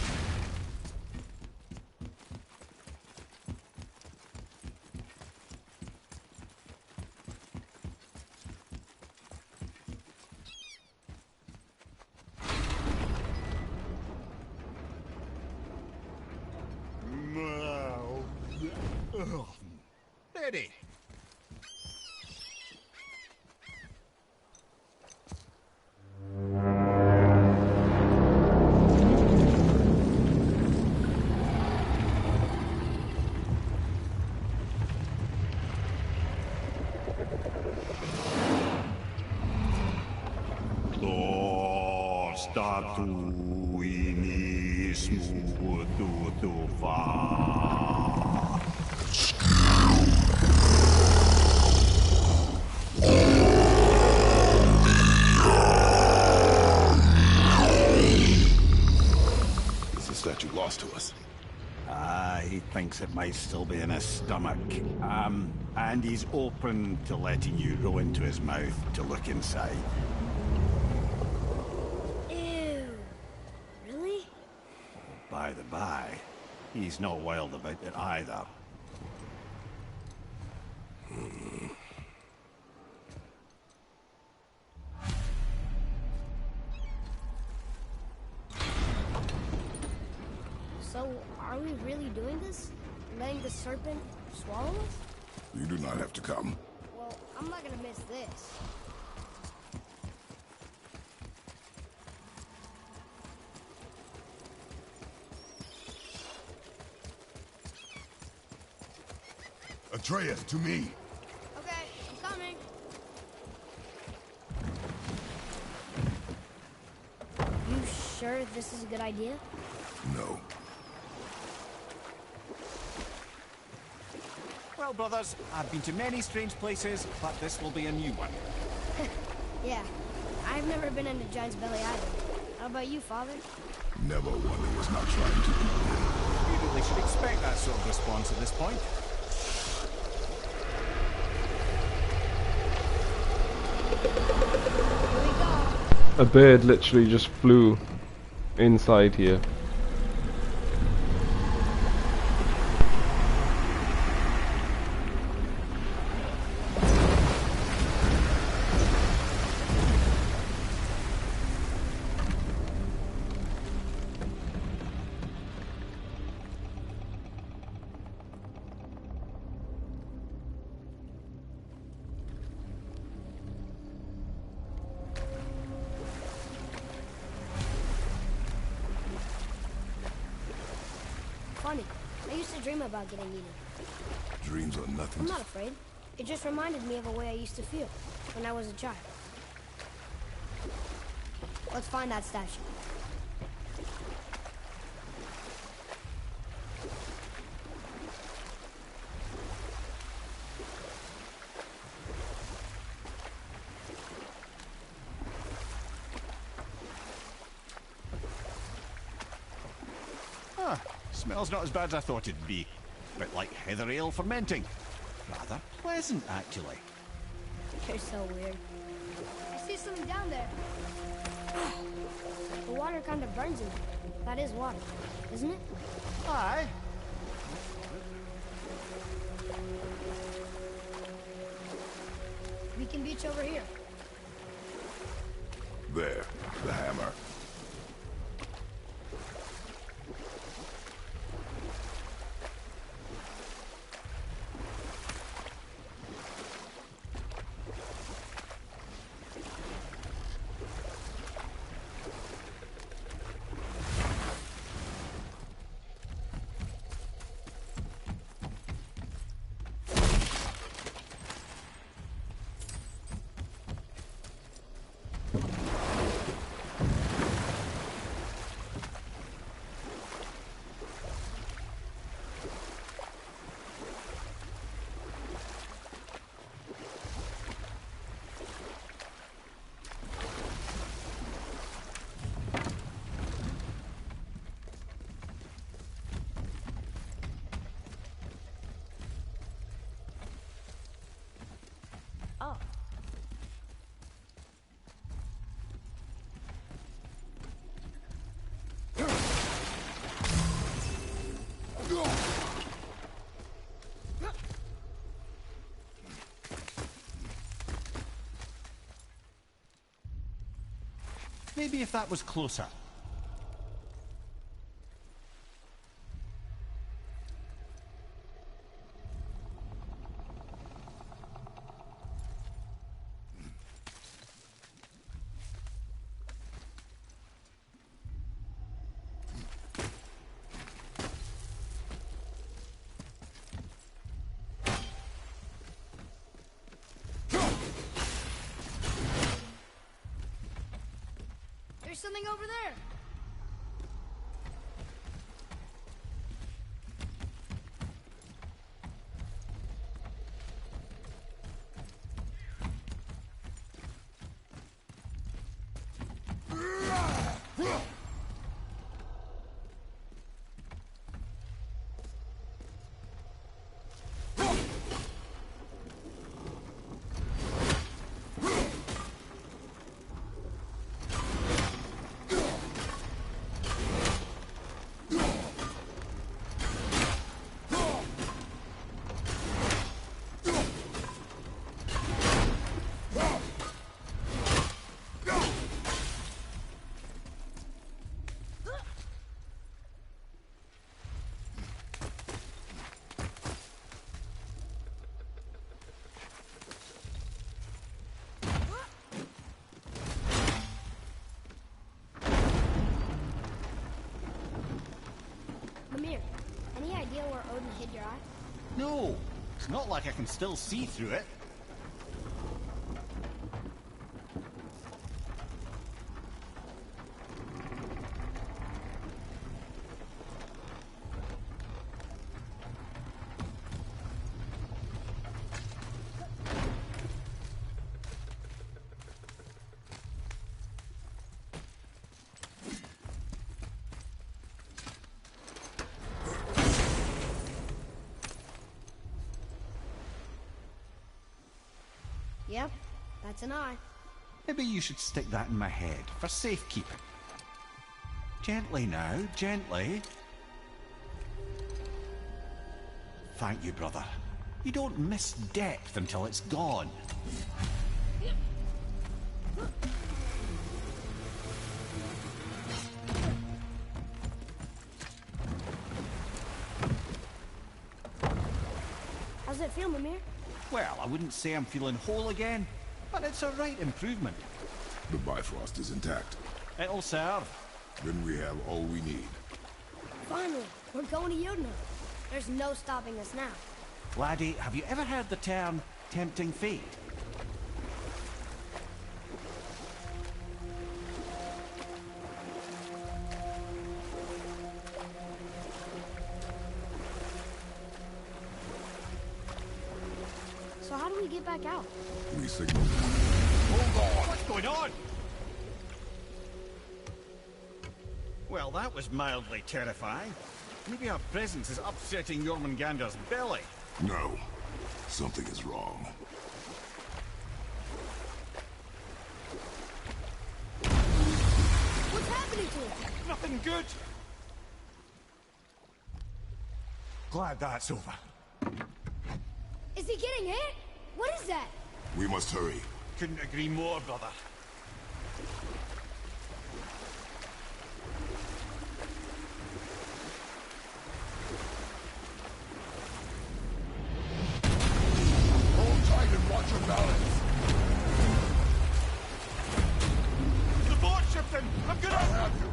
Ready. Is the statue lost to us? He thinks it might still be in his stomach. And he's open to letting you go into his mouth to look inside. Ew. Really? By the by, he's not wild about it either. So, are we really doing this? Letting the serpent swallow us? You do not have to come. Well, I'm not gonna miss this. Atreus, to me. Okay, I'm coming. You sure this is a good idea? No. Well, brothers, I've been to many strange places, but this will be a new one. Yeah, I've never been into Giant's Belly either. How about you, Father? Never one who was not trying to. You really should expect that sort of response at this point. A bird literally just flew inside here. Funny. I used to dream about getting eaten. Dreams are nothing. I'm not afraid. It just reminded me of a way I used to feel when I was a child. Let's find that statue. Smells not as bad as I thought it'd be. Bit like heather ale fermenting. Rather pleasant, actually. You're so weird. I see something down there. The water kind of burns in there. That is water, isn't it? Aye. We can beach over here. There, the hammer. Oh. Maybe if that was closer. something over there. Mimir, any idea where Odin hid your eye? No, it's not like I can still see through it. Yep, that's an eye. Maybe you should stick that in my head for safekeeping. Gently now, gently. Thank you, brother. You don't miss depth until it's gone. How's it feel, Mimir? Well, I wouldn't say I'm feeling whole again, but it's a right improvement. The Bifrost is intact. It'll serve. Then we have all we need. Finally, we're going to Jotunheim. There's no stopping us now. Laddie, have you ever heard the term tempting fate? So how do we get back out? We signal. Hold on! What's going on? Well, that was mildly terrifying. Maybe our presence is upsetting Jormungandr's belly. No. Something is wrong. What's happening to him? Nothing good! Glad that's over. Is he getting hit? What is that? We must hurry. Couldn't agree more, brother. Hold tight and watch your balance. The board shifting! I'm gonna... I'll have you.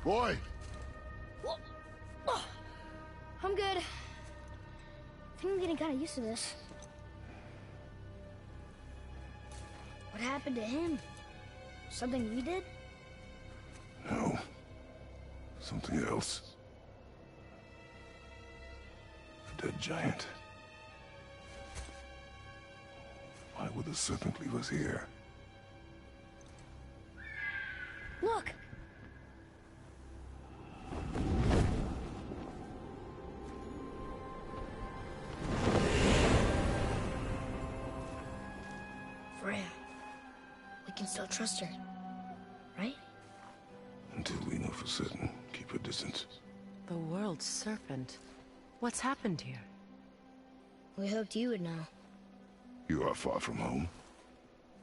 Boy! I'm good. I think I'm getting kind of used to this. What happened to him? Something we did? No. Something else. A dead giant. Why would the serpent leave us here? Look! Freya. We can still trust her, right? Until we know for certain, keep her distance. The world's serpent. What's happened here? We hoped you would know. You are far from home.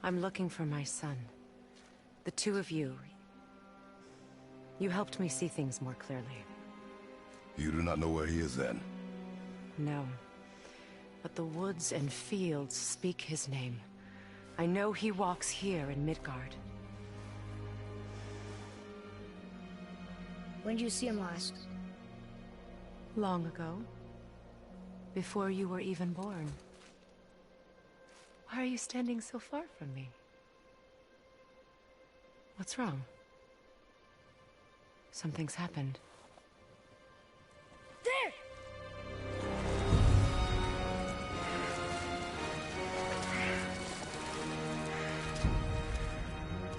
I'm looking for my son. The two of you. You helped me see things more clearly. You do not know where he is then? No. But the woods and fields speak his name. I know he walks here in Midgard. When did you see him last? Long ago. Before you were even born. Why are you standing so far from me? What's wrong? Something's happened. There!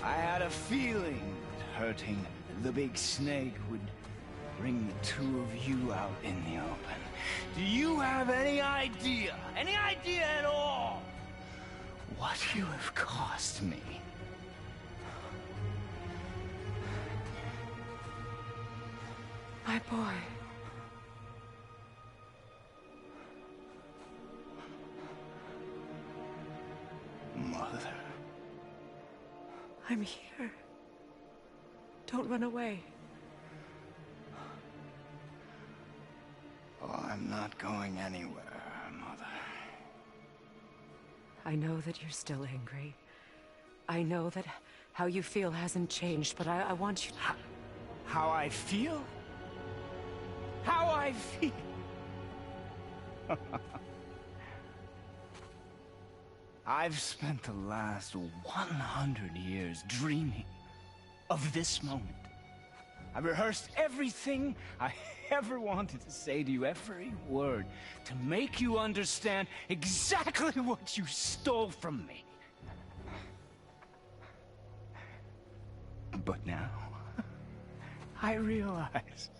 I had a feeling that hurting the big snake would bring the two of you out in the open. Do you have any idea at all, what you have cost me? My boy. Mother. I'm here. Don't run away. Oh, I'm not going anywhere, Mother. I know that you're still angry. I know that how you feel hasn't changed, but I want you to... How I feel? How I feel? I've spent the last 100 years dreaming of this moment. I rehearsed everything I ever wanted to say to you, every word, to make you understand exactly what you stole from me. But now, I realize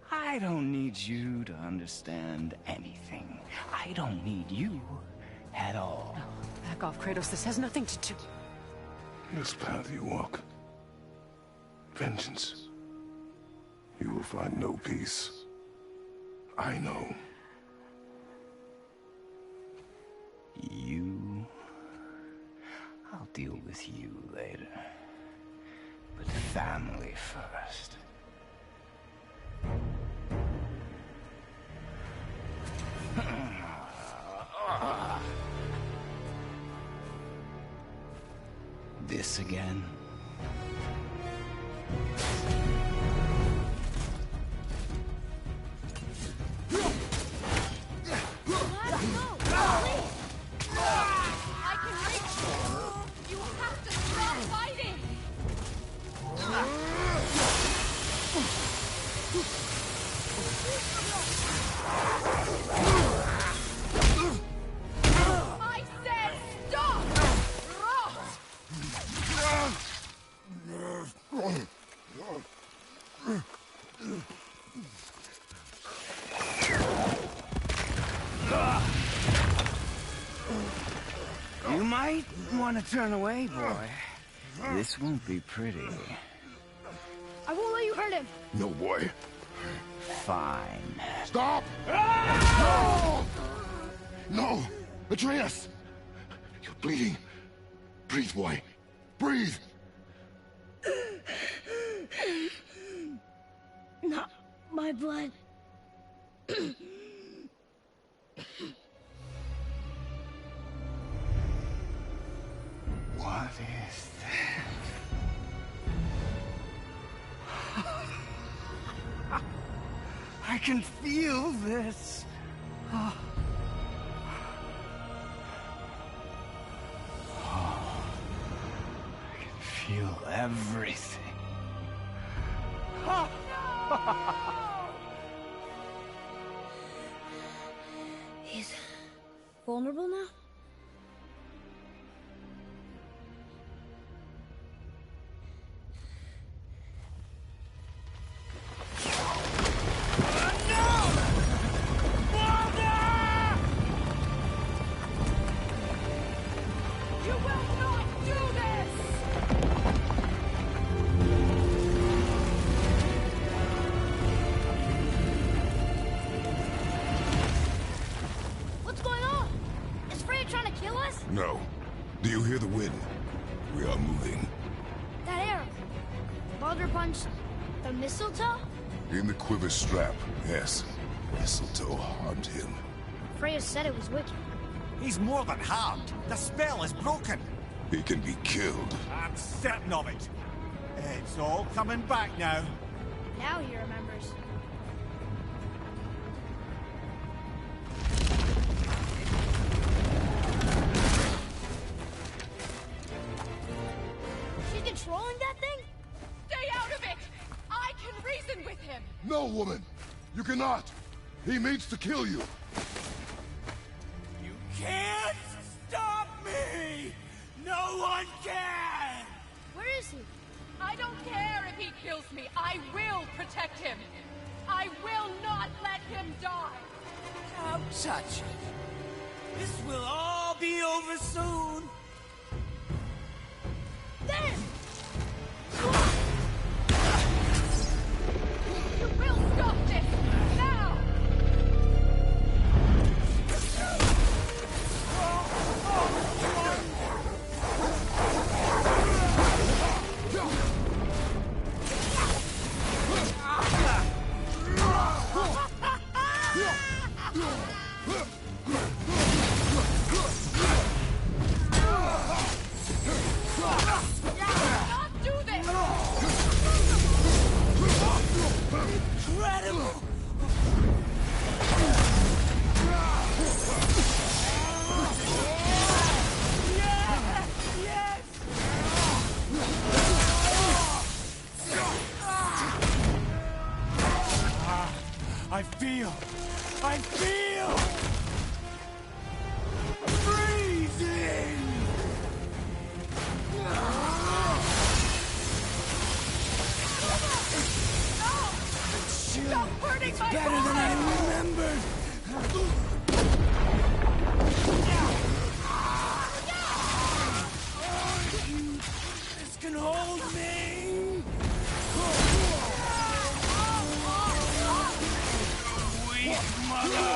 I don't need you to understand anything. I don't need you at all. No, back off, Kratos. This has nothing to do... This path you walk, vengeance, you will find no peace. I know. You... I'll deal with you later. But family first. This again? You might want to turn away, boy. This won't be pretty. I won't let you hurt him. No, boy. Fine. Stop! No! No! Atreus! You're bleeding. Breathe, boy. Breathe! Not my blood. What is that? I can feel this. Oh. I can feel everything. He's vulnerable now? No. Do you hear the wind? We are moving. That arrow. Baldur punched. The mistletoe? In the quiver strap, yes. Mistletoe harmed him. Freya said it was wicked. He's more than harmed. The spell is broken. He can be killed. I'm certain of it. It's all coming back now. Now he remembers. She's controlling that thing? Stay out of it! I can reason with him! No, woman! You cannot! He means to kill you! You can't stop me! No one can! Where is he? I don't care if he kills me. I will protect him. I will not let him die. Don't touch it. This will all be over soon. There! You will stop this! Now! Not do this! Incredible! Yes! I feel freezing! Stop hurting my Better than I remembered! This can hold me! Weak mother!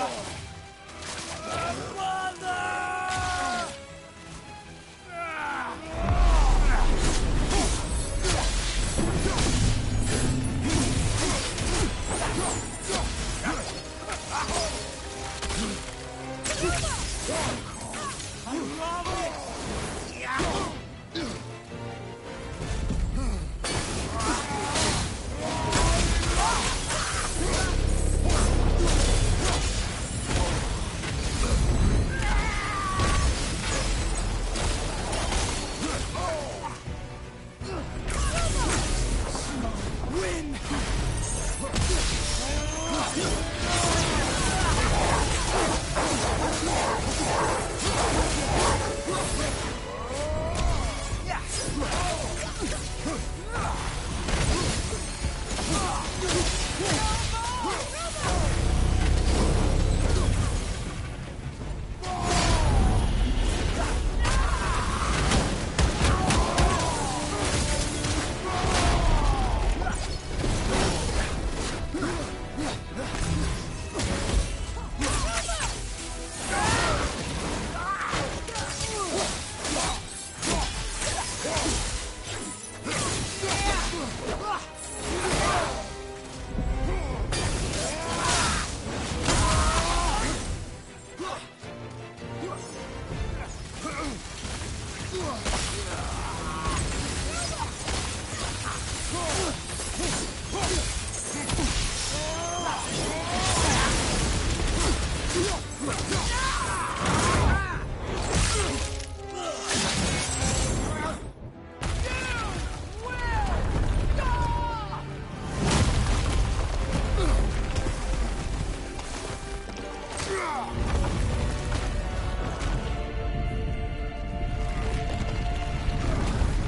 Mother! I love it! Win!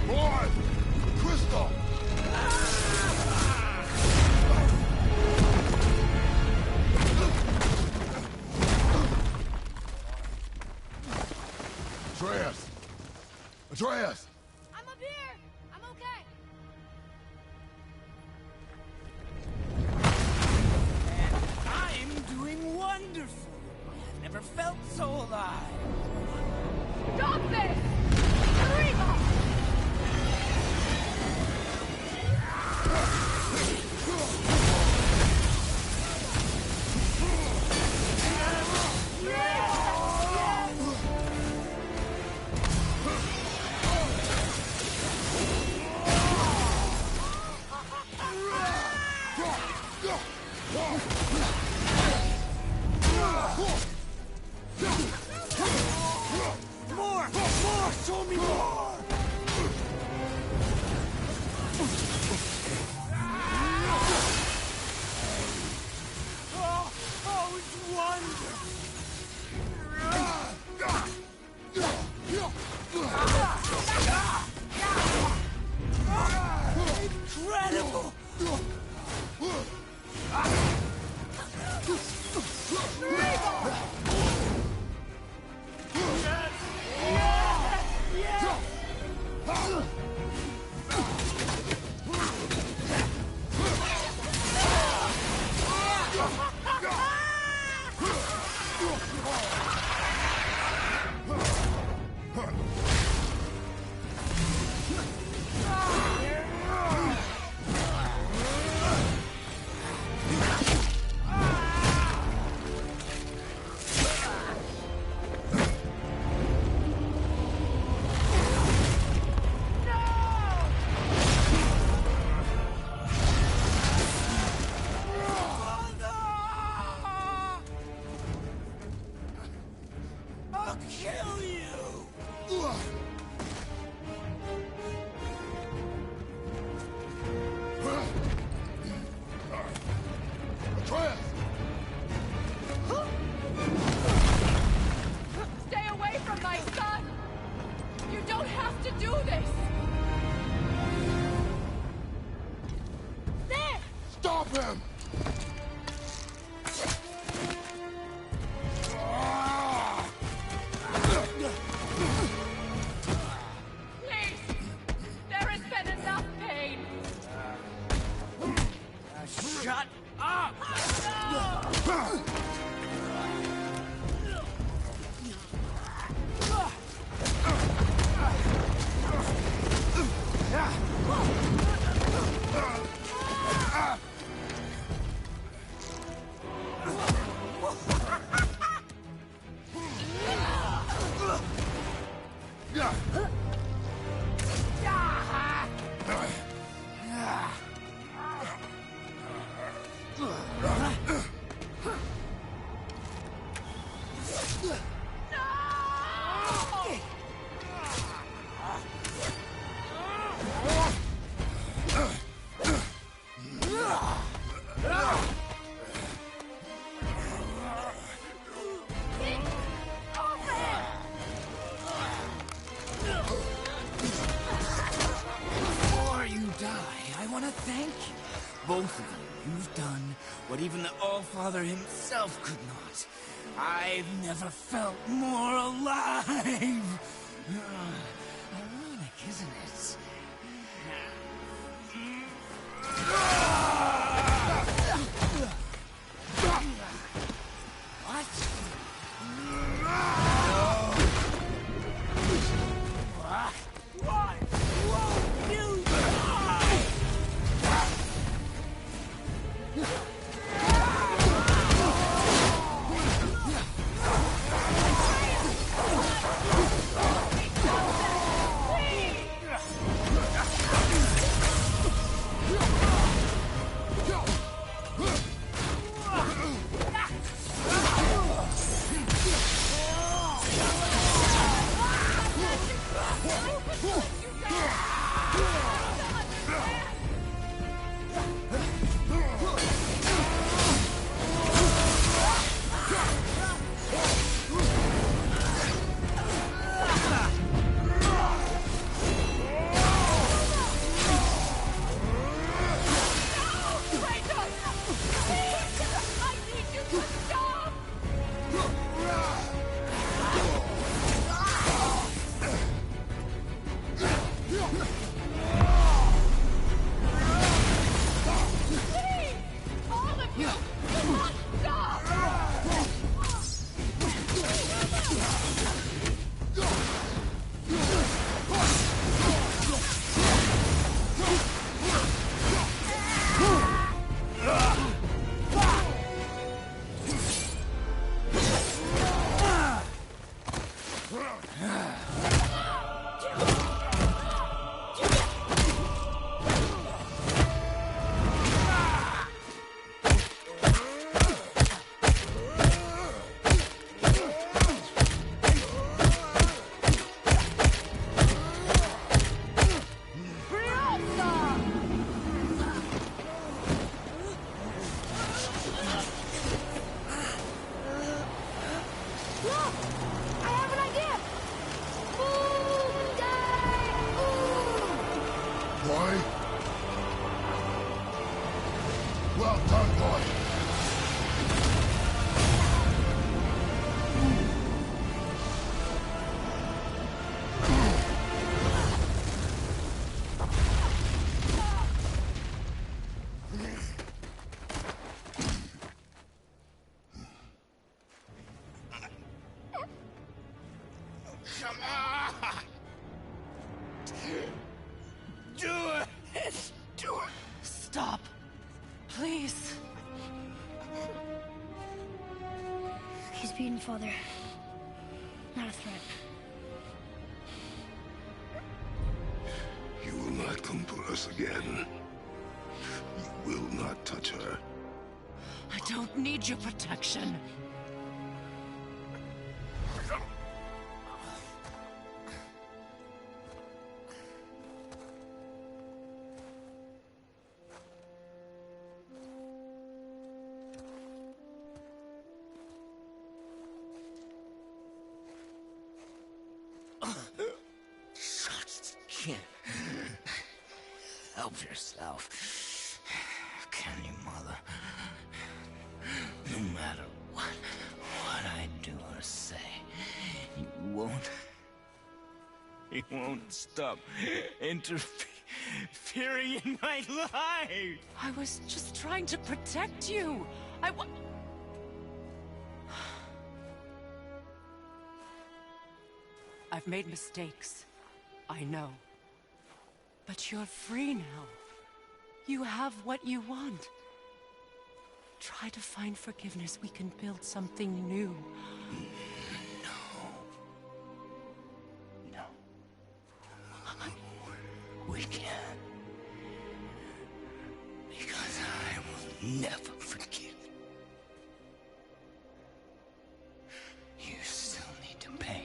Boy! Crystal! Atreus! Atreus! I'm up here! I'm okay! I'm doing wonderful. I've never felt so alive. Stop this! Reba! Stop him! Please! There has been enough pain! Shut up! Before you die, I want to thank you. Both of you. You've done what even the Allfather himself could not. I've never felt more alive. Ironic, isn't it? What? Won't you die? Well done, boy. Come on! Do it! Do it! Stop. Please. He's beaten, Father. Not a threat. You will not come for us again. You will not touch her. I don't need your protection. Shut again. Help yourself. can you, Mother? No matter what I do or say, you won't stop interfering in my life. I was just trying to protect you. I've made mistakes. I know. But you're free now. You have what you want. Try to find forgiveness. We can build something new. No. We can't. Because I will never forgive. You still need to pay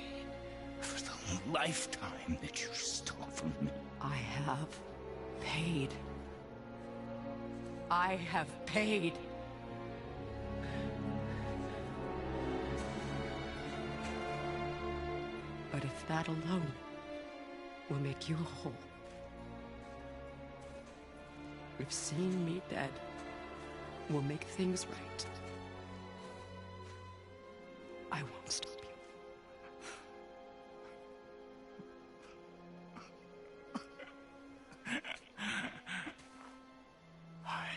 for the lifetime that you stole from me. I have paid. I have paid. But if that alone will make you whole, if seeing me dead will make things right, I won't stop you.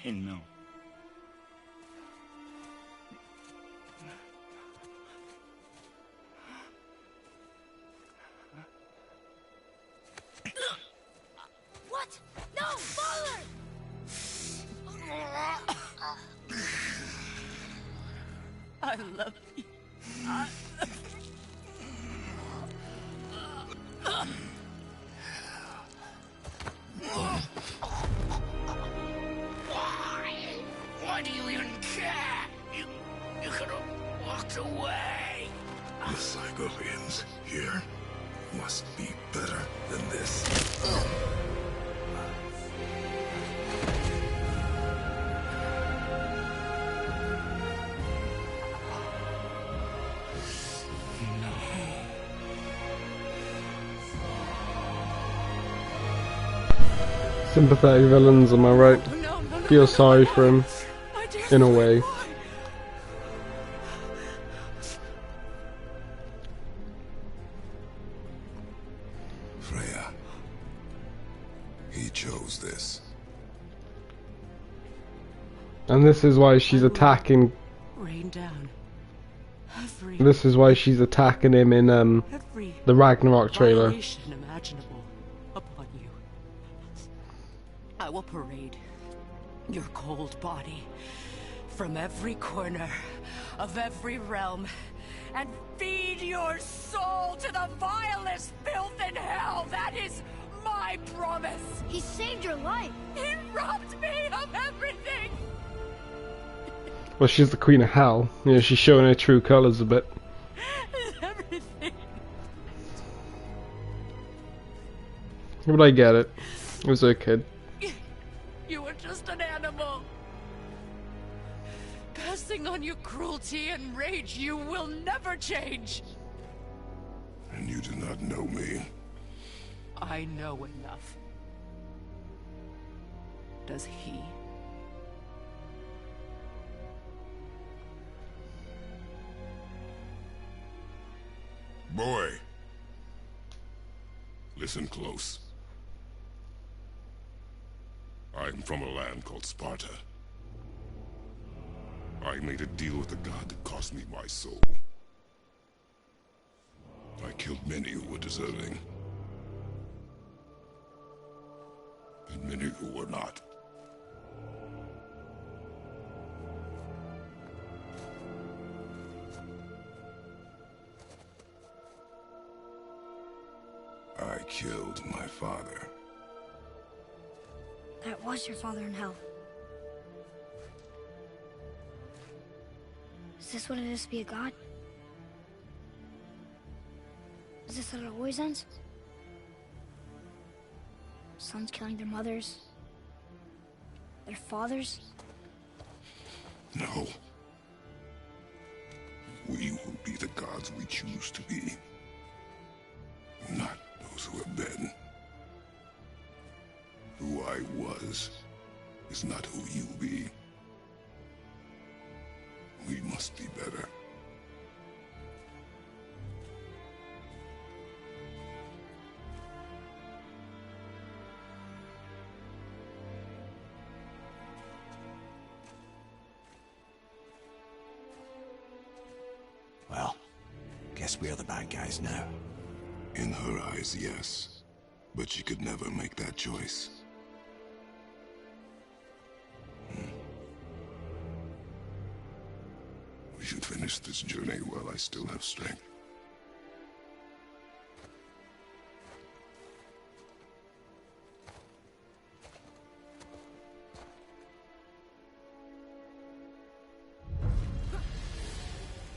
I know. What? No, Father! I love you. Why do you even care? You could have walked away. The Cygolians here must be better than this. Sympathetic villains, am I right? Feel sorry for him, in a way. Freya. He chose this. And this is why she's attacking. Rain down. This is why she's attacking him in the Ragnarok trailer. Violation imaginable upon you. I will parade your cold body from every corner of every realm and feed your soul to the vilest filth in hell. That is my promise. He saved your life. He robbed me of everything. Well, she's the queen of hell. You know, she's showing her true colors a bit. Everything. But I get it. It was a kid. You were just an animal. Passing on your cruelty and rage, you will never change. And you do not know me. I know enough. Does he? Boy. Listen close. I'm from a land called Sparta. I made a deal with the god that cost me my soul. I killed many who were deserving. And many who were not. I killed my father. That was your father in hell. Is this what it is to be a god? Is this how it always ends? Sons killing their mothers? Their fathers? No. We will be the gods we choose to be. Not those who have been. Who I was is not who you be. We must be better. Well, guess we're the bad guys now. In her eyes, yes. But she could never make that choice. We should finish this journey while I still have strength.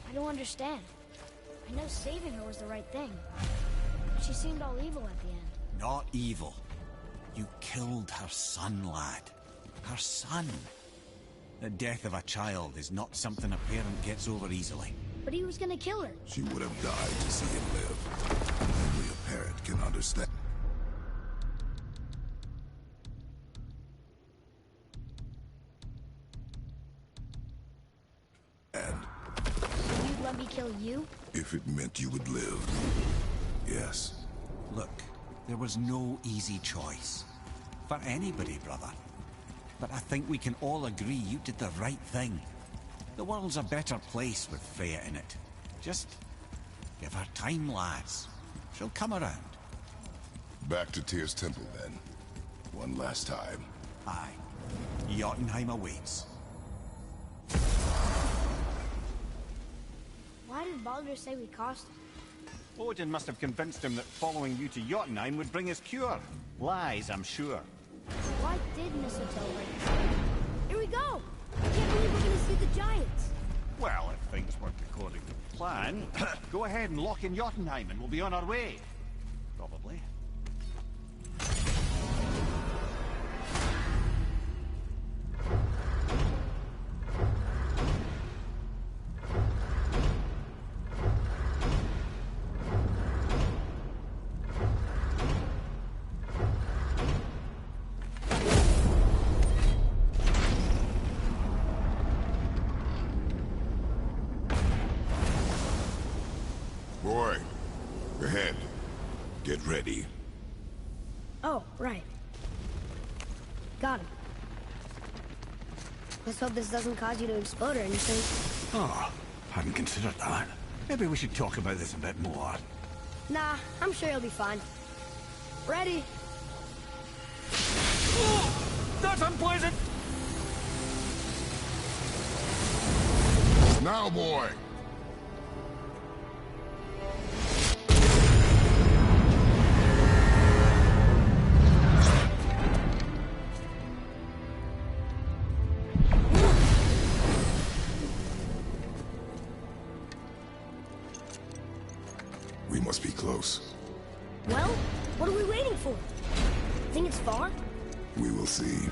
I don't understand. I know saving her was the right thing. But she seemed all evil at the end. Not evil. You killed her son, lad. Her son. The death of a child is not something a parent gets over easily. But he was gonna kill her. She would have died to see him live. Only a parent can understand. And So you'd let me kill you? if it meant you would live, yes. Look, there was no easy choice. For anybody, brother. But I think we can all agree you did the right thing. The world's a better place with Freya in it. Just give her time, lads. She'll come around. Back to Tyr's temple, then. One last time. Aye. Jotunheim awaits. Why did Baldur say we cost him? Odin must have convinced him that following you to Jotunheim would bring us cure. Lies, I'm sure. Why did mistletoe break? Here we go! I can't believe we're gonna see the giants! Well, if things work according to plan, go ahead and lock in Jotunheim and we'll be on our way. Probably. Boy, ahead. Get ready. Oh, right. Got him. Let's hope this doesn't cause you to explode or anything. Oh, hadn't considered that. Maybe we should talk about this a bit more. Nah, I'm sure you'll be fine. Ready? That's unpleasant! Now, boy! We must be close. Well, what are we waiting for? Think it's far? We will see.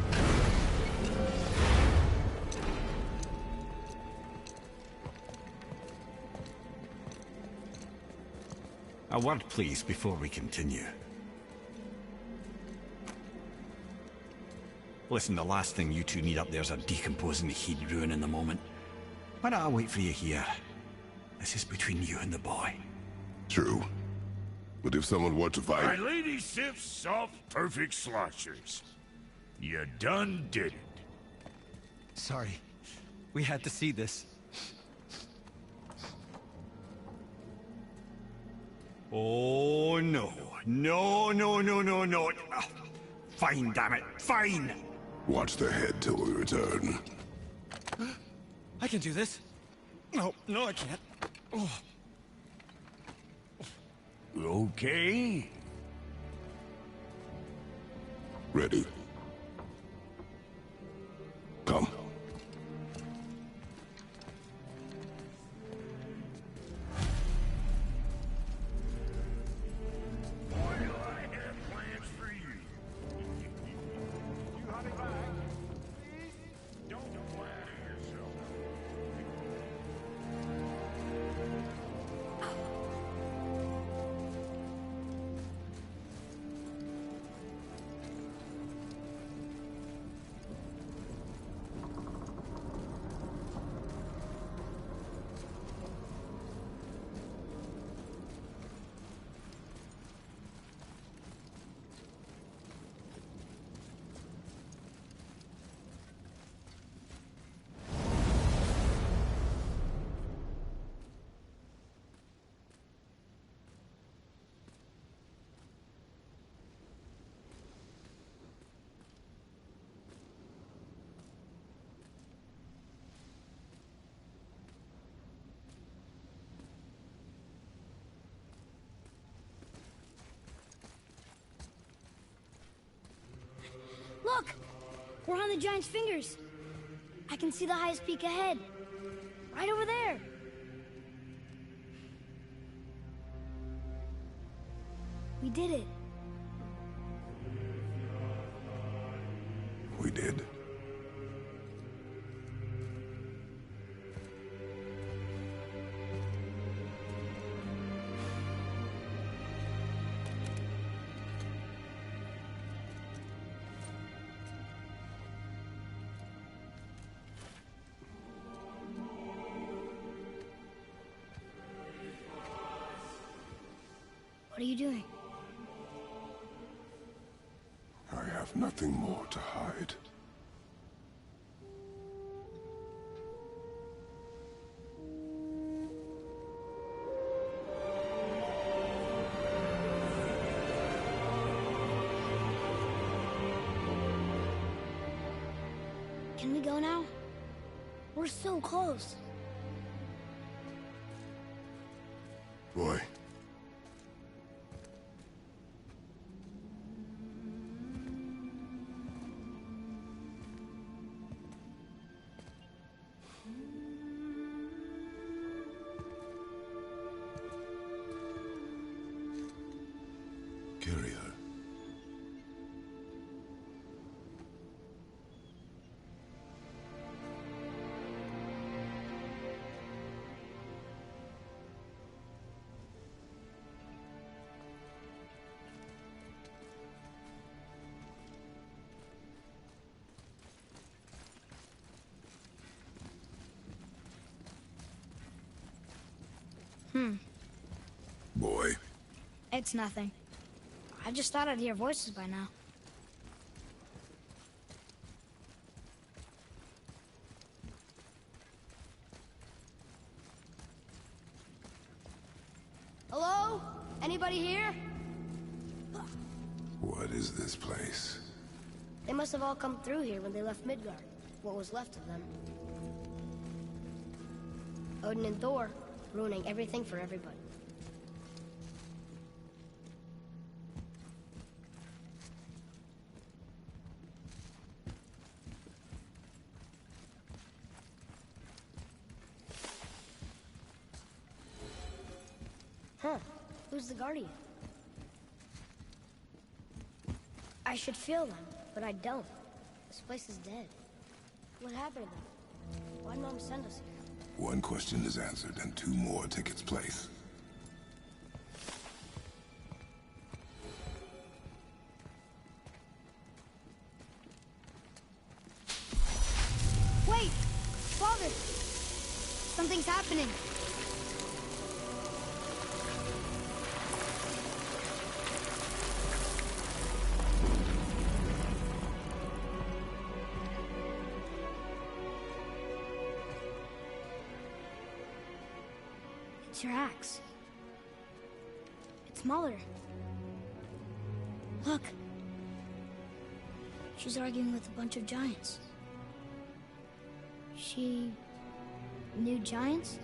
A word, please, before we continue. Listen, the last thing you two need up there's a decomposing heat ruin in the moment. Why don't I wait for you here? This is between you and the boy. True. But if someone were to fight... My lady sips soft, perfect sloshers. You done did it. Sorry. We had to see this. Oh, no. No, no, no, no, no. Fine, damn it. Fine! Watch their head till we return. I can do this. No, no, I can't. Oh. Okay. Ready. Come. Boy, do I have plans for you. You honey back. Don't flatter yourself. Look! We're on the giant's fingers. I can see the highest peak ahead. Right over there. We did it. We did. What are you doing? I have nothing more to hide. Can we go now? We're so close. Boy. Carry her. Boy. It's nothing. I just thought I'd hear voices by now. Hello? Anybody here? What is this place? They must have all come through here when they left Midgard. What was left of them. Odin and Thor, ruining everything for everybody. Huh. Who's the Guardian? I should feel them, but I don't. This place is dead. What happened to them? Why'd Mom send us here? One question is answered, and two more take its place. Wait! Father! Something's happening. It's your axe. It's smaller. Look. She's arguing with a bunch of giants. She knew giants?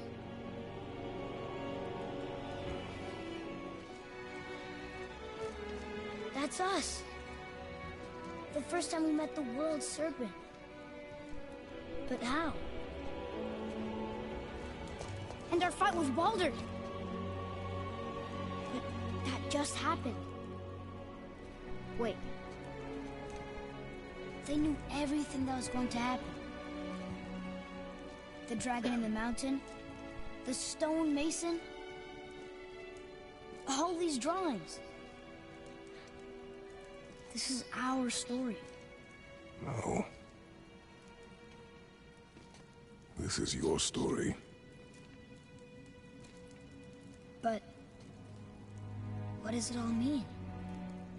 That's us. The first time we met the world serpent. But how? And our fight with Baldur. But that just happened. Wait. They knew everything that was going to happen. The dragon in the mountain, the stone mason, all these drawings. This is our story. No. This is your story. But what does it all mean?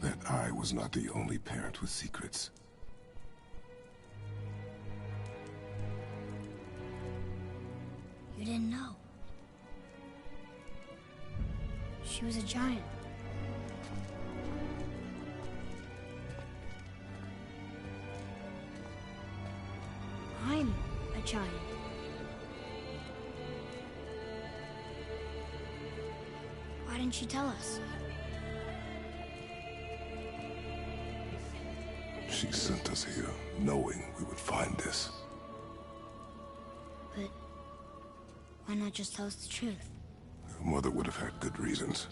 That I was not the only parent with secrets. You didn't know. She was a giant. I'm a giant. Why didn't she tell us? She sent us us here, knowing we would find this. But why not just tell us the truth? Your mother would have had good reasons.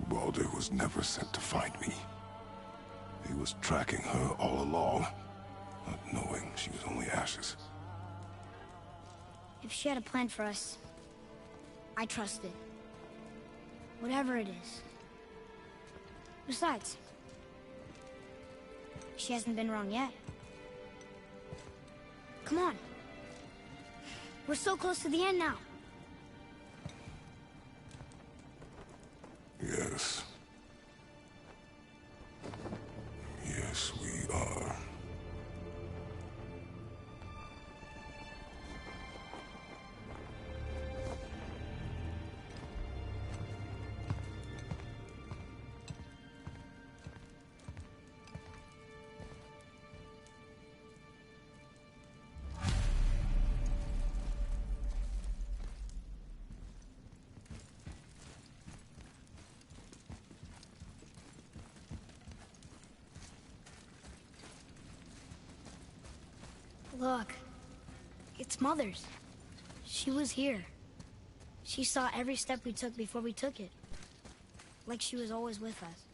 Baldur was never sent to find me. He was tracking her all along, not knowing she was only ashes. If she had a plan for us, I trust it. Whatever it is. Besides, she hasn't been wrong yet. Come on. We're so close to the end now. Yes. Yes, we are. Look, it's Mother's. She was here. She saw every step we took before we took it. Like she was always with us.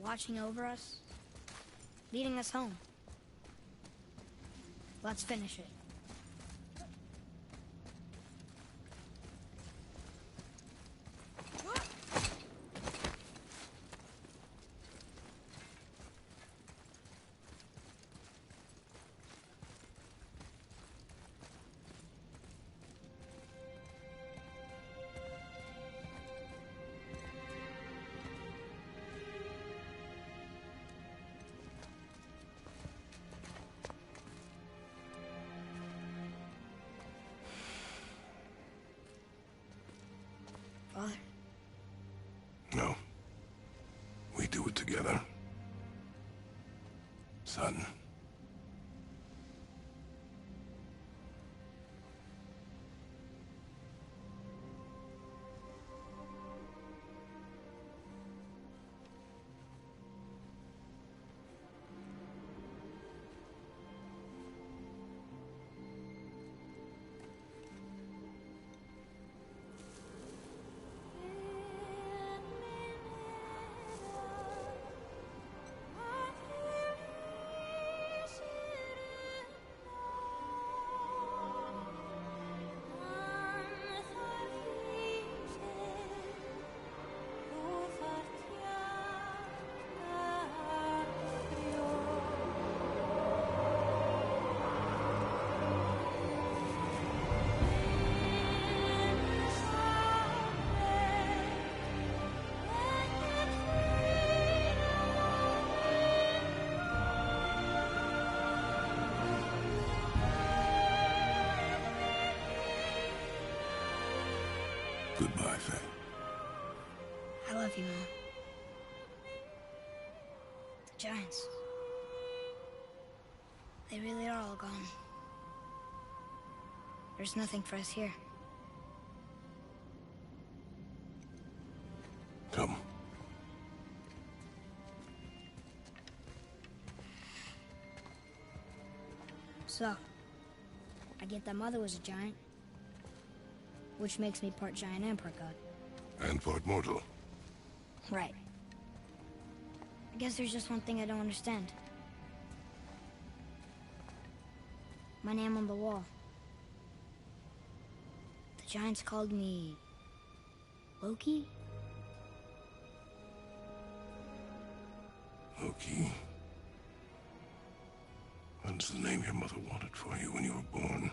Watching over us. Leading us home. Let's finish it. Father? No. We do it together. Son. Goodbye, Faye. I love you, Mom. The Giants. They really are all gone. There's nothing for us here. Come. So, I get that Mother was a giant. Which makes me part giant and part god. And part mortal. Right. I guess there's just one thing I don't understand. My name on the wall. The giants called me... Loki? Loki. That's the name your mother wanted for you when you were born.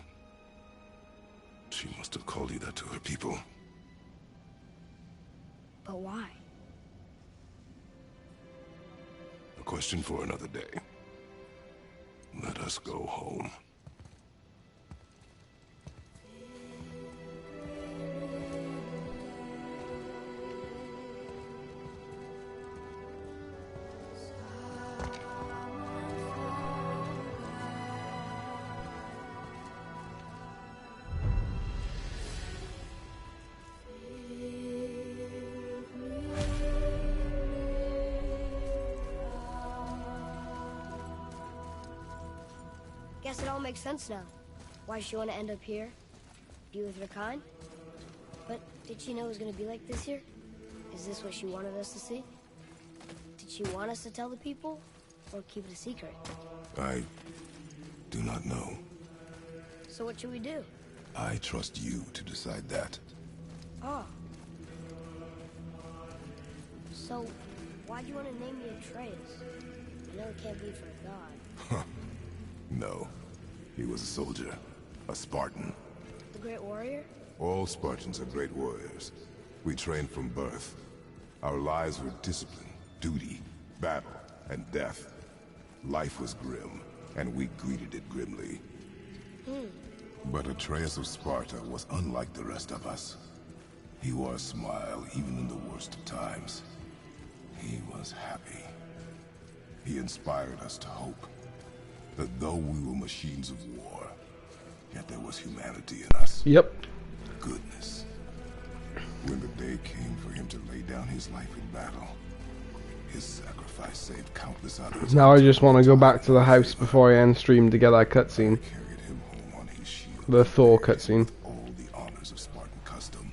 She must have called you that to her people. But why? A question for another day. Let us go home. Guess it all makes sense now. Why she want to end up here? Be with her kind? But did she know it was going to be like this here? Is this what she wanted us to see? Did she want us to tell the people? Or keep it a secret? I do not know. So what should we do? I trust you to decide that. Oh. So, why'd you want to name me Atreus? I know it can't be for a god. No. He was a soldier. A Spartan. The Great Warrior? All Spartans are great warriors. We trained from birth. Our lives were discipline, duty, battle, and death. Life was grim, and we greeted it grimly. But Atreus of Sparta was unlike the rest of us. He wore a smile even in the worst of times. He was happy. He inspired us to hope that though we were machines of war, yet there was humanity in us. Yep. Goodness. When the day came for him to lay down his life in battle, his sacrifice saved countless others. Now I just want to go back to the house before I end stream to get that cutscene. The Thor cutscene. All the honors of Spartan custom.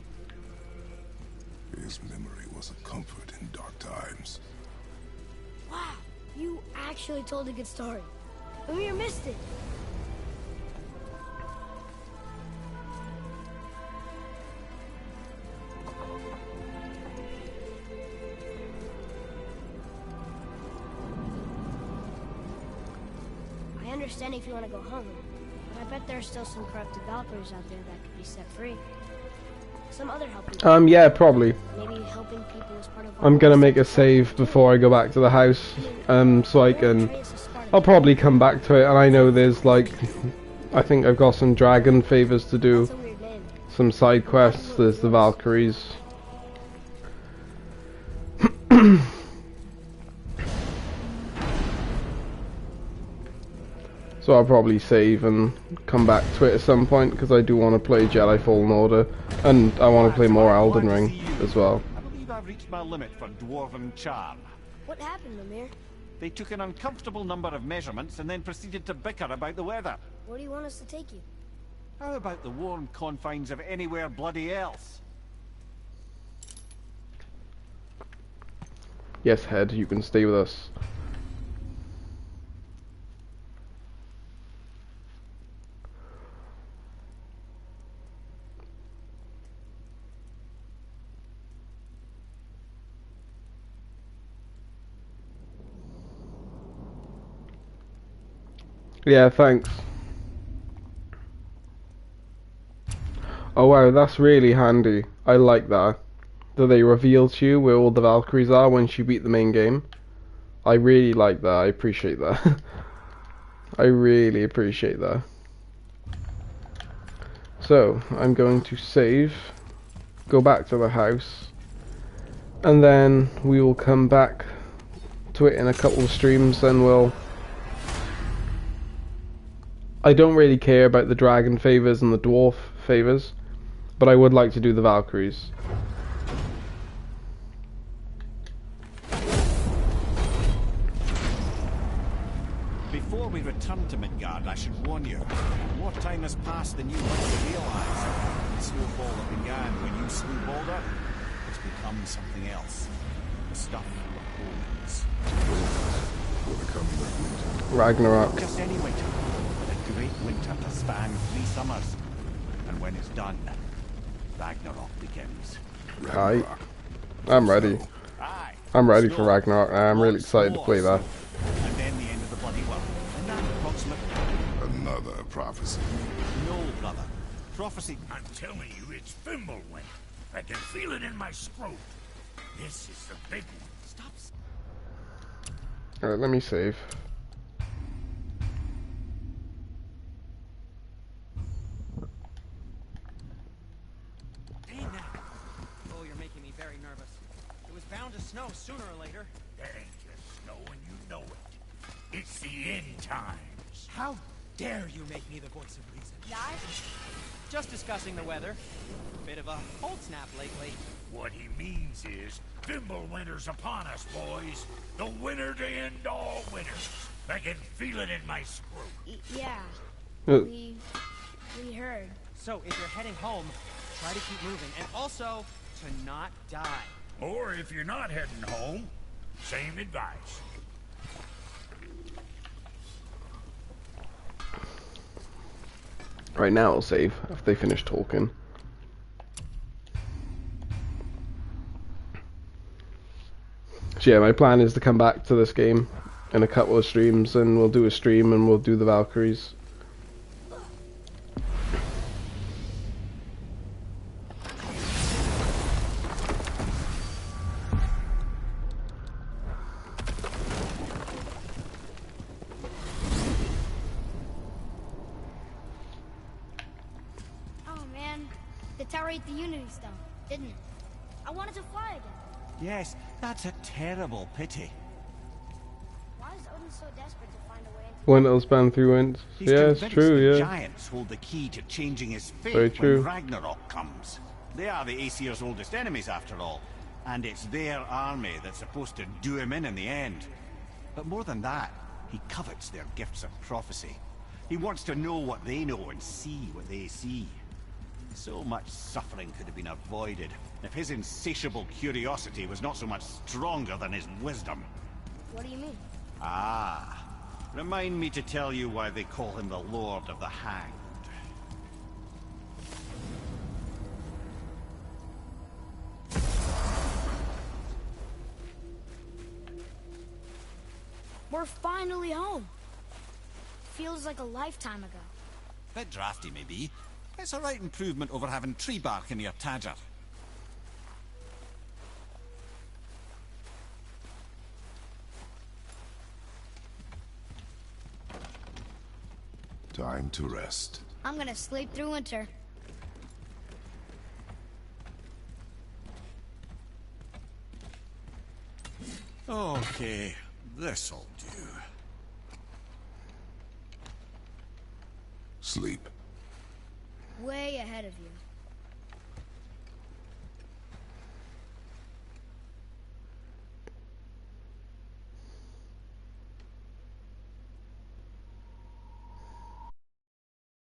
His memory was a comfort in dark times. Wow, you actually told a good story. Amir missed it. I understand if you want to go home, but I bet there are still some corrupted Valkyries out there that could be set free. Some other helping. Yeah, probably. Maybe helping people is part of. I'm gonna make a save before I go back to the house, so I can. I'll probably come back to it, and I know there's like, I think I've got some dragon favors to do, some side quests. There's the Valkyries. So I'll probably save and come back to it at some point, because I do want to play Jedi Fallen Order, and I want to play more Elden Ring as well. I believe I've reached my limit for dwarven charm. What happened, Amir? They took an uncomfortable number of measurements and then proceeded to bicker about the weather. Where do you want us to take you? How about the warm confines of anywhere bloody else? Yes, Head, you can stay with us. Yeah, thanks. Oh wow, that's really handy. I like that. That they reveal to you where all the Valkyries are once you beat the main game. I really like that. I appreciate that. I really appreciate that. So, I'm going to save, go back to the house, and then we will come back to it in a couple of streams, and we'll... I don't really care about the dragon favors and the dwarf favors, but I would like to do the Valkyries. Before we return to Midgard, I should warn you, more time has passed than you might realize. The snowball that began when you slew Baldur has become something else. The stuff of omens. Will become the winter. Ragnarok. Just any winter. A great winter to span 3 summers. And when it's done, Ragnarok begins. Aye. I'm ready. I'm ready for Ragnarok. I'm really excited to play that. And then the end of the bloody world. And that approximately... Another prophecy. No, brother. Prophecy... I'm telling you, it's Fimbulwinter. I can feel it in my throat. This is the big one. Stop. Alright, let me save. Dang that. Oh, you're making me very nervous. It was bound to snow sooner or later. That ain't just snow and you know it. It's the end times. How dare you make me the voice of reason? Guys, just discussing the weather. Bit of a cold snap lately. What he means is, Fimbulwinter's upon us, boys. The winter to end all winters. I can feel it in my screw. Yeah. Uh. We heard. So, if you're heading home, try to keep moving, and also to not die. Or if you're not heading home, same advice. Right now I'll save after they finish talking. So yeah, my plan is to come back to this game in a couple of streams, and we'll do a stream and we'll do the Valkyries. Oh man, the tower ate the Unity Stone, didn't it? I wanted to fly again. Yes, that's a terrible pity. Why is Odin so desperate to find a way into When it'll span through winds. He's Yeah, it's convinced true, the yeah. giants hold the key to changing his fate Very true. when Ragnarok comes. They are the Aesir's oldest enemies, after all, and it's their army that's supposed to do him in the end. But more than that, he covets their gifts of prophecy. He wants to know what they know and see what they see. So much suffering could have been avoided if his insatiable curiosity was not so much stronger than his wisdom. What do you mean? Ah, remind me to tell you why they call him the Lord of the Hanged. We're finally home. Feels like a lifetime ago. Bit drafty, maybe. It's a right improvement over having tree bark in your Tadger. Time to rest. I'm gonna sleep through winter. Okay, this'll do. Sleep. Way ahead of you.